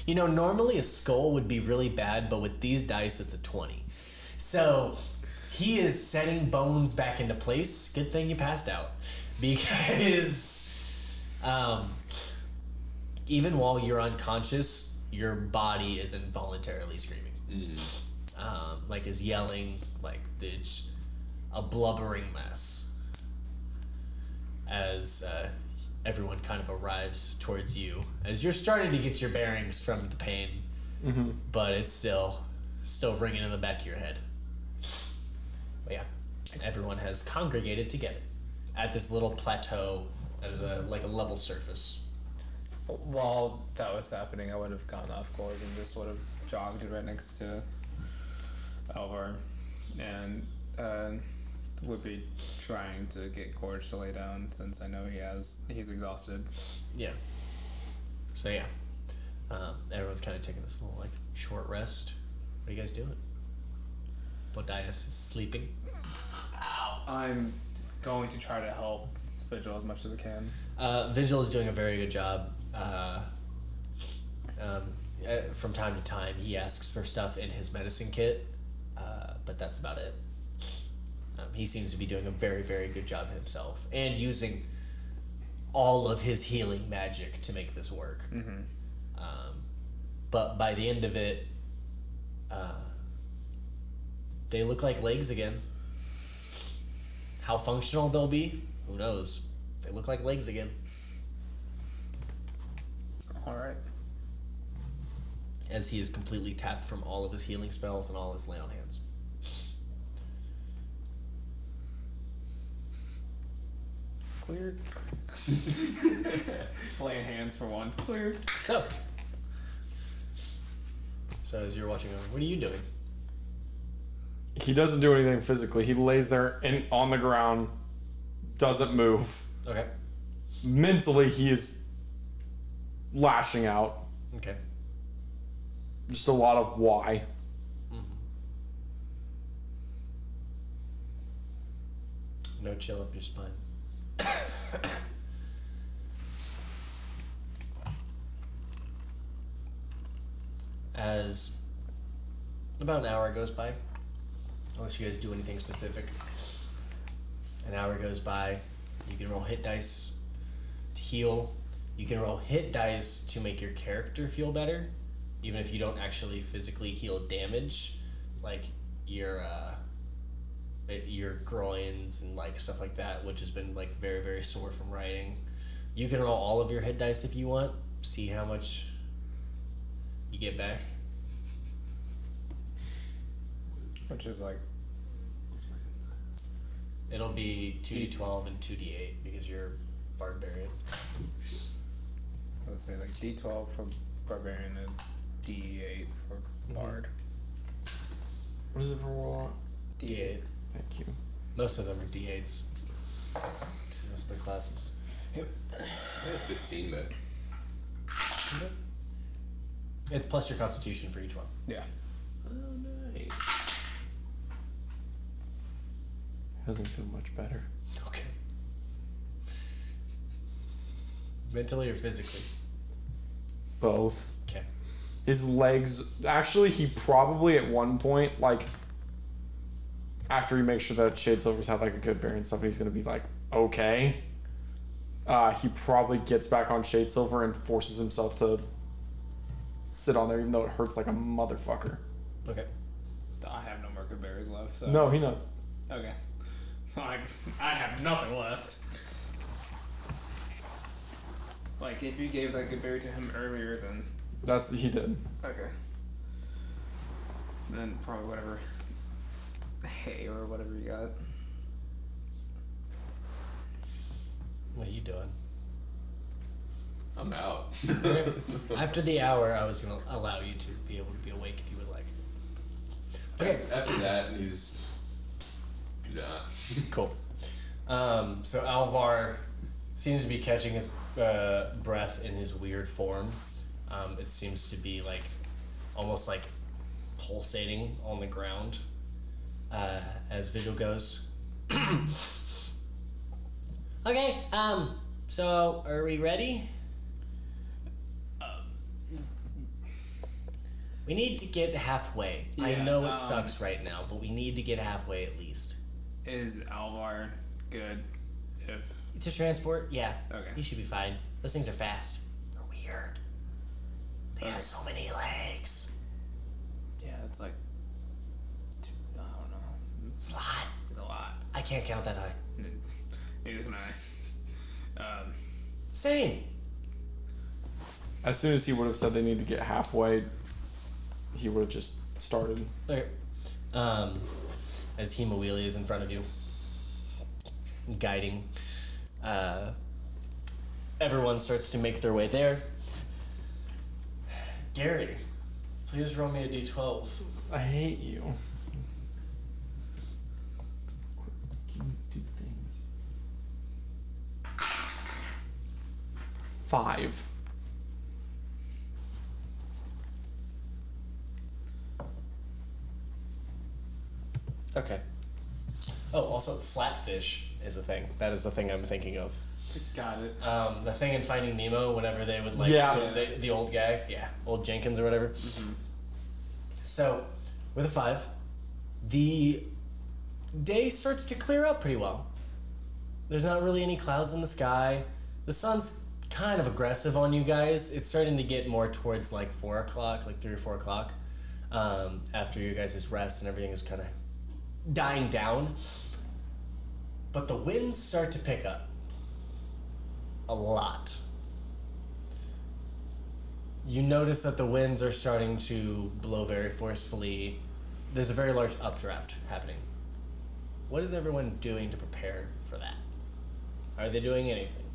You know, normally a skull would be really bad, but with these dice, it's a 20. So he is setting bones back into place. Good thing you passed out, because even while you're unconscious, your body is involuntarily screaming. Is yelling, it's a blubbering mess. As everyone kind of arrives towards you, as you're starting to get your bearings from the pain, but it's still ringing in the back of your head. But yeah, everyone has congregated together at this little plateau that is a level surface. While that was happening, I would have gone off course and just would have jogged right next to Elvar, and would be trying to get Gorge to lay down, since I know he's exhausted. Yeah. So yeah, everyone's kind of taking this little short rest. What are you guys doing? Boldias is sleeping. I'm going to try to help Vigil as much as I can. Vigil is doing a very good job. From time to time, he asks for stuff in his medicine kit, but that's about it. He seems to be doing a very, very good job himself, and using all of his healing magic to make this work. But by the end of it, they look like legs again. How functional they'll be, who knows? They look like legs again. Alright. As he is completely tapped from all of his healing spells and all his lay on hands. Cleared. Laying hands for one. Cleared. So as you're watching over, what are you doing? He doesn't do anything physically. He lays there on the ground, doesn't move. Okay. Mentally, he is lashing out. Okay. Just a lot of why. No chill up your spine. As about an hour goes by, unless you guys do anything specific, an hour goes by, you can roll hit dice to heal. You can roll hit dice to make your character feel better, even if you don't actually physically heal damage, like your groins and stuff like that, which has been very, very sore from riding. You can roll all of your hit dice if you want. See how much you get back. Which is It'll be 2d12 and 2d8 because you're barbarian. let's say D12 for barbarian and D8 for bard. What is it for Warlock? D8. Thank you. Most of them are D8s. That's their classes. I have 15 met. It's plus your constitution for each one. Yeah. Oh, nice. Doesn't feel much better. Okay. Mentally or physically? Both. Okay. His legs. Actually, he probably at one point, like, after he makes sure that Shadesilver's had like a good bearing and stuff, he's gonna be like, okay. He probably gets back on Shadesilver and forces himself to sit on there, even though it hurts like a motherfucker. Okay. I have no more good berries left, so. No, he knows. Okay. I have nothing left. Like, if you gave that good berry to him earlier, then. He did. Okay. Then probably whatever hay or whatever you got. What are you doing? I'm out. After the hour, I was going to allow you to be able to be awake if you would like. Okay. After that, he's not. Cool. So Alvar seems to be catching his breath in his weird form. It seems to be like almost like pulsating on the ground as Vigil goes. Okay, so are we ready? We need to get halfway. I Yeah, know it sucks right now, but we need to get halfway at least. Is Alvar good if. To transport? Yeah. Okay. He should be fine. Those things are fast. They're weird. They have so many legs. Yeah, it's like. I don't know. It's a lot. It's a lot. I can't count that high. Neither can I. Same. As soon as he would have said they need to get halfway, he would have just started. Okay. As Hemawheelie is in front of you, guiding, everyone starts to make their way there. Gary, please roll me a d12. I hate you. Do things. 5. Okay. Oh, also, flatfish is a thing. That is the thing I'm thinking of. Got it. The thing in Finding Nemo, whenever they would like Yeah. the old guy, old Jenkins or whatever. Mm-hmm. So, with a 5, the day starts to clear up pretty well. There's not really any clouds in the sky. The sun's kind of aggressive on you guys. It's starting to get more towards like 4 o'clock, like 3 or 4 o'clock, after you guys' rest and everything is kind of dying down. But the winds start to pick up. A lot. You notice that the winds are starting to blow very forcefully. There's a very large updraft happening. What is everyone doing to prepare for that? Are they doing anything?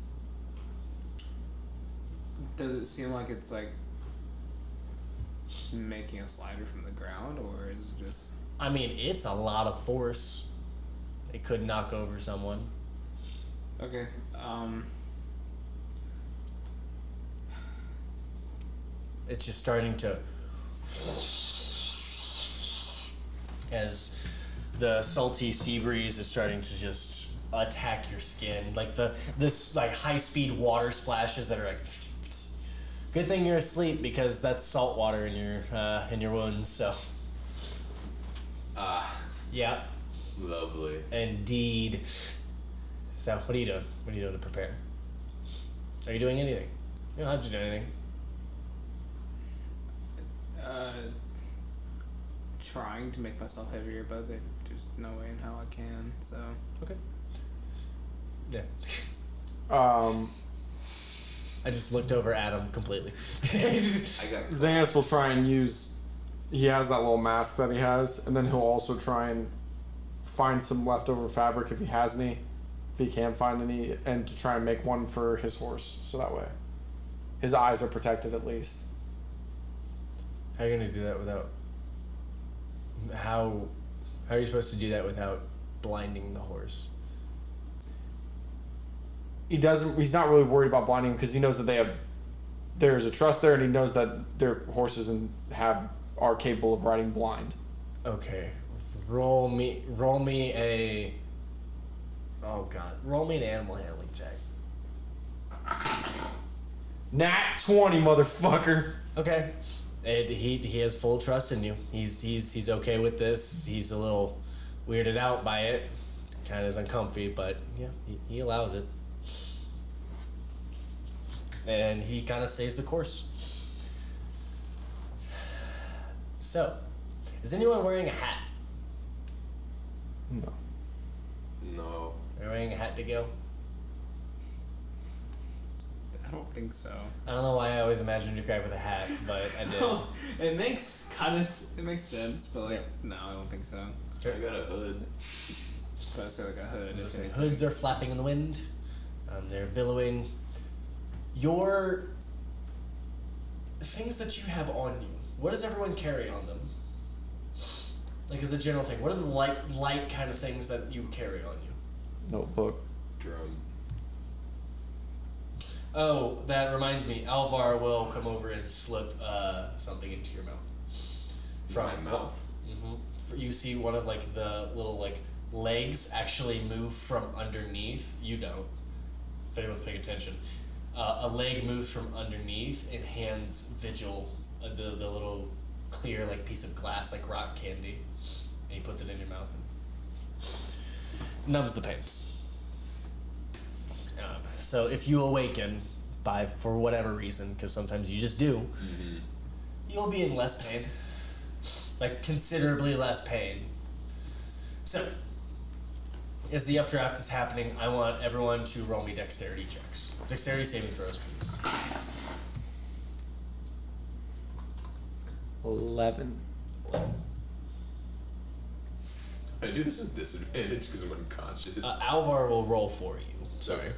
Does it seem like it's like making a slider from the ground, or is it just. I mean, it's a lot of force. It could knock over someone. Okay. It's just starting to, as the salty sea breeze is starting to just attack your skin, like this like high speed water splashes that are like. Good thing you're asleep because that's salt water in your wounds. So. Yeah. Lovely. Indeed. So what are you doing? What are you doing to prepare? Are you doing anything? You don't have to do anything. Trying to make myself heavier, but there's no way in hell I can, so. Okay. Yeah. I just looked over at him completely. I got. Xanax will try and use. He has that little mask that he has, and then he'll also try and find some leftover fabric if he has any, if he can find any, and to try and make one for his horse, so that way his eyes are protected at least. How are you gonna do that without How are you supposed to do that without blinding the horse? He's not really worried about blinding because he knows that there's a trust there, and he knows that their horses are capable of riding blind. Okay. Roll me an animal handling check. Nat 20, motherfucker. Okay. And he has full trust in you. He's okay with this. He's a little weirded out by it. Kind of is uncomfy, but yeah, he allows it. And he kind of stays the course. So, is anyone wearing a hat? No. No. Are you wearing a hat to go? I don't think so. I don't know why I always imagined a guy with a hat, but I did. It makes sense, but like no, I don't think so. I got a hood. But it's like a hood. if Listen, anything. hoods are flapping in the wind. They're billowing. Your things that you have on you. What does everyone carry on them? Like as a general thing, what are the light kind of things that you carry on you? Notebook. Drum. Oh, that reminds me. Alvar will come over and slip something into your mouth. My mouth? Mm-hmm. You see one of like the little like legs actually move from underneath. You don't. If anyone's paying attention, a leg moves from underneath and hands Vigil the little clear like piece of glass like rock candy, and he puts it in your mouth and numbs the pain. So if you awaken for whatever reason, because sometimes you just do, you'll be in less pain, like considerably less pain. So as the updraft is happening, I want everyone to roll me dexterity checks. Dexterity saving throws, please. 11. I do this with disadvantage because I'm unconscious. Alvar will roll for you. Sorry.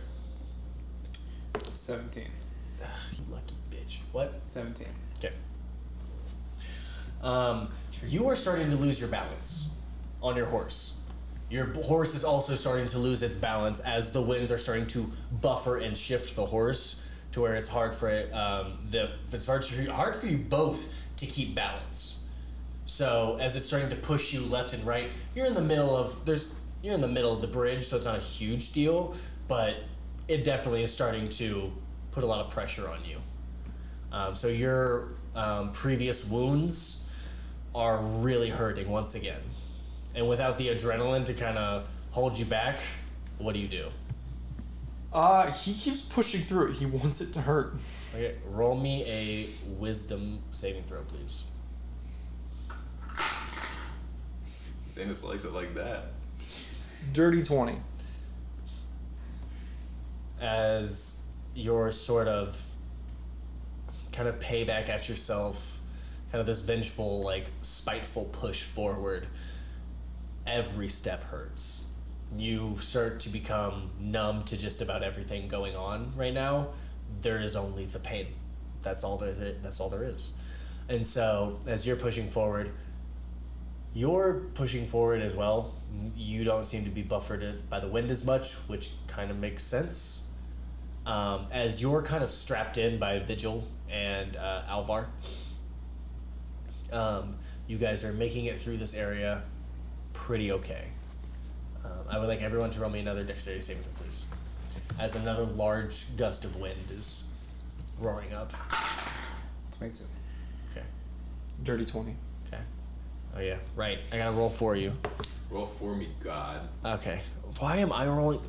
17. Ugh, you lucky bitch. What? 17. Okay. You are starting to lose your balance on your horse. Your horse is also starting to lose its balance as the winds are starting to buffer and shift the horse to where it's hard for it. It's hard for you both to keep balance. So as it's starting to push you left and right, you're in the middle of the bridge, so it's not a huge deal, but it definitely is starting to put a lot of pressure on you. So your previous wounds are really hurting once again. And without the adrenaline to kind of hold you back, what do you do? He keeps pushing through it. He wants it to hurt. Okay, roll me a wisdom saving throw, please. Sanus likes it like that. Dirty 20. As your sort of kind of payback at yourself, kind of this vengeful, like spiteful push forward, every step hurts. You start to become numb to just about everything going on right now. There is only the pain. That's all there is. And so as you're pushing forward as well. You don't seem to be buffered by the wind as much, which kind of makes sense. As you're kind of strapped in by Vigil and Alvar, you guys are making it through this area pretty okay. I would like everyone to roll me another dexterity saving throw, please. As another large gust of wind is roaring up. 22. Okay. Dirty 20. Okay. Oh yeah, right. I gotta roll for you. Roll for me, God. Okay. Why am I rolling?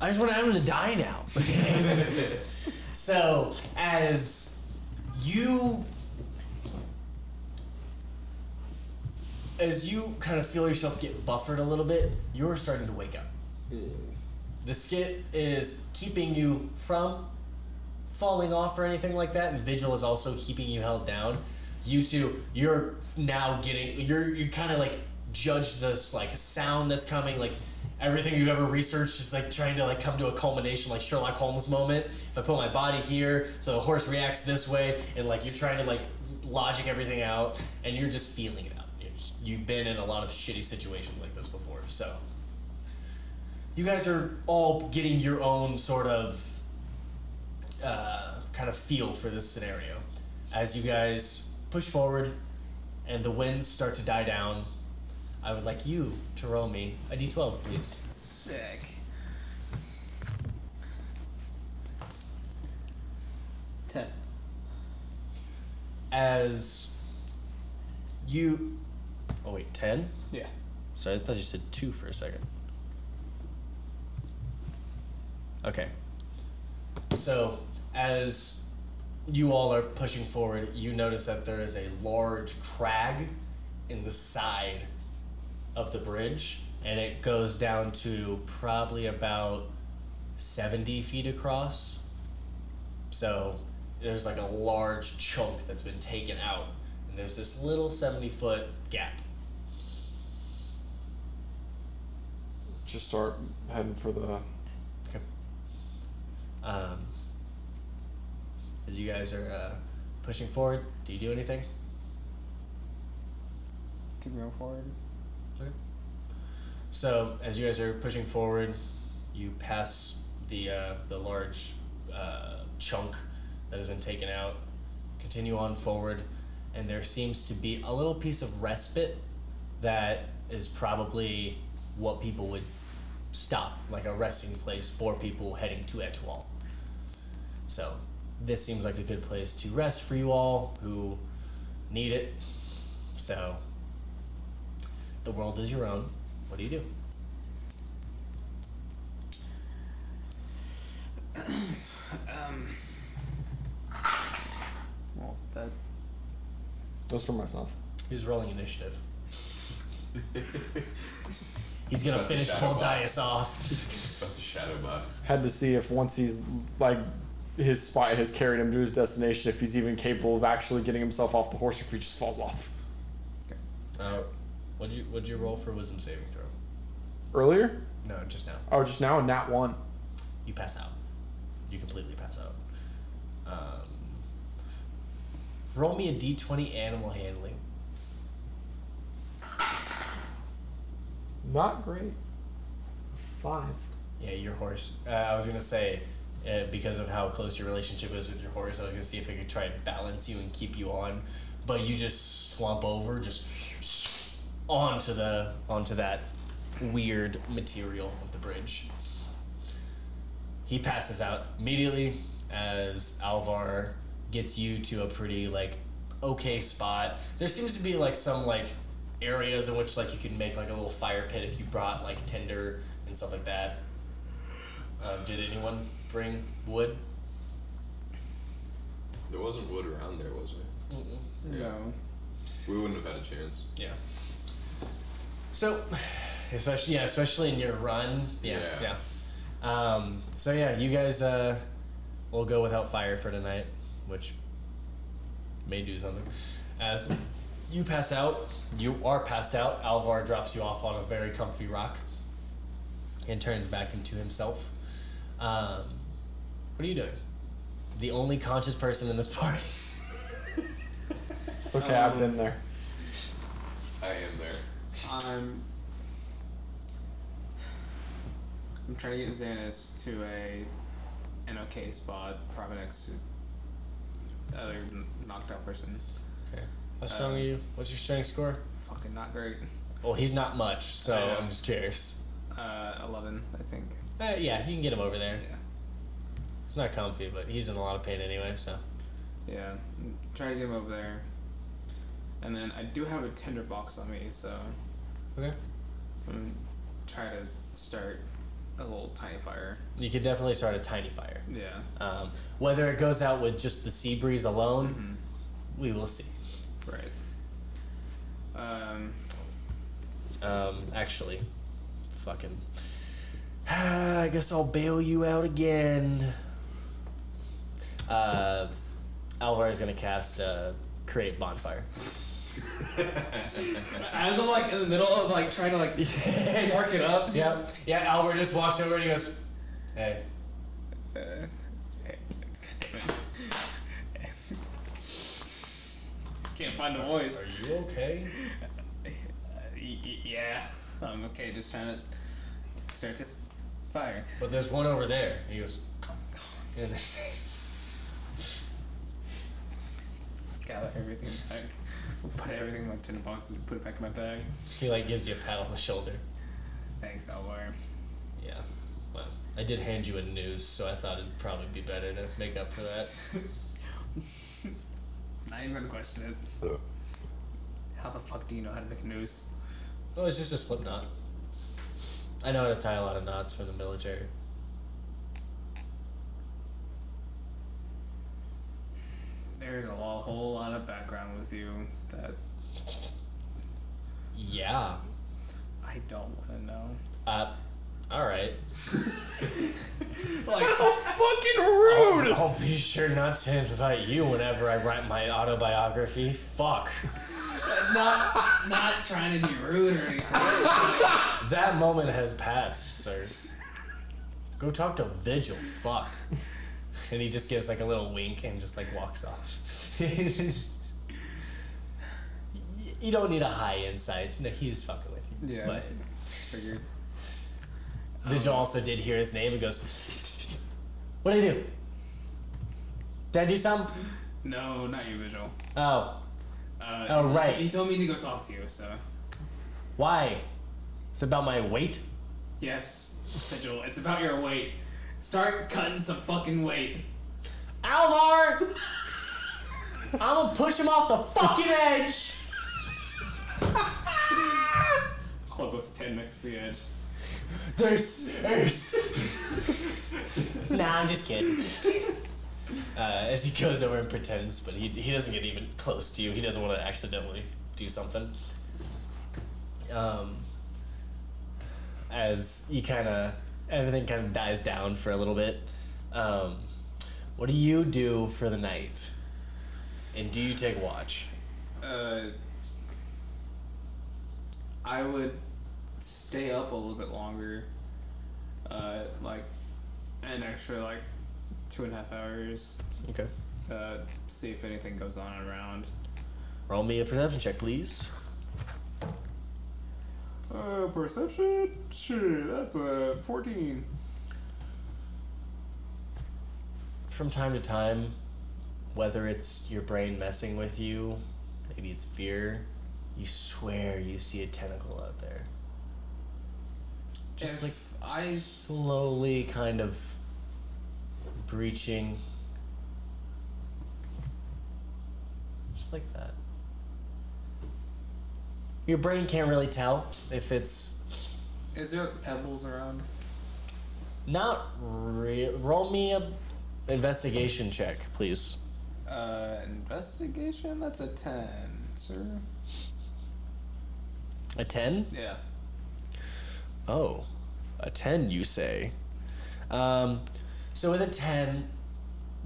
I just want Adam to die now. So, as you kind of feel yourself get buffered a little bit, you're starting to wake up. The skit is keeping you from falling off or anything like that, and Vigil is also keeping you held down. You two, you're now you kind of like judge this like sound that's coming, like everything you've ever researched is like trying to like come to a culmination, like Sherlock Holmes moment. If I put my body here, so the horse reacts this way, and like you're trying to like logic everything out, and you're just feeling it out. You're you've been in a lot of shitty situations like this before. So you guys are all getting your own sort of kind of feel for this scenario. As you guys push forward and the winds start to die down, I would like you to roll me a d12, please. Sick. 10. As you... Oh wait, 10? Yeah. Sorry, I thought you said 2 for a second. Okay. So, as you all are pushing forward, you notice that there is a large crag in the side of the bridge, and it goes down to probably about 70 feet across. So, there's like a large chunk that's been taken out, and there's this little 70-foot gap. Just start heading for the. Okay. As you guys are pushing forward, do you do anything? Keep going forward. Okay. So as you guys are pushing forward, you pass the large chunk that has been taken out. Continue on forward, and there seems to be a little piece of respite that is probably what people would stop, like a resting place for people heading to Etoile. So this seems like a good place to rest for you all who need it. So the world is your own. What do you do? Well, that. Just for myself. Who's rolling initiative? He's gonna About to finish shadow Bull box. Dias off. It's about to shadow box. Had to see if once he's like his spy has carried him to his destination, if he's even capable of actually getting himself off the horse, or if he just falls off. What'd you roll for wisdom saving throw? Earlier? No, just now. Oh, just now, nat 1. You pass out. You completely pass out. Roll me a d20 animal handling. Not great. 5. Yeah, your horse. I was gonna say, because of how close your relationship is with your horse, I was gonna see if I could try and balance you and keep you on, but you just slump over, just onto that weird material of the bridge. He passes out immediately as Alvar gets you to a pretty okay spot. There seems to be some areas in which you can make a little fire pit if you brought tinder and stuff like that. Did anyone bring wood? There wasn't wood around there, was there? Mm-mm. Yeah. No. We wouldn't have had a chance. Yeah. So, especially in your run. Yeah. So yeah, you guys will go without fire for tonight, which may do something. As you pass out, you are passed out. Alvar drops you off on a very comfy rock and turns back into himself. What are you doing? The only conscious person in this party. It's okay, I've been there. I am there. I'm trying to get Xanis to an okay spot, probably next to the other knocked out person. Okay. How strong are you? What's your strength score? Fucking not great. Well, he's not much, so I know. I'm just curious. 11, I think. Yeah, you can get him over there. Yeah. It's not comfy, but he's in a lot of pain anyway, so. Yeah. Try to get him over there. And then I do have a tinder box on me, so Okay. I'm gonna try to start a little tiny fire. You could definitely start a tiny fire. Yeah. Whether it goes out with just the sea breeze alone, we will see. Right. Actually, fucking. I guess I'll bail you out again. Alvar is gonna cast create bonfire. As I'm in the middle of trying to spark it up. Yep. Yeah, Alvar just walks over and he goes, "Hey." Can't find the voice. Are you okay? Yeah. I'm okay. Just trying to start this fire. But there's one over there. He goes. Gather everything back. Put everything in my tin boxes and put it back in my bag. He like gives you a pat on the shoulder. Thanks, Elvar. Yeah. Well, I did hand you a noose, so I thought it'd probably be better to make up for that. Not even gonna question it. How the fuck do you know how to make a noose? Oh, it's just a slip knot. I know how to tie a lot of knots from the military. There's a whole lot of background with you that Yeah. I don't want to know. Alright. Like, Fucking rude! I'll be sure not to invite you whenever I write my autobiography. Fuck. not trying to be rude or anything. That moment has passed, sir. Go talk to Vigil. Fuck. And he just gives like a little wink and just like walks off. You don't need a high insight. No, he's fucking with you. Yeah. But Figured. Vigil also did hear his name and goes, "What did I do? Did I do something?" No, not you, Vigil. Oh. Oh, right. He told me to go talk to you, so. Why? It's about my weight? Yes, Vigil, it's about your weight. Start cutting some fucking weight. Alvar! I'm gonna push him off the fucking edge! Hulk goes 10 next to the edge. There's. Nah, I'm just kidding. As he goes over and pretends, but he doesn't get even close to you. He doesn't want to accidentally do something. As you everything kind of dies down for a little bit. What do you do for the night? And do you take watch? I would stay up a little bit longer. Like an extra 2.5 hours. Okay. See if anything goes on around. Roll me a perception check, please. Perception? Shit, that's a 14. From time to time, whether it's your brain messing with you, maybe it's fear, you swear you see a tentacle out there. Just If like I- slowly kind of breaching. Just like that. Your brain can't really tell if it's Is there pebbles around? not real. Roll me a investigation check, please. Investigation? That's a 10, sir. A 10? Yeah. Oh, a 10, you say? So with a 10,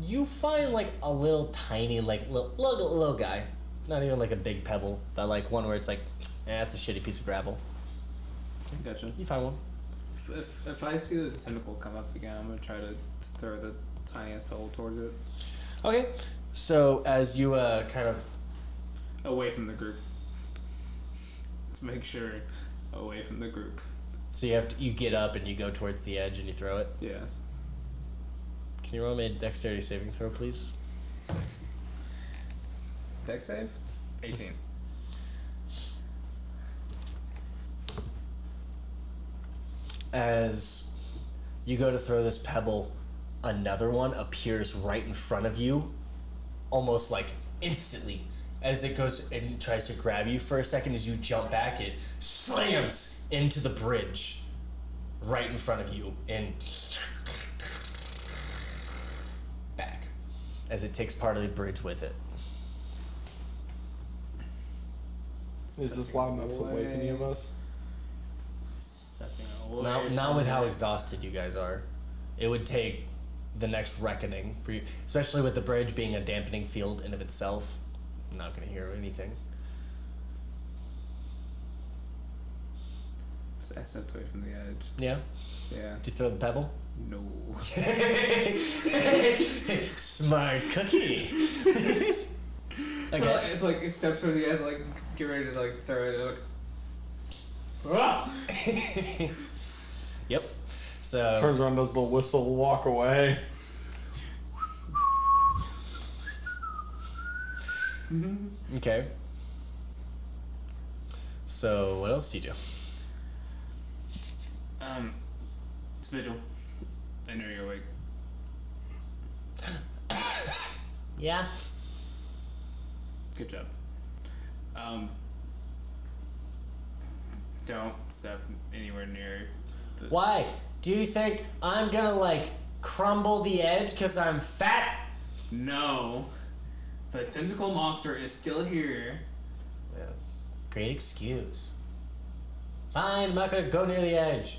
you find like a little tiny, little guy. Not even like a big pebble, but like one where it's like, that's a shitty piece of gravel. Gotcha. You find one. If I see the tentacle come up again, I'm gonna try to throw the tiniest pebble towards it. Okay, so as you kind of Away from the group. To make sure, away from the group. so you get up and you go towards the edge and you throw it. Yeah. Can you roll me a dexterity saving throw, please? Dex save? 18. As you go to throw this pebble, another one appears right in front of you, almost like instantly. As it goes and tries to grab you for a second, as you jump back, it slams into the bridge right in front of you and back as it takes part of the bridge with it. Is this loud enough to wake any of us? Stepping away. Not from with how it. exhausted you guys are. It would take the next reckoning for you, especially with the bridge being a dampening field in of itself. I'm not gonna hear anything. I stepped away from the edge. Yeah? Yeah. Did you throw the pebble? No. Smart cookie. Okay. If it steps towards the edge, get ready to throw it. Yep. So Turns around, does the whistle, walk away. okay. So what else do you do? It's Vigil. I know you're awake. Yeah. Good job. Don't step anywhere near the... Why? Do you think I'm gonna like crumble the edge because I'm fat? No. The tentacle monster is still here. Well, great excuse. Fine, I'm not gonna go near the edge.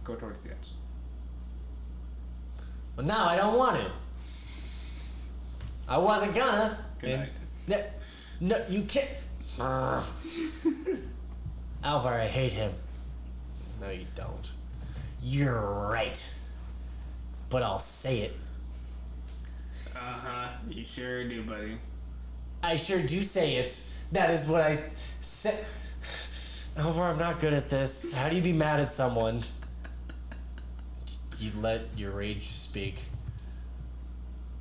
Go towards the edge. But now I don't want to. I wasn't gonna. Good night. No, you can't. Alvar, I hate him. No, you don't. You're right. But I'll say it. Uh-huh. You sure do, buddy. I sure do say it. That is what I said. Alvar, I'm not good at this. How do you be mad at someone? You let your rage speak.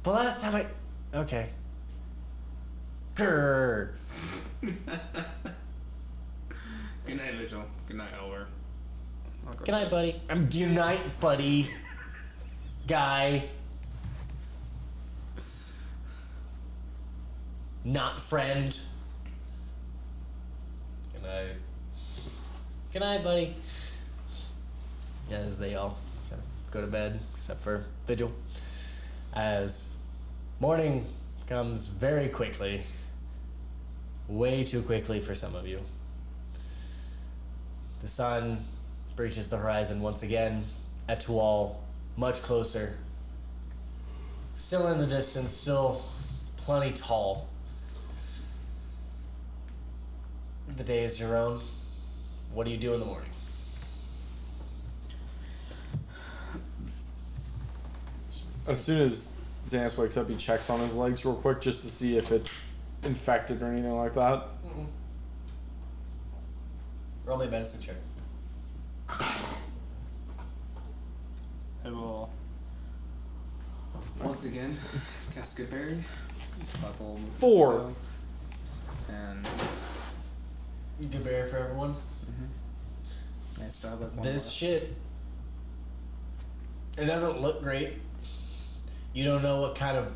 But last time I... Okay. Grrr. Good night, Vigil. Good night, Elver. Good night, buddy. Good night, buddy. Guy. Not friend. Good night. Good night, buddy. As they all go to bed, except for Vigil. As morning comes very quickly. Way too quickly for some of you. The sun breaches the horizon once again. Etoile, much closer. Still in the distance, still plenty tall. The day is your own. What do you do in the morning? As soon as Xanas wakes up, he checks on his legs real quick just to see if it's infected or anything like that. Roll me a medicine check. I will once again cast Good Berry. 4. And Good berry for everyone. I still have like one This left. shit, it doesn't look great. You don't know what kind of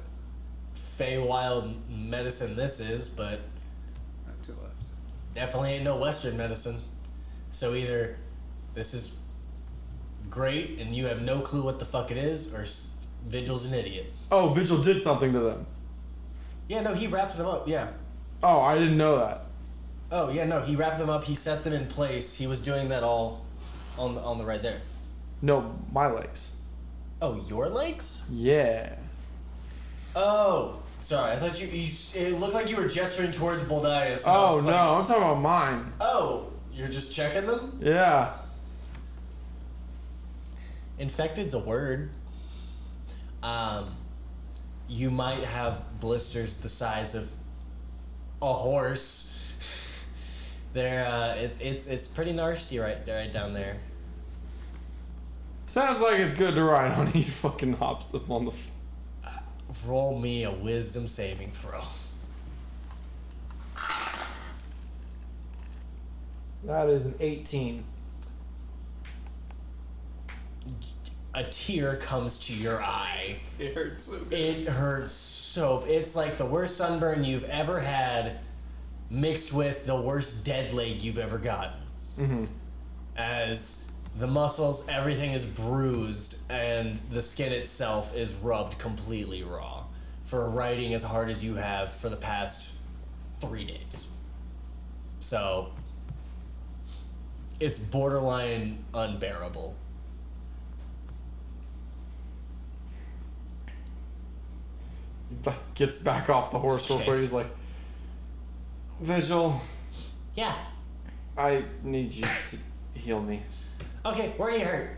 Feywild medicine this is, but I have 2 left. definitely ain't no Western medicine. So either this is great and you have no clue what the fuck it is, or Vigil's an idiot. Oh, Vigil did something to them. Yeah, no, he wrapped them up, yeah. Oh, I didn't know that. Oh, yeah, no, he wrapped them up, he set them in place. He was doing that all on the right there. No, my legs. Oh, your legs? Yeah. Oh, sorry. I thought you it looked like you were gesturing towards Boldias. Oh, no, I'm talking about mine. Oh, you're just checking them? Yeah. Infected's a word. You might have blisters the size of a horse. They're it's pretty nasty right down there. Sounds like it's good to ride on. He fucking hops up on the... Roll me a wisdom saving throw. That is an 18. A tear comes to your eye. It hurts so good. It hurts so... It's like the worst sunburn you've ever had mixed with the worst dead leg you've ever gotten. Mm-hmm. As the muscles, everything is bruised, and the skin itself is rubbed completely raw for riding as hard as you have for the past 3 days. So, it's borderline unbearable. He gets back off the horse real quick. He's like, Vigil, Yeah. I need you to heal me. Okay, where are you hurt?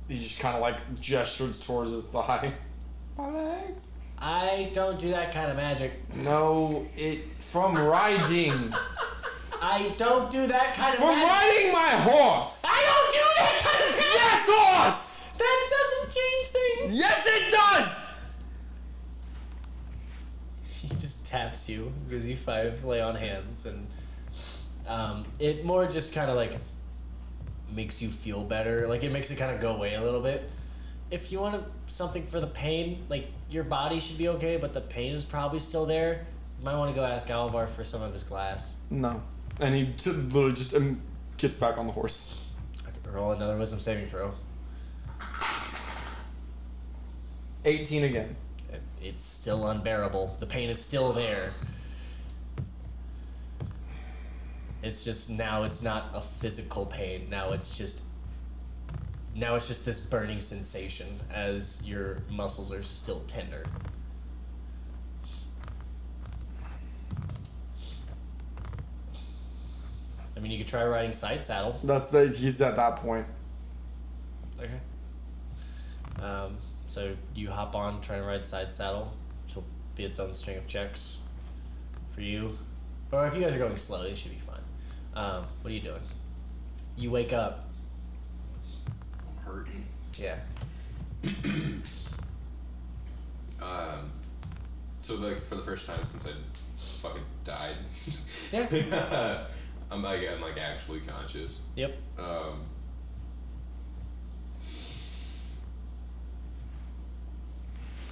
He just kind of like gestures towards his thigh. My legs. I don't do that kind of magic. No, from riding. I don't do that kind of From magic. riding my horse. I don't do that kind of magic. Yes, horse. That doesn't change things. Yes, it does. He just taps you, gives you 5 lay on hands, and it more just kind of like makes you feel better. Like it makes it kind of go away a little bit. If you want something for the pain, like your body should be okay, but the pain is probably still there. You might want to go ask Alvar for some of his glass. No, and he literally just gets back on the horse. I could roll another wisdom saving throw. 18 again. It's still unbearable. The pain is still there. It's just now it's not a physical pain. Now it's just this burning sensation as your muscles are still tender. I mean, you could try riding side saddle. He's at that point. Okay. So you hop on, try to ride side saddle, which will be its own string of checks for you. Or if you guys are going slowly, it should be fine. What are you doing? You wake up. I'm hurting. Yeah. So like for the first time since I fucking died, Yeah. I'm like actually conscious. Yep.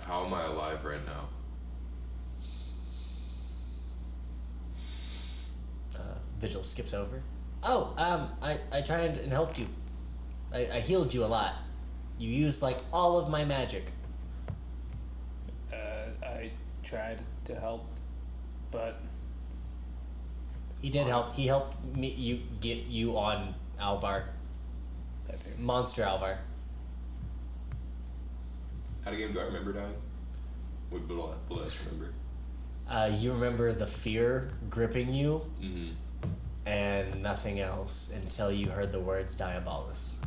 How am I alive right now? Vigil skips over. Oh, I tried and helped you. I healed you a lot. You used like all of my magic. I tried to help, but He did help. He helped me. Get you on Alvar. that too. Monster Alvar. How the game do I remember dying? What will I remember? You remember the fear gripping you, Mm-hmm. and nothing else until you heard the words Diabolus.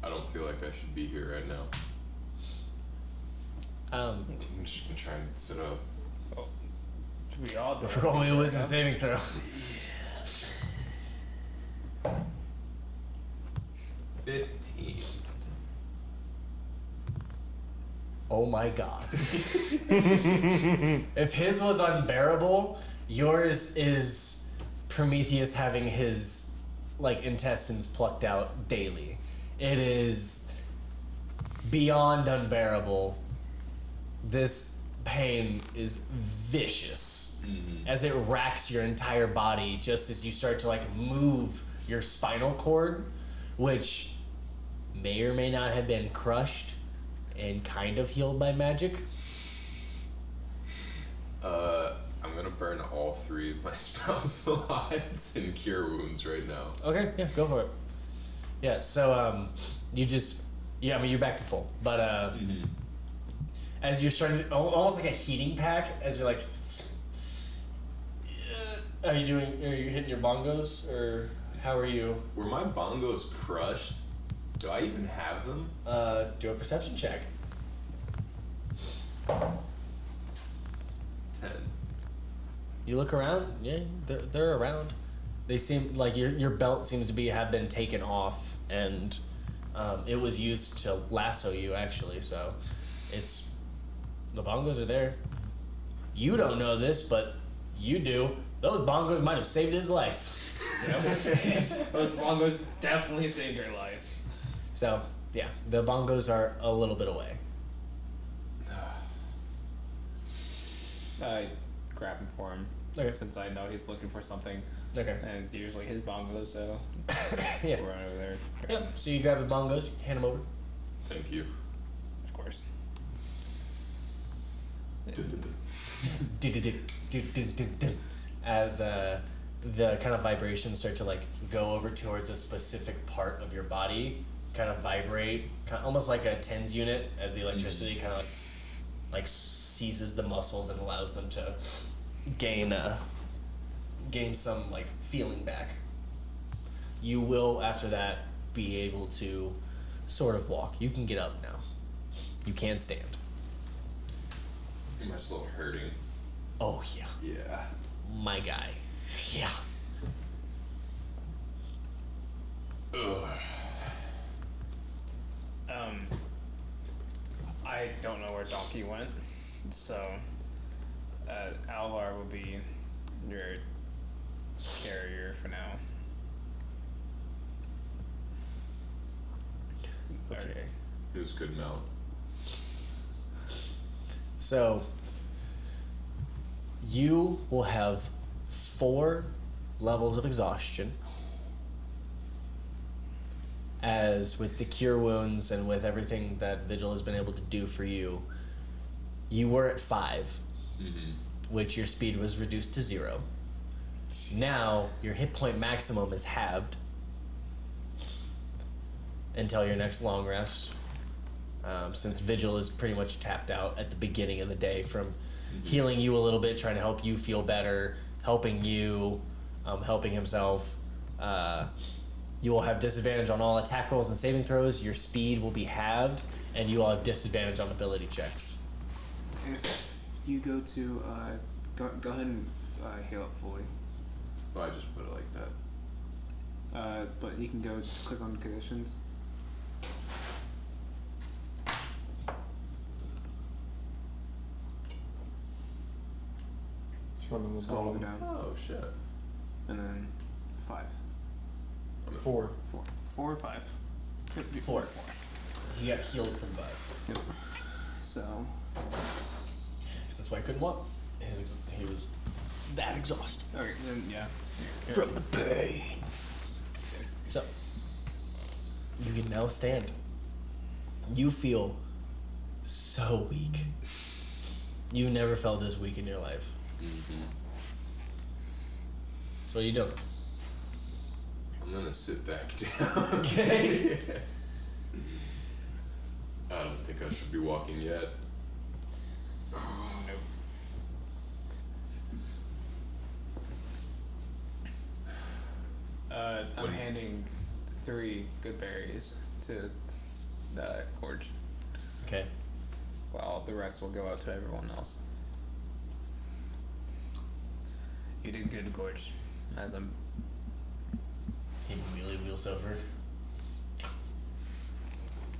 I don't feel like I should be here right now. I'm just gonna try and sit up. We all do. Roll me a wisdom saving throw. 15. Oh my god. If his was unbearable, yours is Prometheus having his intestines plucked out daily. It is beyond unbearable. This pain is vicious as it racks your entire body just as you start to move your spinal cord, which may or may not have been crushed and kind of healed by magic. I'm gonna burn all 3 of my spell slots and cure wounds right now. Okay, yeah, go for it. Yeah, so you're back to full. But as you're starting to, almost like a heating pack, as you're like, are you hitting your bongos, or how are you? Were my bongos crushed? Do I even have them? Do a perception check. 10. You look around, yeah, they're around. They seem like your belt seems to have been taken off, and it was used to lasso you actually. So, the bongos are there. You don't know this, but you do. Those bongos might have saved his life. Those bongos definitely saved your life. So yeah, the bongos are a little bit away. I grab him for him. Okay. Since I know he's looking for something. Okay. And it's usually his bongos, so Yeah. we'll run over there. Yep. So you grab the bongos, hand them over. Thank you. Of course. As the kind of vibrations start to go over towards a specific part of your body, kind of vibrate, almost like a TENS unit, as the electricity kind of seizes the muscles and allows them to gain some feeling back. You will after that be able to sort of walk. You can get up now. You can stand. Am I still hurting? Oh, yeah. Yeah. My guy. Yeah. Ugh. I don't know where Donkey went, so Alvar will be your carrier for now. Okay. It was a good mount. So, you will have 4 levels of exhaustion. As with the cure wounds and with everything that Vigil has been able to do for you, you were at 5, which your speed was reduced to 0. Now, your hit point maximum is halved until your next long rest. Since Vigil is pretty much tapped out at the beginning of the day from healing you a little bit, trying to help you feel better, helping you, helping himself. You will have disadvantage on all attack rolls and saving throws. Your speed will be halved, and you will have disadvantage on ability checks. If you go to go ahead and heal up fully. Oh, I just put it like that. But you can go click on conditions. Scroll all the way down, Oh shit. and then 5, 4. 4 or 5. Could be 4. 4. He got healed from 5. Yep. So That's why I couldn't walk. He was that exhausted. okay, then yeah. From the pain. So, you can now stand. You feel so weak. You never felt this weak in your life. So what are you doing? I'm gonna sit back down. Okay. I don't think I should be walking yet. I'm handing 3 good berries to Gorge. Okay. Well, the rest will go out to everyone else. You did good, Gorge. As I'm. He wheelie wheels over.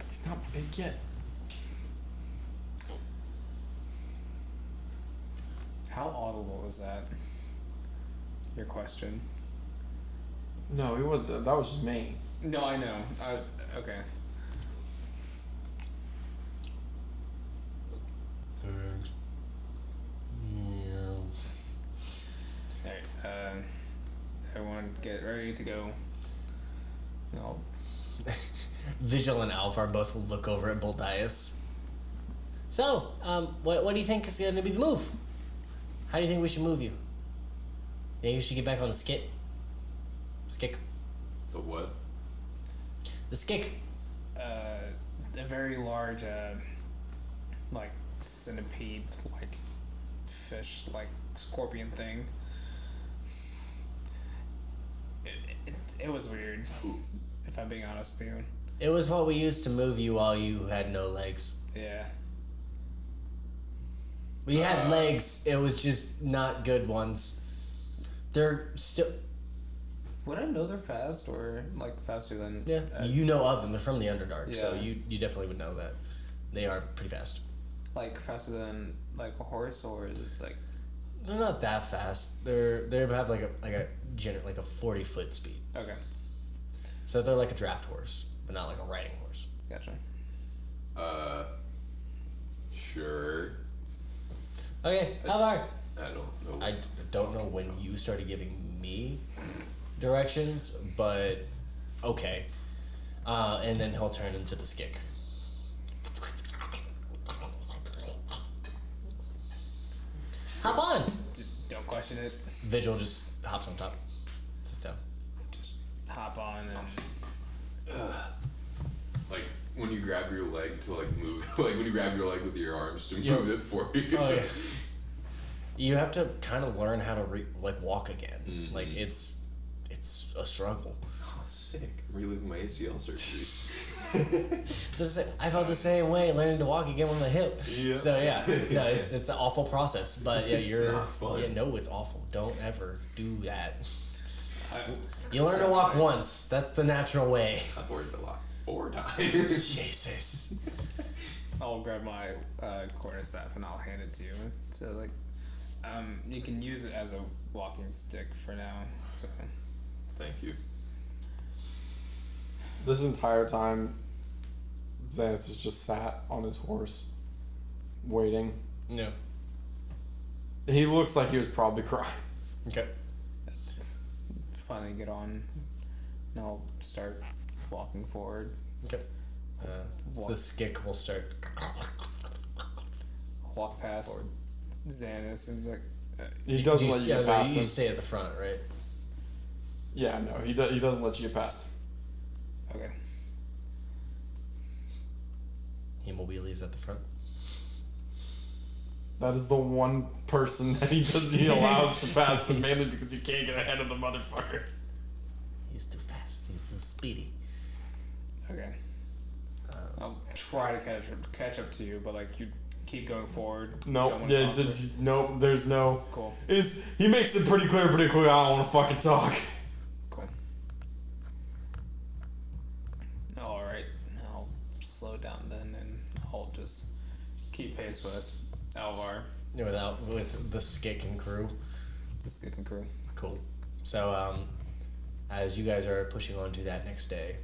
He's not big yet. How audible was that? Your question. No, he was. That was just me. No, I know. Okay. Thanks. Alright, everyone get ready to go. No. Vigil and Alpha both look over at Boldias. So, what do you think is going to be the move? How do you think we should move you? You think we should get back on the skit? Skick? The what? The skick. A very large, like centipede, like fish, like scorpion thing. It was weird, if I'm being honest with you. It was what we used to move you while you had no legs. Yeah. We had legs, it was just not good ones. They're still... Would I know they're fast or like faster than? Yeah, you know of them. They're from the Underdark, so Yeah. you definitely would know that. They are pretty fast. Like faster than like a horse, or is it like? They're not that fast. They have like a 40-foot speed. Okay, So they're like a draft horse, but not like a riding horse. gotcha. Sure. Okay, Alvar. I don't know. I don't know when you started giving me directions, but okay. And then he'll turn into the skick. Hop on! Don't question it. Vigil just hops on top. Sits down. Just hop on and. Like when you grab your leg to like move, like when you grab your leg with your arms to move it for you. Oh yeah. You have to kind of learn how to walk again. Mm-hmm. Like it's a struggle. sick. I'm reliving my ACL surgery. So to say, I felt the same way learning to walk again with my hip. Yeah. So yeah, no, it's an awful process, but yeah, It's not fun. Yeah, no, it's awful. Don't ever do that. I, You learn to walk once. That's the natural way. I've worked a lot 4 times. Jesus. I'll grab my quarterstaff and I'll hand it to you. So like, you can use it as a walking stick for now. So Thank you. This entire time, Xanis has just sat on his horse, waiting. No. He looks like he was probably crying. Okay. finally get on, and I'll start walking forward. Okay. So the skick will start. Walk past Xanis and like. He doesn't let you get past You him. stay at the front, right? Yeah, no, he doesn't let you get past him. Okay. Hemobili's at the front. That is the one person that he allows to pass him, mainly because you can't get ahead of the motherfucker. He's too fast. He's too speedy. Okay. I'll try to catch up to you, but like you keep going forward. No, Don't wanna yeah, talk to- no, there's no. Cool. He makes it pretty clear pretty quick. I don't want to fucking talk. Cool. All right. I'll slow down then, and I'll just keep pace with Alvar, With the skick and crew. the Skick and crew. Cool. So, as you guys are pushing on to that next day,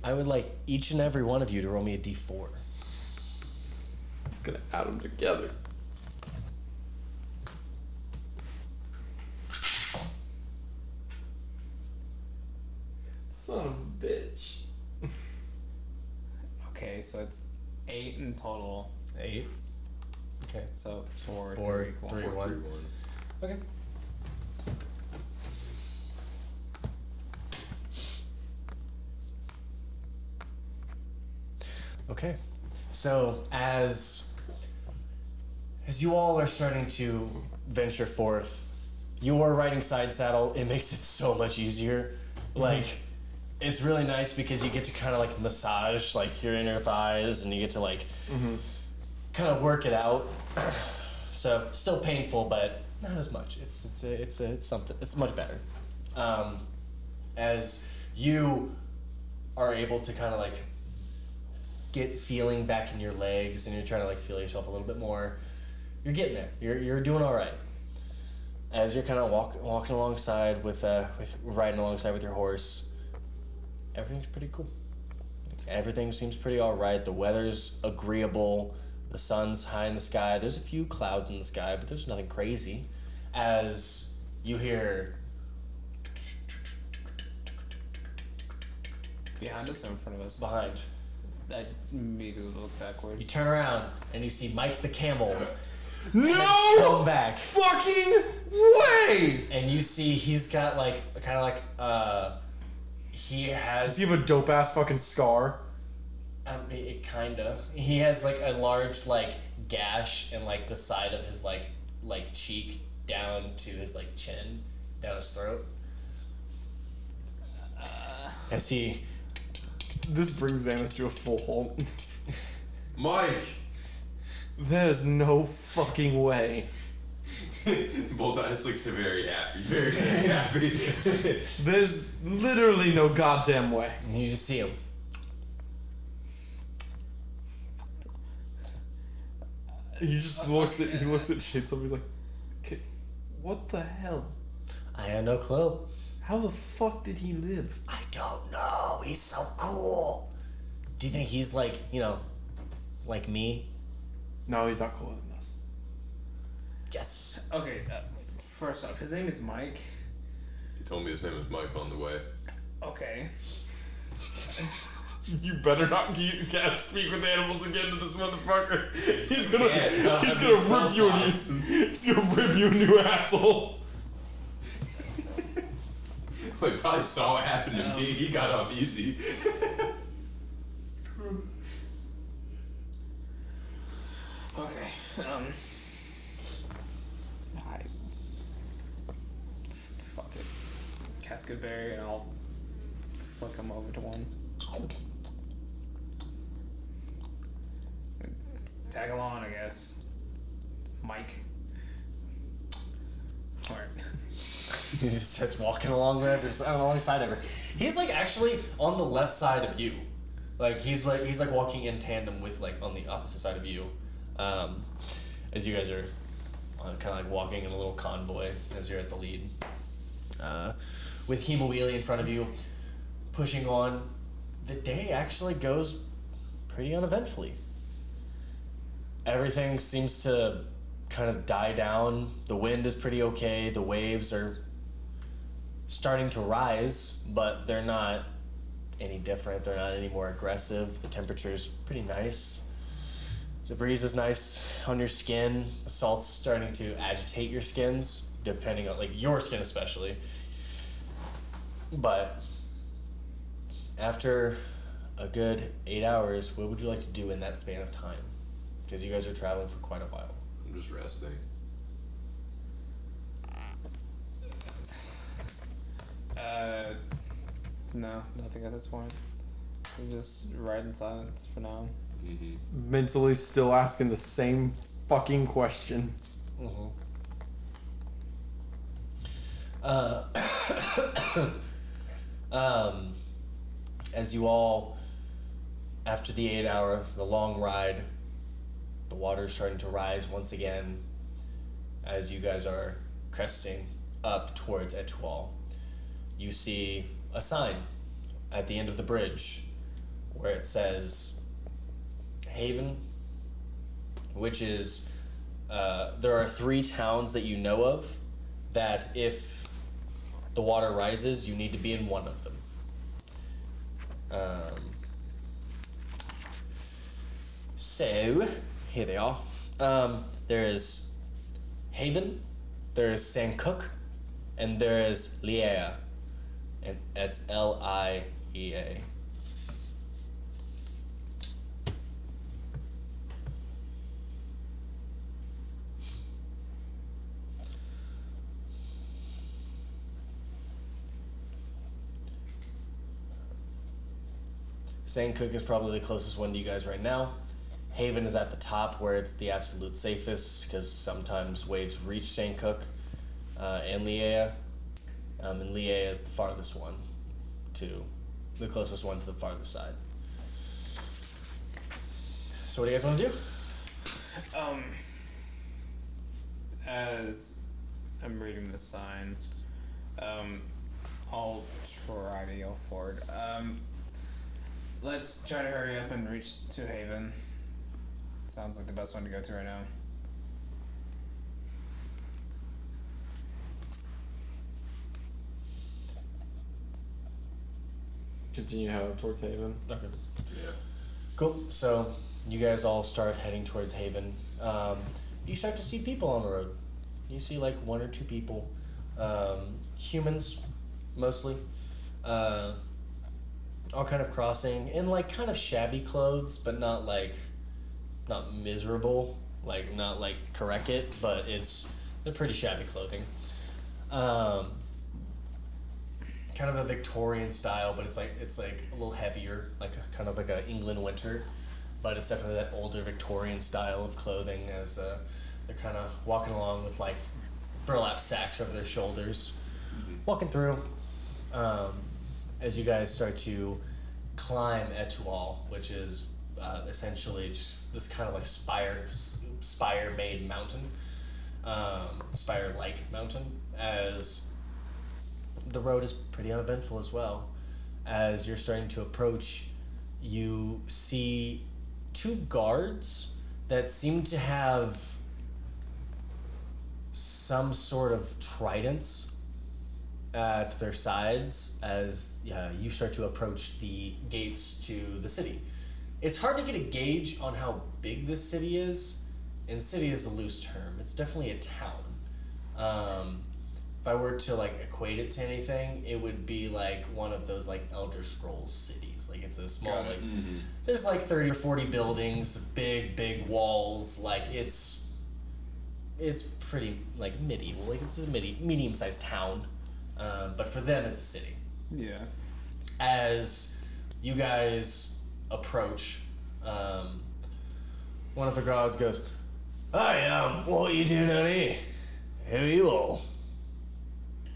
I would like each and every one of you to roll me a d4. It's gonna add them together. Son of a bitch. Okay, so it's 8 in total. 8. Okay. So 4, 4, 3, 3, 1. 1. Okay. Okay. So as you all are starting to venture forth, you are riding side saddle. It makes it so much easier. Like, it's really nice because you get to kind of like massage like your inner thighs, and you get to like kind of work it out. So still painful, but not as much. It's something. It's much better. As you are able to kind of like get feeling back in your legs, and you're trying to like feel yourself a little bit more, you're getting there. You're doing all right. As you're kind of walking alongside with riding alongside with your horse, everything's pretty cool. Everything seems pretty all right. The weather's agreeable. The sun's high in the sky. There's a few clouds in the sky, but there's nothing crazy. As you hear Behind us or in front of us? behind, I immediately look backwards. you turn around and you see Mike the camel No come back, fucking way! and you see he's got like kind of like he has. Does he have a dope ass fucking scar? I mean, it kinda. He has like a large like gash in like the side of his like cheek down to his like chin, down his throat. As he This brings Xanis to a full halt. Mike! There's no fucking way. Bullseye looks very happy. Very happy. There's literally no goddamn way. and you just see him. He just looks at Shadesome. He's like, okay, what the hell? I have no clue. How the fuck did he live? I don't know. He's so cool. Do you think he's like, like me? No, he's not cooler than us. Yes. Okay, first off, his name is Mike. He told me his name was Mike on the way. Okay. You better not cast speak with animals again to this motherfucker. He's gonna Yeah, he's gonna rip you a new asshole. Well, he probably saw what happened to me. He got off easy. Okay. Fuck it. Goodberry, and I'll flick him over to one. Tag along, I guess. Mike. Alright. He just starts walking along there, just alongside of her. He's like actually on the left side of you, like he's like walking in tandem with like on the opposite side of you, as you guys are kind of like walking in a little convoy as you're at the lead, with Hemawheelie in front of you, pushing on. The day actually goes pretty uneventfully. Everything seems to kind of die down. The wind is pretty okay. The waves are starting to rise, but they're not any different. They're not any more aggressive. The temperature's pretty nice. The breeze is nice on your skin. The salt's starting to agitate your skins, depending on, like, your skin especially. But after a good 8 hours, what would you like to do in that span of time? Because you guys are traveling for quite a while. I'm just resting. No, nothing at this point. We just ride in silence for now. Mm-hmm. Mentally still asking the same fucking question. As you all, after the 8 hour, the long ride, the water's starting to rise once again as you guys are cresting up towards Etoile. You see a sign at the end of the bridge where it says Haven, which is, there are 3 towns that you know of that if the water rises, you need to be in one of them. So, here they are. There is Haven, there is Sancook, and there is Liea. And that's Liea. Sancook is probably the closest one to you guys right now. Haven is at the top where it's the absolute safest because sometimes waves reach Sancook and Liea. And Liea is the farthest one the closest one to the farthest side. So what do you guys want to do? As I'm reading the sign, I'll try to yell forward. Let's try to hurry up and reach to Haven. Sounds like the best one to go to right now. Continue to head up towards Haven. Okay. Yeah. Cool. So you guys all start heading towards Haven. You start to see people on the road. You see like 1 or 2 people, humans mostly, all kind of crossing in like kind of shabby clothes, but not miserable, like not like Kareket, but they're pretty shabby clothing. Kind of a Victorian style, but it's like a little heavier, like kind of like a England winter, but it's definitely that older Victorian style of clothing as they're kind of walking along with like burlap sacks over their shoulders, walking through. As you guys start to climb Etoile, which is essentially just this kind of like spire-made mountain, spire-like mountain, as the road is pretty uneventful as well. As you're starting to approach, you see 2 guards that seem to have some sort of tridents at their sides as you start to approach the gates to the city. It's hard to get a gauge on how big this city is, and city is a loose term. It's definitely a town. If I were to like equate it to anything, it would be like one of those like Elder Scrolls cities. Like it's a small like there's like 30 or 40 buildings, big walls. Like it's pretty like medieval. Like it's a medium-sized town. but for them it's a city. Yeah. As you guys approach, one of the guards goes, "Hi, what are you doing out here? Who are you all?"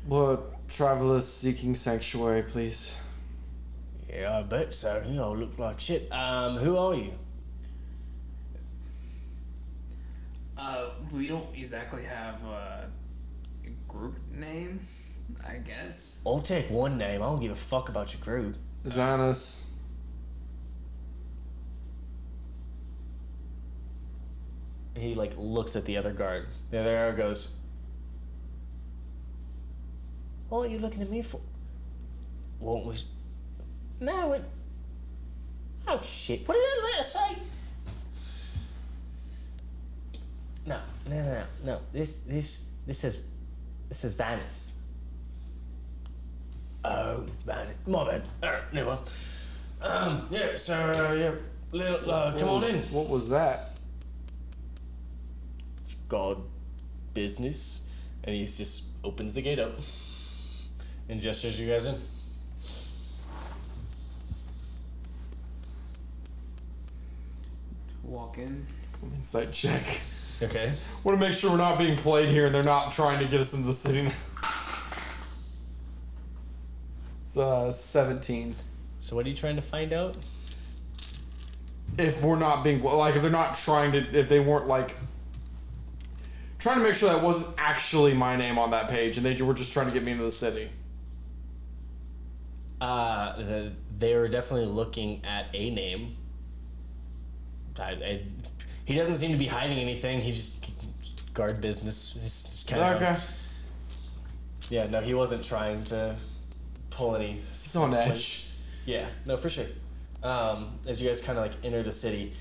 We're travelers seeking sanctuary, please. Yeah, I bet so. You all look like shit. Who are you? We don't exactly have a group name, I guess. I'll take one name. I don't give a fuck about your group. Xanas. He like looks at the other guard. The other guard goes, "What are you looking at me for?" What was? No, it. Oh shit! What did that letter say? No. This says Vanis. Oh, Vanis. My bad. Never mind. Yeah. So yeah, little, come on in. What was that? It's God business, and he just opens the gate up and gestures you guys in. Walk in. Insight check. Okay. Want to make sure we're not being played here and they're not trying to get us into the city now. It's 17. So what are you trying to find out? If we're not being like, if they're not trying to, if they weren't like trying to make sure that wasn't actually my name on that page and they were just trying to get me into the city. They were definitely looking at a name. He doesn't seem to be hiding anything. He just guard business. He's just kind of Okay. Yeah, no, he wasn't trying to pull any. He's on edge. Yeah, no, for sure. As you guys kind of like enter the city,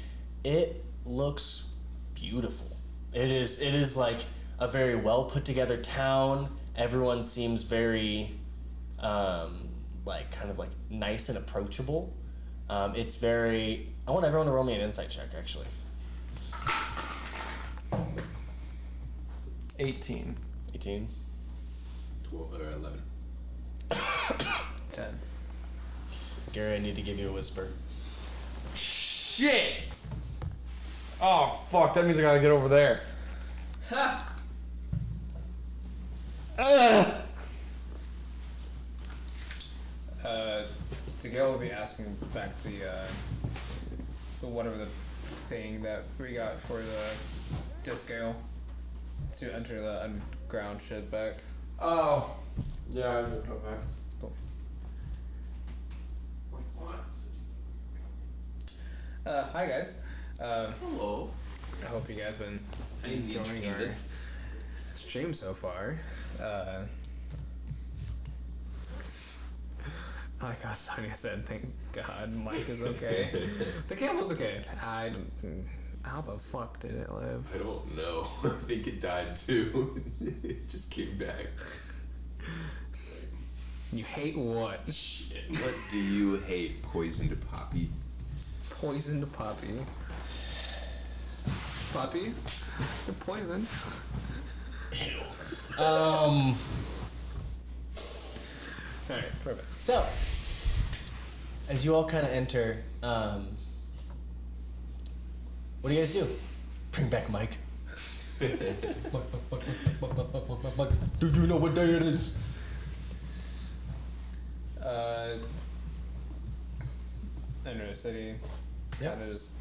it looks beautiful. It is like a very well put together town. Everyone seems very, like kind of like nice and approachable. It's very. I want everyone to roll me an insight check, actually. 18. 18. 12 or 11. 10. Gary, I need to give you a whisper. Shit! Oh, fuck. That means I gotta get over there. Digale will be asking back the whatever the thing that we got for the scale to enter the underground shit back. Oh. Yeah, I moved it back. Cool. Hi guys. Hello. I hope you guys been I need enjoying you, our David. stream so far. I like how Sonya said, "Thank God Mike is okay." The cat was okay. How the fuck did it live? I don't know. I think it died too. It just came back. You hate what? Shit. What do you hate? Poisoned poppy? Poisoned Poppy. Poppy? You're poisoned. Alright, perfect. So, as you all kind of enter, what do you guys do? Bring back Mike. Mike. Do you know what day it is? Enter the city. Yep. Kind of just.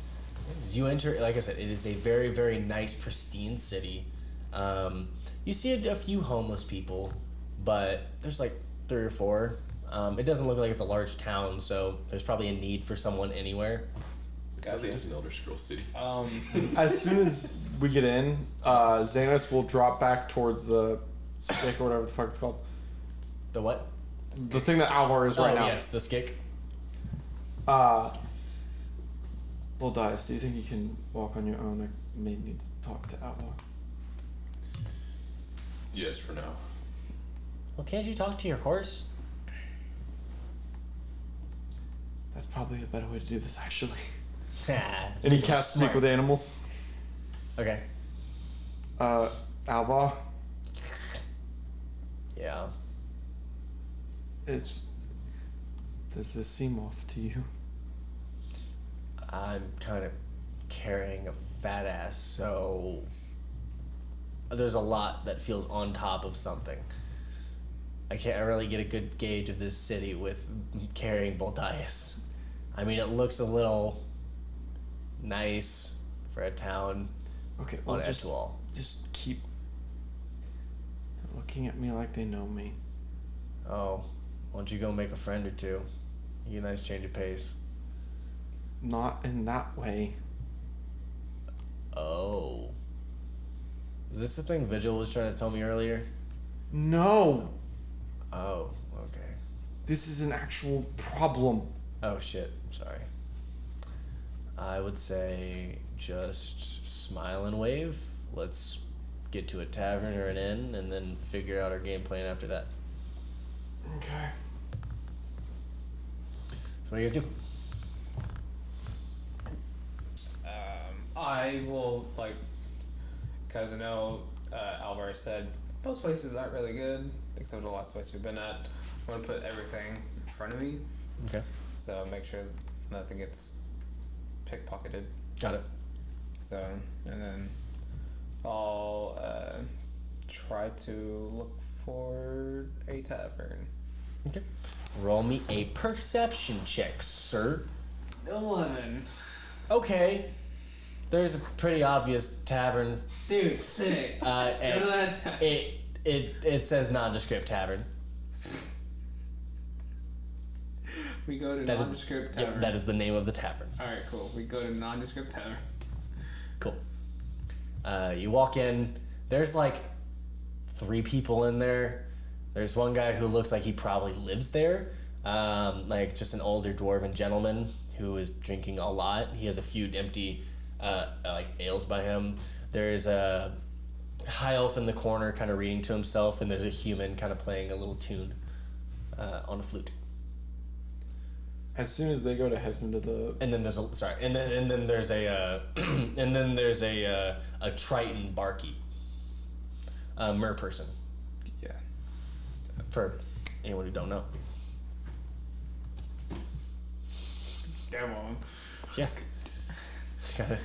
As you enter, like I said, it is a very, very nice, pristine city. You see a few homeless people, but there's like 3 or 4. It doesn't look like it's a large town, so there's probably a need for someone anywhere. I think it's an Elder Scrolls city. As soon as we get in, Xanas will drop back towards the stick or whatever the fuck it's called. The what? The thing that Alvar is right now. Yes, the skick. Well, Dias, do you think you can walk on your own? I may need to talk to Alvar. Yes, for now. Well, can't you talk to your horse? That's probably a better way to do this, actually. And And he casts Speak with Animals. Okay. Alvar? Yeah. Does this seem off to you? I'm kind of carrying a fat ass, so there's a lot that feels on top of something. I can't really get a good gauge of this city with carrying Boldias. I mean, it looks a little nice for a town Okay, well, on Etoile. just keep looking at me like they know me. Oh, why don't you go make a friend or two? You get a nice change of pace. Not in that way. Oh. Is this the thing Vigil was trying to tell me earlier? No! Oh, okay. This is an actual problem. Oh shit, sorry. I would say just smile and wave. Let's get to a tavern or an inn and then figure out our game plan after that. Okay. So what do you guys do? I will, like, because I know Alvar said most places aren't really good, except for the last place we've been at. I'm going to put everything in front of me, Okay. so make sure nothing gets pickpocketed. Got it. So, and then I'll try to look for a tavern. Okay. Roll me a perception check, sir. 11. Okay. There's a pretty obvious tavern. Dude, sick. Go to And that tavern. it says nondescript tavern. We go to That is- nondescript Yep, tavern. that is the name of the tavern. Alright, cool. We go to nondescript tavern. Cool. You walk in. There's like 3 people in there. There's one guy who looks like he probably lives there. Like just an older dwarven gentleman who is drinking a lot. He has a few empty like ales by him. There's a high elf in the corner kind of reading to himself, and there's a human kind of playing a little tune on a flute. As soon as they go to head into the... And then there's a and then there's a and then there's a Triton barkeep, a mer person. Yeah. For anyone who don't know. Come on. Yeah. Kinda.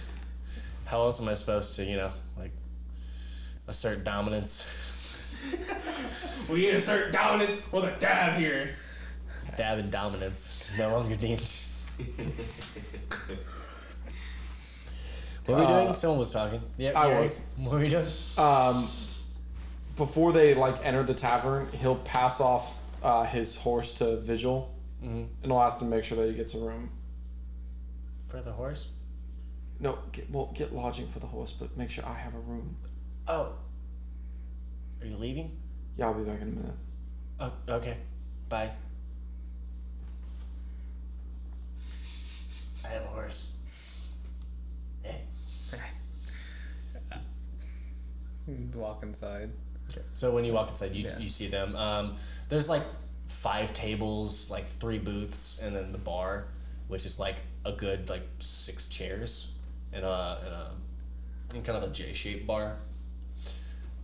How else am I supposed to, like, assert dominance? We assert dominance with a dab here. Dab and dominance no longer deemed. What were we doing? Someone was talking. Yeah, I Gary, was. What were we doing? Before they, like, enter the tavern, he'll pass off his horse to Vigil, and he'll ask him to make sure that he gets a room. For the horse? No, get lodging for the horse, but make sure I have a room. Oh. Are you leaving? Yeah, I'll be back in a minute. Oh, okay. Bye. I have a horse. Hey. Walk inside. Okay. So when you walk inside, you Yeah. you see them. There's like 5 tables, like 3 booths, and then the bar, which is like a good like 6 chairs in kind of a J-shaped bar.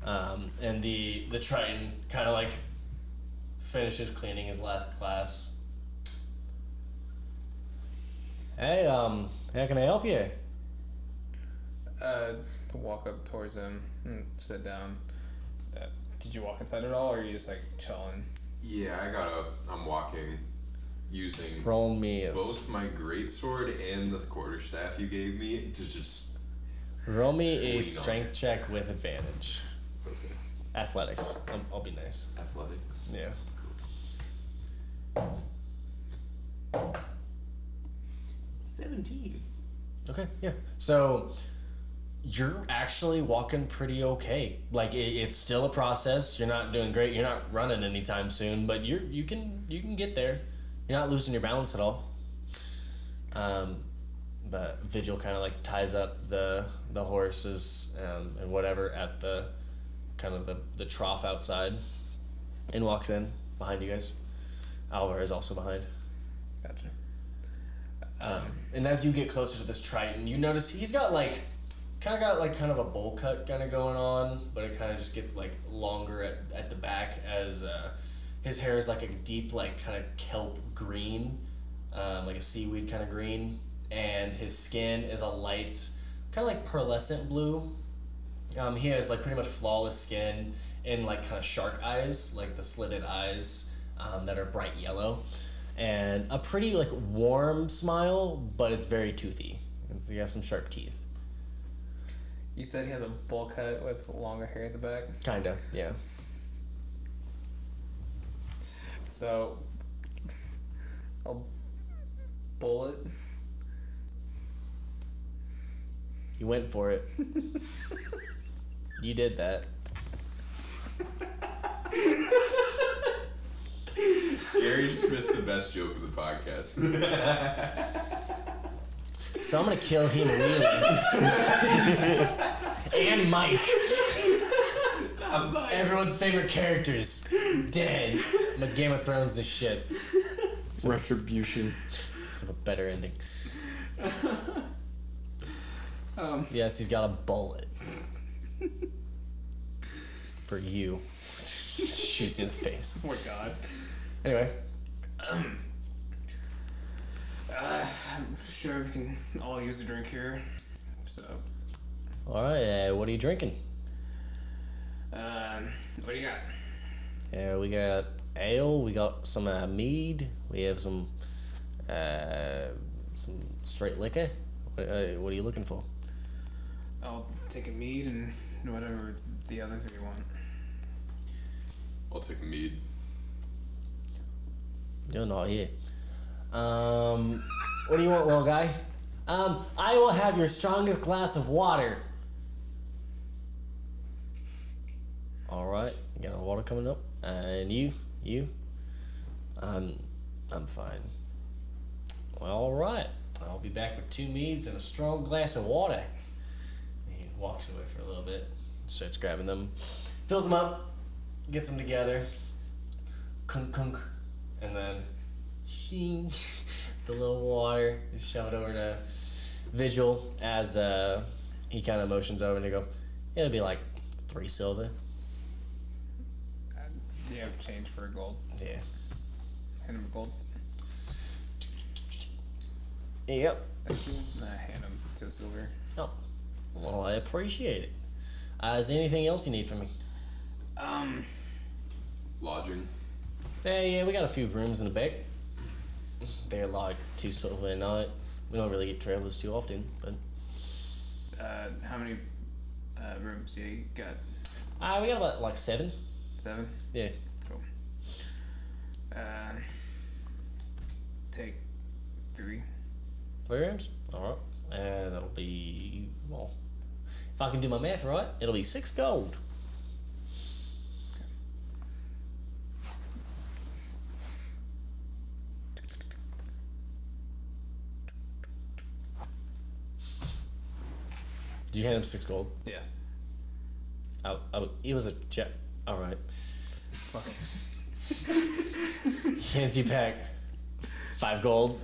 And the Triton kind of like finishes cleaning his last glass. Hey, how can I help you? Walk up towards him and sit down. Did you walk inside at all, or are you just like chilling? Yeah, I got up. I'm walking using Roll me a both my greatsword and the quarterstaff you gave me to just. roll me Lean a on strength check with advantage. Okay. Athletics. I'll be nice. Athletics. Yeah. 17. Okay, yeah. So you're actually walking pretty okay. Like it's still a process. You're not doing great. You're not running anytime soon, but you can get there. You're not losing your balance at all. But Vigil kind of like ties up the horses and whatever at the kind of the trough outside, and walks in behind you guys. Alvar is also behind. Gotcha. And as you get closer to this Triton, you notice he's got kind of a bowl cut kind of going on, but it kind of just gets like longer at the back as His hair is like a deep, like kind of kelp green, like a seaweed kind of green, and his skin is a light, kind of like pearlescent blue. He has like pretty much flawless skin and like kind of shark eyes, like the slitted eyes that are bright yellow, and a pretty like warm smile, but it's very toothy. He has some sharp teeth. You said he has a bowl cut with longer hair at the back. Kinda, yeah. So, I'll bullet. You went for it. You did that. Gary just missed the best joke of the podcast. So I'm gonna kill him really. And Mike. Everyone's favorite characters. Dead. I'm a Game of Thrones this shit. Retribution. Let's have a better ending. Yes, he's got a bullet. For you. Shoots you in the face. Oh my god. Anyway. I'm sure we can all use a drink here. So, Alright, what are you drinking? what do you got? We got ale, we got some mead, we have some straight liquor. What are you looking for? I'll take a mead and whatever the other three want. I'll take a mead. You're not here. What do you want, little guy? I will have your strongest glass of water. Alright, you got water coming up. And you? I'm fine. Well, alright. I'll be back with 2 meads and a strong glass of water. He walks away for a little bit, starts grabbing them, fills them up, gets them together, kunk kunk, and then shing, the little water, just shove it over to Vigil as he kind of motions over and they go, it'll be like 3 silver. You have change for gold. Yeah. Hand him gold. Yep. Thank you. Hand him 2 silver. Oh, well, I appreciate it. Is there anything else you need from me? Lodging. Yeah, we got a few rooms in the back. They're like 2 silver a night. We don't really get travelers too often, but how many rooms do you got? we got about like 7. 7? Yeah. Cool. Take 3. 3 rooms? Alright. And that'll be, well, if I can do my math right, it'll be 6 gold. Did you hand him 6 gold? Yeah. It was a check. Alright. Fuck it. He hands you back 5 gold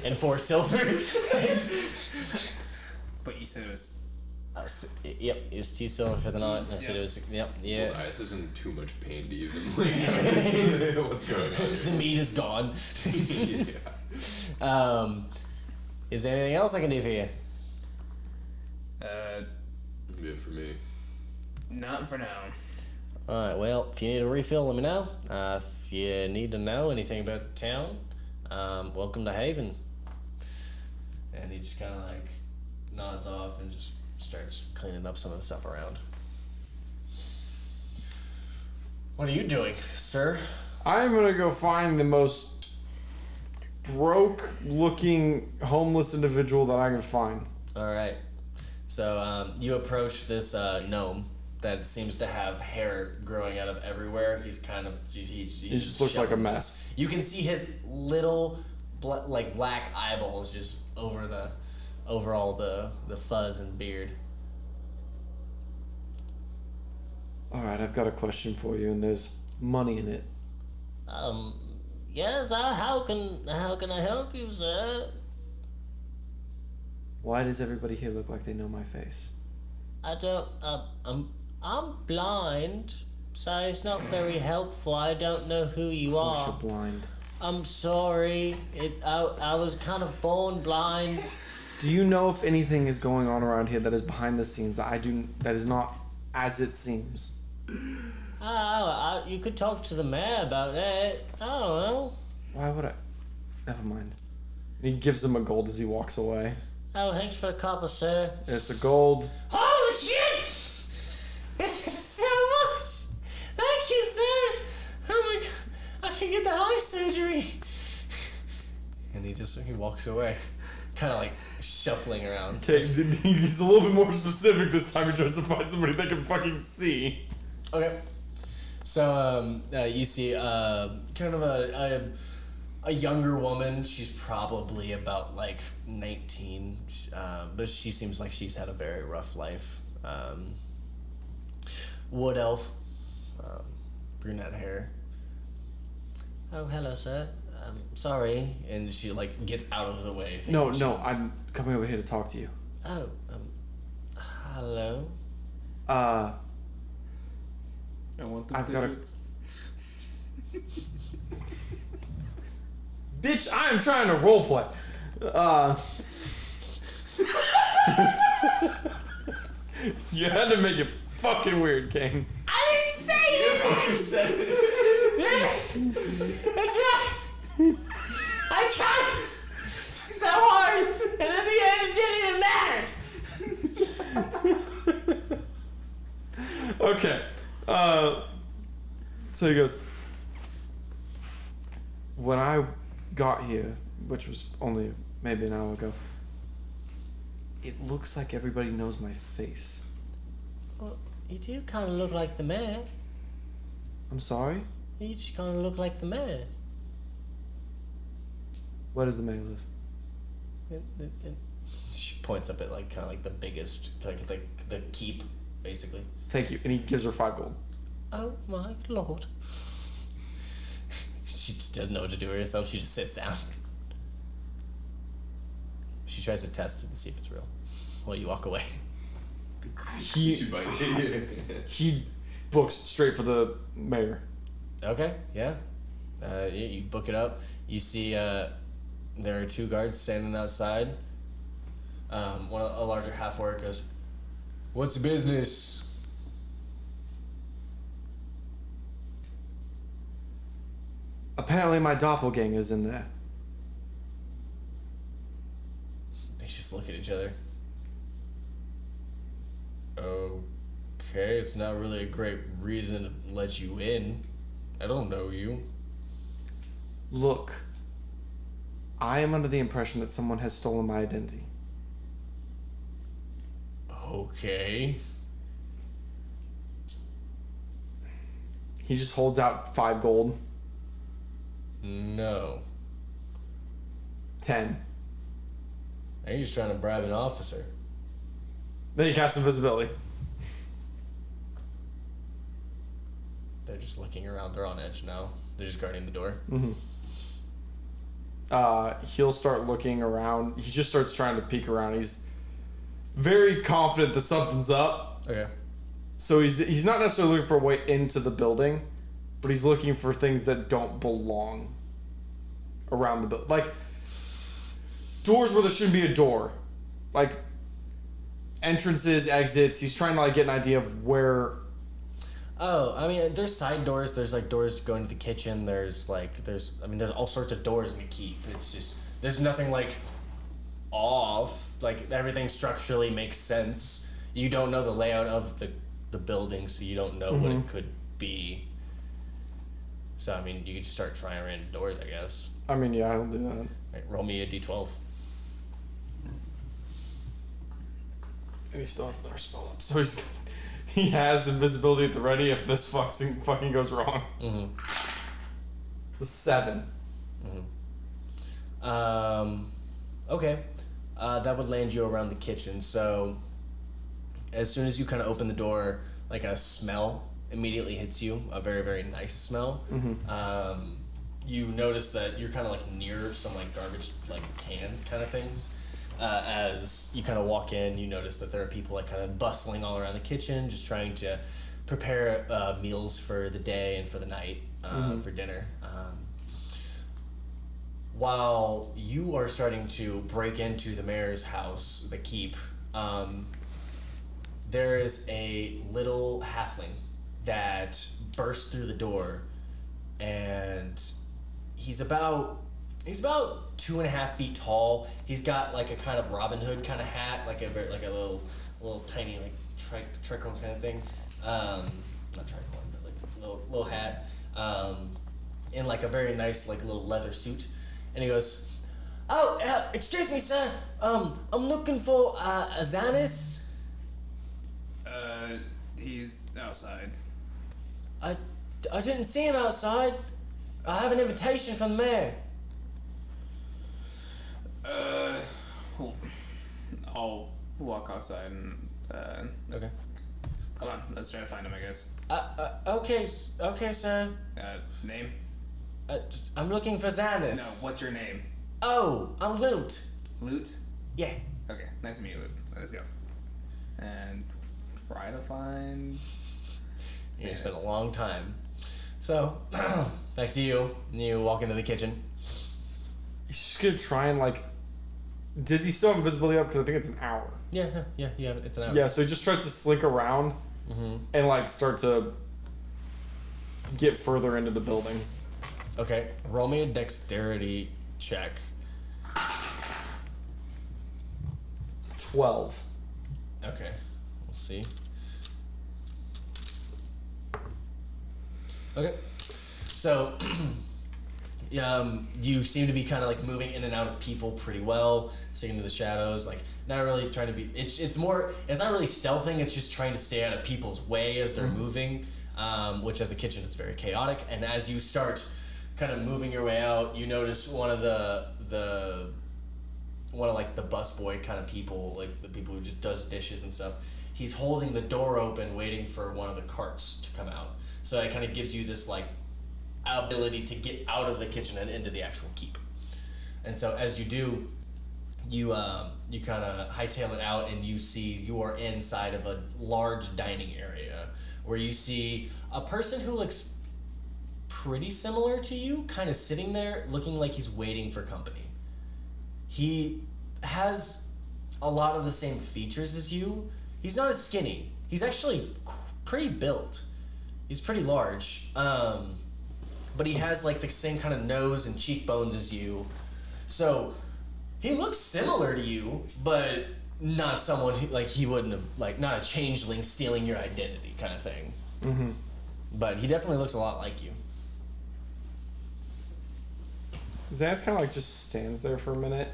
and 4 silver. But you said it was. Yep, it was 2 silver for the night. And I said it was, yep, yeah. Well, Ice isn't too much pain to even. What's going on The here? meat is gone. Yeah. Is there anything else I can do for you? Yeah, for me. Not for now. Alright, well, if you need a refill, let me know. If you need to know anything about the town, welcome to Haven. And he just kind of like nods off and just starts cleaning up some of the stuff around. What are you doing, sir? I'm gonna go find the most broke-looking homeless individual that I can find. Alright. So, you approach this gnome that seems to have hair growing out of everywhere. He's kind of... He just looks like a mess. You can see his little, black eyeballs just over all the fuzz and beard. Alright, I've got a question for you, and there's money in it. Yes, how can I help you, sir? Why does everybody here look like they know my face? I don't, I'm blind. Sorry, it's not very helpful. I don't know who you Of course are. you're blind. I'm sorry. I was kind of born blind. Do you know if anything is going on around here that is behind the scenes that is not as it seems? You could talk to the mayor about that. I don't know. Why would I? Never mind. And he gives him a gold as he walks away. Oh, thanks for the copper, sir. It's a gold. Holy shit! This is so much! Thank you, sir! Oh my god, I can get that eye surgery! And he walks away. Kind of like shuffling around. Okay, he's a little bit more specific this time. He tries to find somebody that can fucking see. Okay. So, you see kind of a younger woman. She's probably about like 19, but she seems like she's had a very rough life. Wood elf, brunette hair. Oh, hello, sir. Sorry. And she like gets out of the way. No, I'm coming over here to talk to you. Oh, hello. I want the I've got a- digits. Bitch, I am trying to roleplay. You had to make it fucking weird, Kane. I didn't say anything! You said it. I tried so hard, and at the end it didn't even matter. Okay. So he goes, when I got here, which was only maybe an hour ago, it looks like everybody knows my face. Well, you do kind of look like the mayor. I'm sorry? You just kind of look like the mayor. Where does the mayor live? She points up at like kind of like the biggest, like the keep, basically. Thank you. And he gives her 5 gold. Oh my lord. She just doesn't know what to do with herself. She just sits down. She tries to test it to see if it's real. Well, you walk away. You should bite it. He books straight for the mayor. Okay, yeah. You book it up. You see there are 2 guards standing outside. A larger half-orc goes, "What's the business?" Apparently my doppelganger's in there. They just look at each other. Okay, it's not really a great reason to let you in. I don't know you. Look, I am under the impression that someone has stolen my identity. Okay. He just holds out 5 gold. No. 10. I think he's trying to bribe an officer. Then he casts invisibility. They're just looking around. They're on edge now. They're just guarding the door. He'll start looking around. He just starts trying to peek around. He's very confident that something's up. Okay. So he's not necessarily looking for a way into the building, but he's looking for things that don't belong around the building. Like, doors where there shouldn't be a door. Like, entrances, exits. He's trying to, like, get an idea of where... Oh, I mean, there's side doors. There's, like, doors going to the kitchen. There's all sorts of doors in the keep. It's just... There's nothing, like, off. Like, everything structurally makes sense. You don't know the layout of the building, so you don't know what it could be. So, I mean, you could just start trying random doors, I guess. I mean, yeah, I'll do that. Right, roll me a d12. And he still has another spell up, so he has invisibility at the ready if this fucking goes wrong. It's a 7. Okay. That would land you around the kitchen. So, as soon as you kind of open the door, like a smell immediately hits you. A very, very nice smell. You notice that you're kind of like near some like garbage, like cans kind of things. As you kind of walk in, you notice that there are people like kind of bustling all around the kitchen, just trying to prepare meals for the day and for the night for dinner. While you are starting to break into the mayor's house, the keep, there is a little halfling that bursts through the door, and he's about 2.5 feet tall. He's got like a kind of Robin Hood kind of hat, like a little tiny like tricorn kind of thing. Not tricorn, but like little hat. In like a very nice like little leather suit. And he goes, "Oh, excuse me, sir. I'm looking for Azanis." He's outside. I didn't see him outside. I have an invitation from the mayor. I'll walk outside and Okay. come on. Let's try to find him, I guess. Okay, sir. Name? I'm looking for Zanis. No. What's your name? Oh, I'm Loot. Loot. Yeah. Okay. Nice to meet you, Loot. Let's go. And try to find. So you spent a long time. So, back to you. You walk into the kitchen. He's just gonna try and like. Does he still have invisibility up? Because I think it's an hour. Yeah, it's an hour. Yeah, so he just tries to slink around and like start to get further into the building. Okay, roll me a dexterity check. It's 12. Okay, we'll see. Okay, so you seem to be kind of like moving in and out of people pretty well, sticking to the shadows, like not really trying to be. It's not really stealthing. It's just trying to stay out of people's way as they're moving. Which as a kitchen, it's very chaotic. And as you start kind of moving your way out, you notice one of the busboy kind of people, like the people who just does dishes and stuff. He's holding the door open, waiting for one of the carts to come out. So it kind of gives you this like ability to get out of the kitchen and into the actual keep. And so as you do, you kind of hightail it out, and you are inside of a large dining area where you see a person who looks pretty similar to you, kind of sitting there looking like he's waiting for company. He has a lot of the same features as you. He's not as skinny. He's actually pretty built. He's pretty large. But he has like the same kind of nose and cheekbones as you. So he looks similar to you, but not someone who, like, he wouldn't have, like, not a changeling stealing your identity kind of thing. Mm-hmm. But he definitely looks a lot like you. Zaz kind of like just stands there for a minute,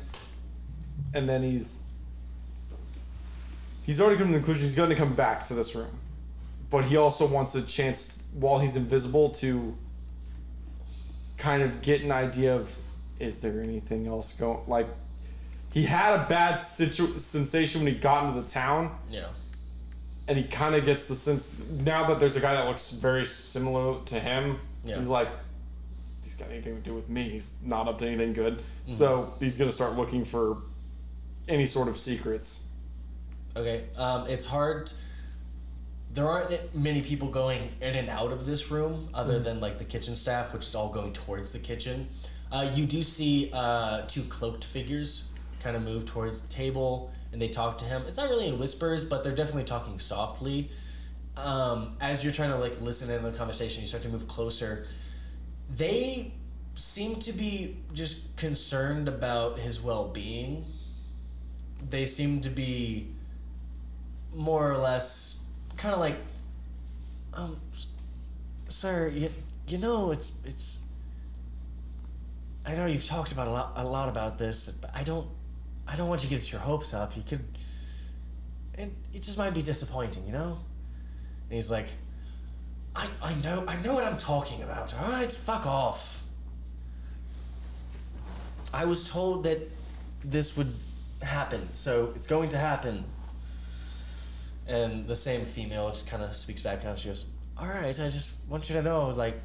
and then he's already come to the conclusion he's going to come back to this room, but he also wants a chance while he's invisible to kind of get an idea of, is there anything else going, like, he had a bad sensation when he got into the town. Yeah. And he kind of gets the sense, now that there's a guy that looks very similar to him, he's like, he's got anything to do with me. He's not up to anything good. Mm-hmm. So he's going to start looking for any sort of secrets. Okay. It's hard. There aren't many people going in and out of this room other than like the kitchen staff, which is all going towards the kitchen. You do see two cloaked figures kind of move towards the table, and they talk to him. It's not really in whispers, but they're definitely talking softly. As you're trying to like listen in the conversation, you start to move closer. They seem to be just concerned about his well-being. They seem to be more or less kind of like, sir, you know, it's. I know you've talked about a lot about this, but I don't want you to get your hopes up. You could. It just might be disappointing, you know. And he's like, I know what I'm talking about. All right, fuck off. I was told that this would happen, so it's going to happen. And the same female just kind of speaks back up. She goes, all right, I just want you to know, like,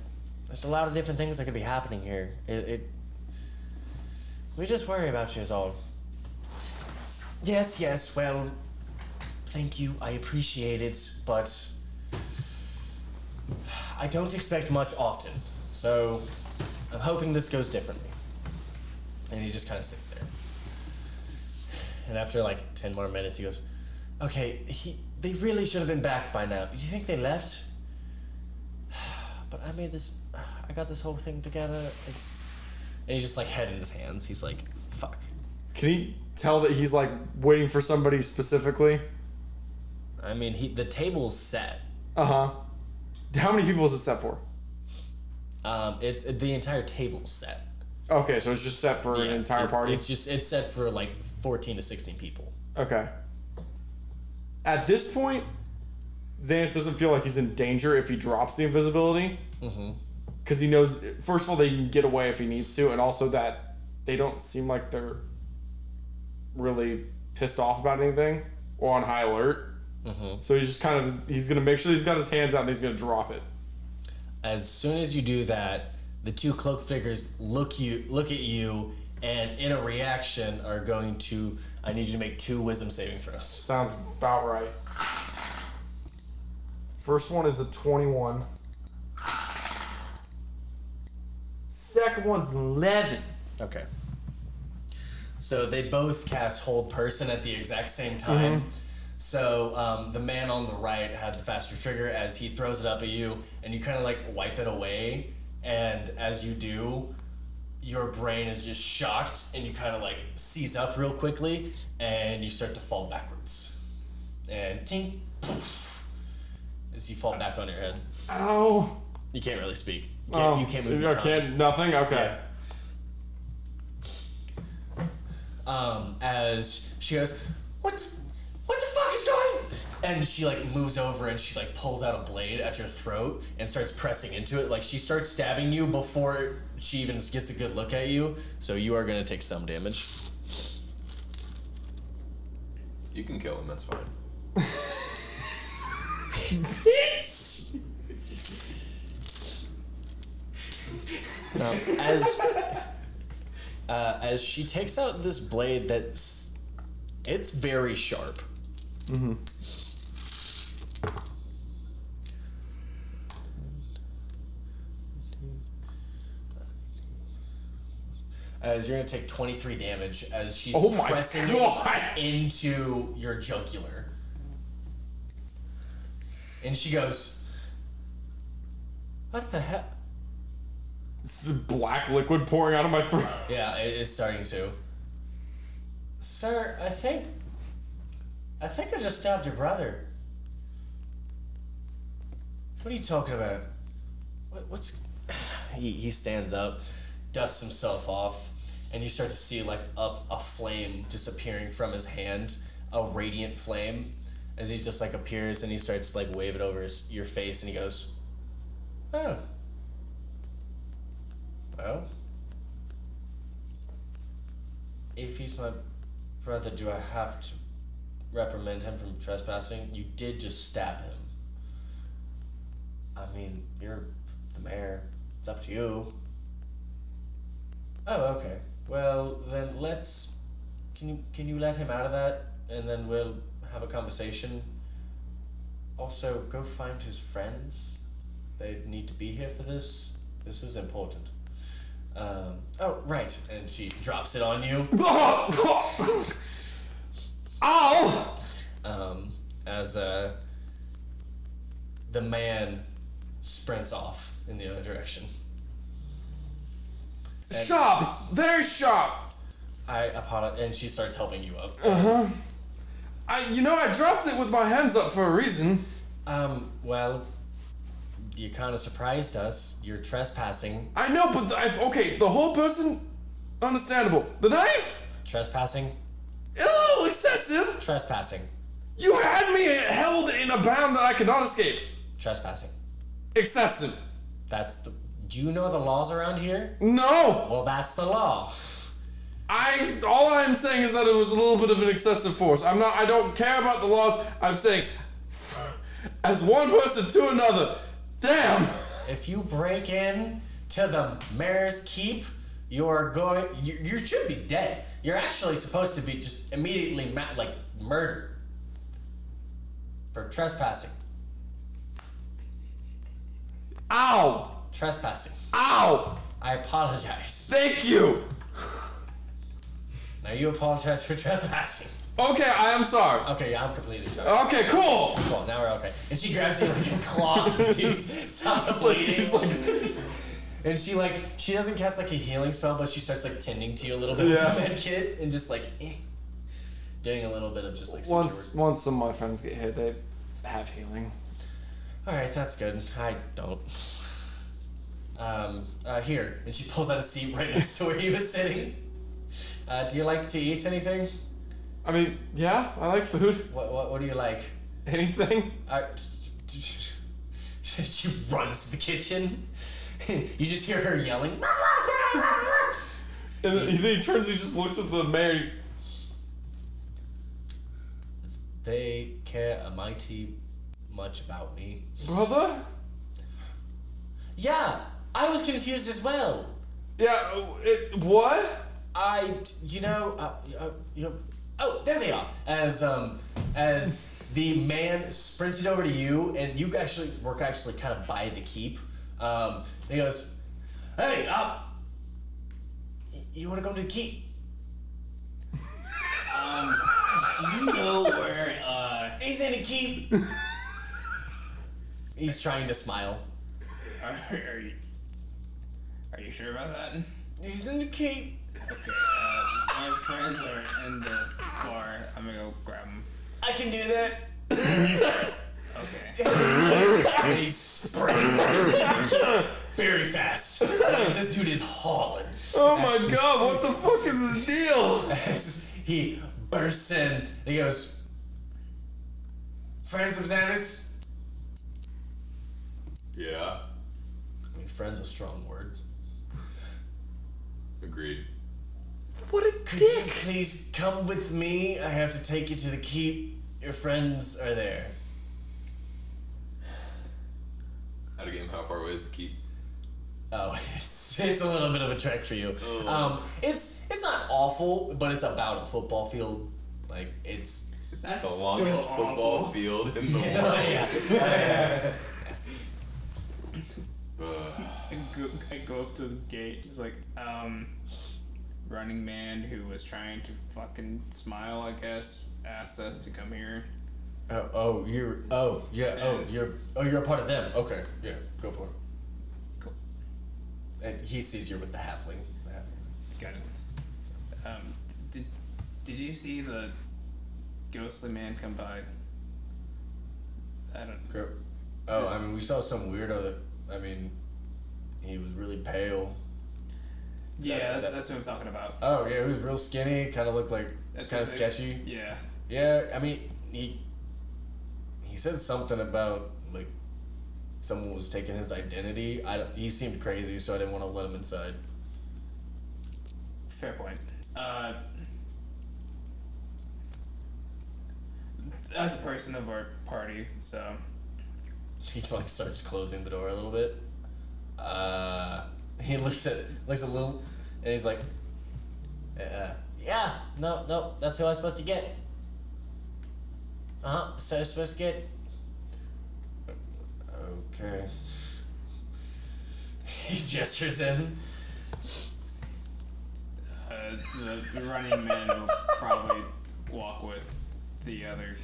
there's a lot of different things that could be happening here. We just worry about you is all. Yes, well, thank you. I appreciate it, but I don't expect much often, so I'm hoping this goes differently. And he just kind of sits there. And after like 10 more minutes, he goes, okay, they really should have been back by now. Do you think they left? But I got this whole thing together. And he's just like head in his hands. He's like, fuck. Can he tell that he's like waiting for somebody specifically? I mean, the table's set. Uh-huh. How many people is it set for? It's the entire table's set. Okay, so it's just set for an entire party? It's set for like 14 to 16 people. Okay. At this point, Xanas doesn't feel like he's in danger if he drops the invisibility. Mm-hmm. Because he knows, first of all, they can get away if he needs to, and also that they don't seem like they're really pissed off about anything or on high alert. Mm-hmm. So he's just he's going to make sure he's got his hands out and he's going to drop it. As soon as you do that, the two cloaked figures look at you, and in a reaction are going to, I need you to make 2 wisdom saving throws. Sounds about right. First one is a 21. Second one's 11. Okay. So they both cast Hold Person at the exact same time. Mm-hmm. So the man on the right had the faster trigger as he throws it up at you, and you kind of like wipe it away. And as you do, your brain is just shocked, and you kind of like seize up real quickly, and you start to fall backwards. And ting, poof, as you fall back on your head. Ow! You can't really speak. You can't move your tongue. Can't, nothing? Okay. Yeah. As she goes, what the fuck is going? And she like moves over and she like pulls out a blade at your throat and starts pressing into it. Like she starts stabbing you before she even gets a good look at you. So you are gonna take some damage. You can kill him, that's fine. Bitch! As she takes out this blade it's very sharp. Mm-hmm. As you're gonna take 23 damage as she's pressing it into your jugular. And she goes, what the hell? This is black liquid pouring out of my throat. Yeah, it's starting to. Sir, I think I just stabbed your brother. What are you talking about? What's... He stands up, dusts himself off, and you start to see like a flame just appearing from his hand, a radiant flame, as he just like appears and he starts to like wave it over your face and he goes, oh. Well, if he's my brother, do I have to reprimand him from trespassing? You did just stab him. I mean, you're the mayor. It's up to you. Oh, okay. Well, then can you let him out of that, and then we'll have a conversation. Also, go find his friends. They need to be here for this. This is important. Oh, right. And she drops it on you. Ow! As the man sprints off in the other direction. And sharp! Very sharp! I apologize. And she starts helping you up. Uh-huh. I dropped it with my hands up for a reason. Well, you kind of surprised us. You're trespassing. I know, but the whole person, understandable. The knife? Trespassing? A little excessive. Trespassing. You had me held in a bound that I could not escape. Trespassing. Excessive. Do you know the laws around here? No. Well, that's the law. All I'm saying is that it was a little bit of an excessive force. I don't care about the laws. I'm saying, as one person to another, damn. If you break in to the mayor's keep, you should be dead. You're actually supposed to be just immediately murdered for trespassing. Ow! Trespassing. Ow! I apologize. Thank you! Now you apologize for trespassing. Okay, I am sorry. Okay, yeah, I'm completely sorry. Okay, cool! Cool, now we're okay. And she grabs you like a cloth to stop the bleeding. And she doesn't cast like a healing spell, but she starts like tending to you a little bit with the med kit and just like doing a little bit of just like Once some of my friends get hit, they have healing. Alright, that's good. I don't. Here. And she pulls out a seat right next to where he was sitting. Do you like to eat anything? I mean, yeah, I like food. What do you like? Anything? She runs to the kitchen. You just hear her yelling. And then he turns and just looks at the mayor. They care a mighty much about me. Brother? Yeah, I was confused as well. Yeah, what? Oh, there they are. As the man sprinted over to you, and you were actually kind of by the keep. And he goes, "Hey, you want to go to the keep?" Do you know where, He's in the keep. He's trying to smile. Are you sure about that? He's in the keep. Okay, my friends are in the bar. I'm gonna go grab them. I can do that. Okay. And he sprints very fast. This dude is hauling. Oh my god, what the fuck is this deal? As he bursts in, and he goes, "Friends of Xanus?" Yeah. I mean, friend's a strong word. Agreed. What a Could dick! you please come with me? I have to take you to the keep. Your friends are there. Out of game, how far away is the keep? Oh, it's a little bit of a trek for you. Oh. It's not awful, but it's about a football field. Like it's The longest still football awful. field in the world. yeah. I go up to the gate. It's like, Running Man who was trying to fucking smile, I guess, asked us to come here. You're a part of them. Okay, yeah, go for it. Cool. And he sees you with the halfling. Got it. Did you see the ghostly man come by? I don't. Oh, I mean, we saw some weirdo that. I mean, he was really pale. Yeah, that's what I'm talking about. Oh yeah, he was real skinny. Kind of looked like That's kind of what they- sketchy. Yeah. Yeah, I mean, he said something about like someone was taking his identity. He seemed crazy, so I didn't want to let him inside. Fair point. As a person of our party, so He like starts closing the door a little bit. He looks a little, and he's like, "Yeah, no, that's who I was supposed to get. So I was supposed to get." Okay. He gestures in. the Running Man will probably walk with the other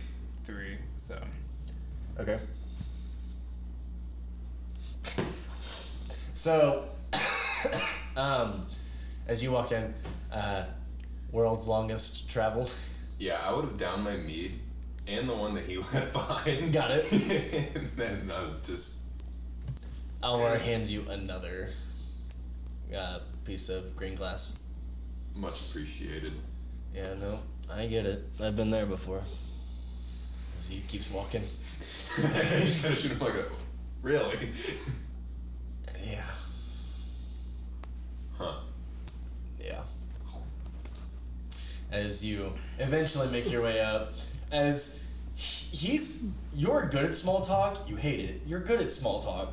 three. So Okay. So, as you walk in, world's longest travel. Yeah, I would have downed my mead and the one that he left behind. Got it. And then just. Alwar hands you another piece of green glass. Much appreciated. Yeah, no, I get it. I've been there before. As he keeps walking. Really? Yeah. Huh. Yeah. As you eventually make your way up, as you're good at small talk, you hate it. You're good at small talk.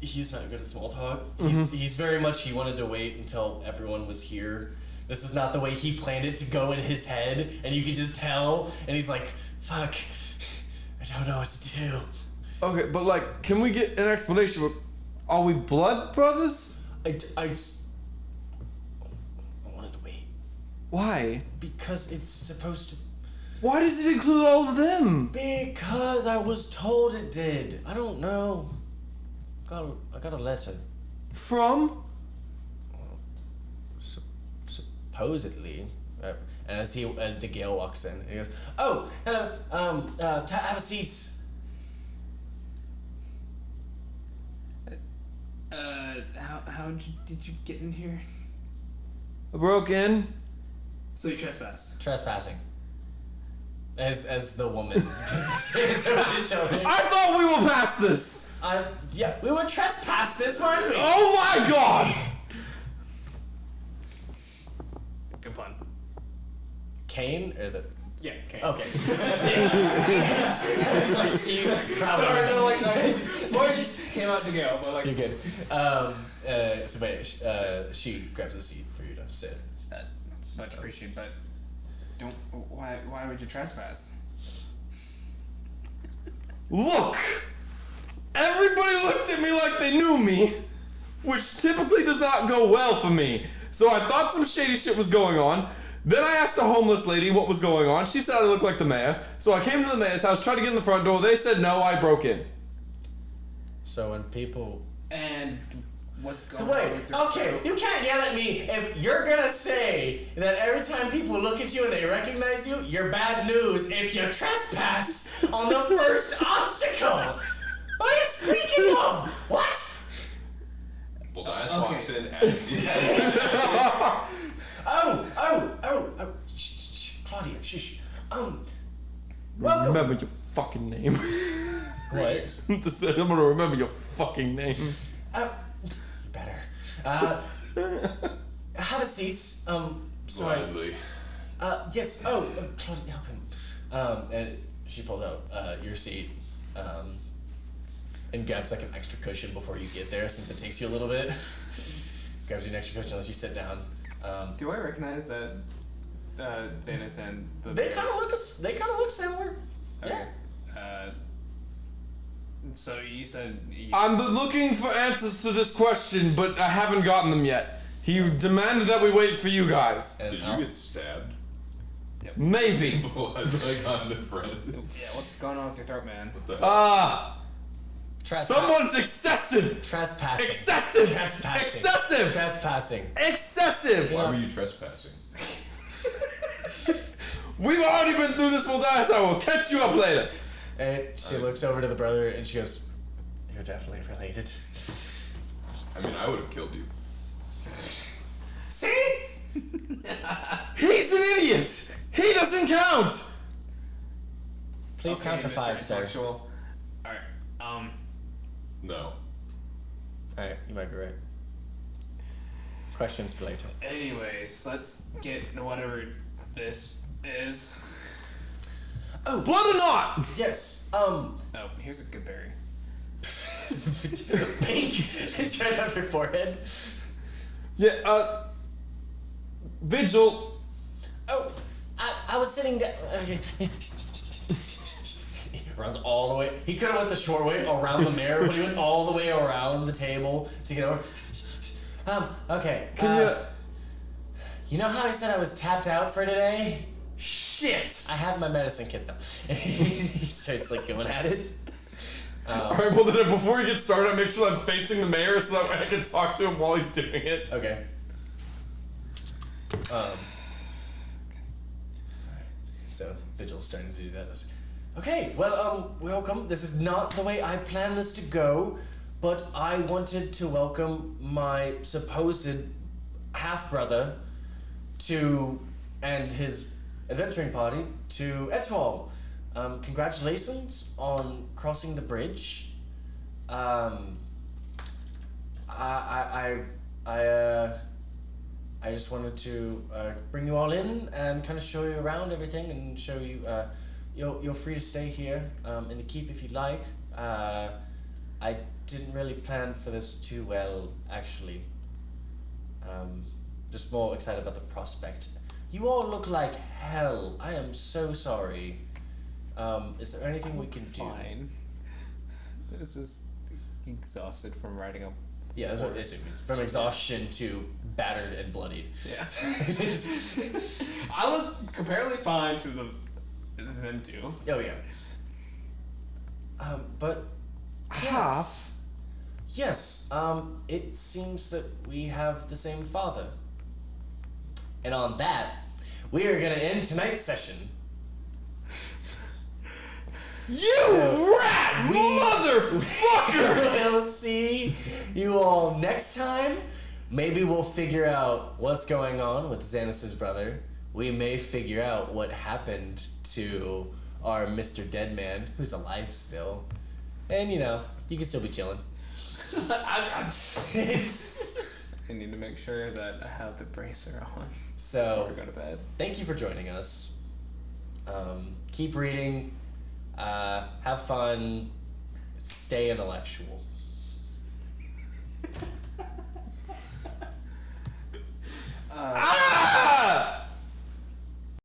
He's not good at small talk. He's very much, he wanted to wait until everyone was here. This is not the way he planned it to go in his head, and you can just tell, and he's like, fuck, I don't know what to do. Okay, but like, can we get an explanation? Are we blood brothers? I wanted to wait. Why? Because it's supposed to... Why does it include all of them? Because I was told it did. I don't know. I got a letter. From? Supposedly. And as DeGale walks in, he goes, "Oh, hello. Have a seat." How did you get in here? I broke in. So you trespassed. Trespassing. As the woman stands over his shoulder. I thought we were past this. Yeah, we would trespass this, weren't we? Oh my god! Good pun. Kane or the... Yeah, okay. Okay. It's like she probably... Sorry, no, like, voice came out to go, but like... You're good. So wait, she grabs a seat for you to sit. Much appreciated, but why would you trespass? Look! Everybody looked at me like they knew me, which typically does not go well for me. So I thought some shady shit was going on. Then I asked the homeless lady what was going on. She said I looked like the mayor. So I came to the mayor's house, tried to get in the front door. They said no, I broke in. So when people... And what's going on Wait, with your okay, you can't yell at me if you're gonna say that every time people look at you and they recognize you, you're bad news if you trespass on the first obstacle. What are you speaking of? What? Boldias Okay. walks in as you. Oh, shh, Claudia, shush. Welcome. Remember your fucking name. What? I'm gonna remember your fucking name. You better. Have a seat. Sorry. Gladly. Yes. Claudia, help him. And she pulls out your seat, and grabs like an extra cushion before you get there, since it takes you a little bit. Grabs you an extra cushion, lets you sit down. Do I recognize that Zanus and the... They kind of look similar. Okay. Yeah. So you said... I'm looking for answers to this question, but I haven't gotten them yet. He demanded that we wait for you guys. And Did you get stabbed? Maybe. Blood like on the front. Yeah, what's going on with your throat, man? What the hell? Someone's excessive. Trespassing. Excessive. Trespassing. Excessive. Trespassing. Excessive. Why were you trespassing? We've already been through this, Boldias. I will catch you up later. And she looks over to the brother and she goes, "You're definitely related." I mean, I would have killed you. See? He's an idiot. He doesn't count. Please count to 5, sir. Alright, No. Alright, you might be right. Questions for later. anyways, let's get into whatever this is. Blood or not? Yes. Oh, here's a good berry. Pink is right up your forehead. Yeah, Vigil. Oh, I was sitting down. Okay. He runs all the way. He could have went the short way around the mirror, but he went all the way around the table to get over. Okay. Can you... You know how I said I was tapped out for today? Shit. I have my medicine kit though. He starts like going at it. Alright, well then before we get started, I make sure I'm facing the mayor so that way I can talk to him while he's doing it. Okay. So Vigil's starting to do that. Okay, well, welcome. This is not the way I planned this to go, but I wanted to welcome my supposed half-brother and his adventuring party to Etoile. Congratulations on crossing the bridge. I just wanted to bring you all in and kind of show you around everything and show you. You're free to stay here in the keep if you like. I didn't really plan for this too well, actually. Just more excited about the prospect. You all look like hell. I am so sorry. Is there anything we can do? Fine. It's just... exhausted from riding a. Yeah, that's what it means. From exhaustion to battered and bloodied. Yeah. I look comparatively fine to them two. Oh yeah. But Half. yes, it seems that we have the same father. And on that, we are gonna end tonight's session. You rat motherfucker! We'll see you all next time. Maybe we'll figure out what's going on with Xanus' brother. We may figure out what happened to our Mr. Deadman, who's alive still. And you know, you can still be chilling. I need to make sure that I have the bracer on So, before I go to bed. thank you for joining us. Keep reading. Have fun. Stay intellectual.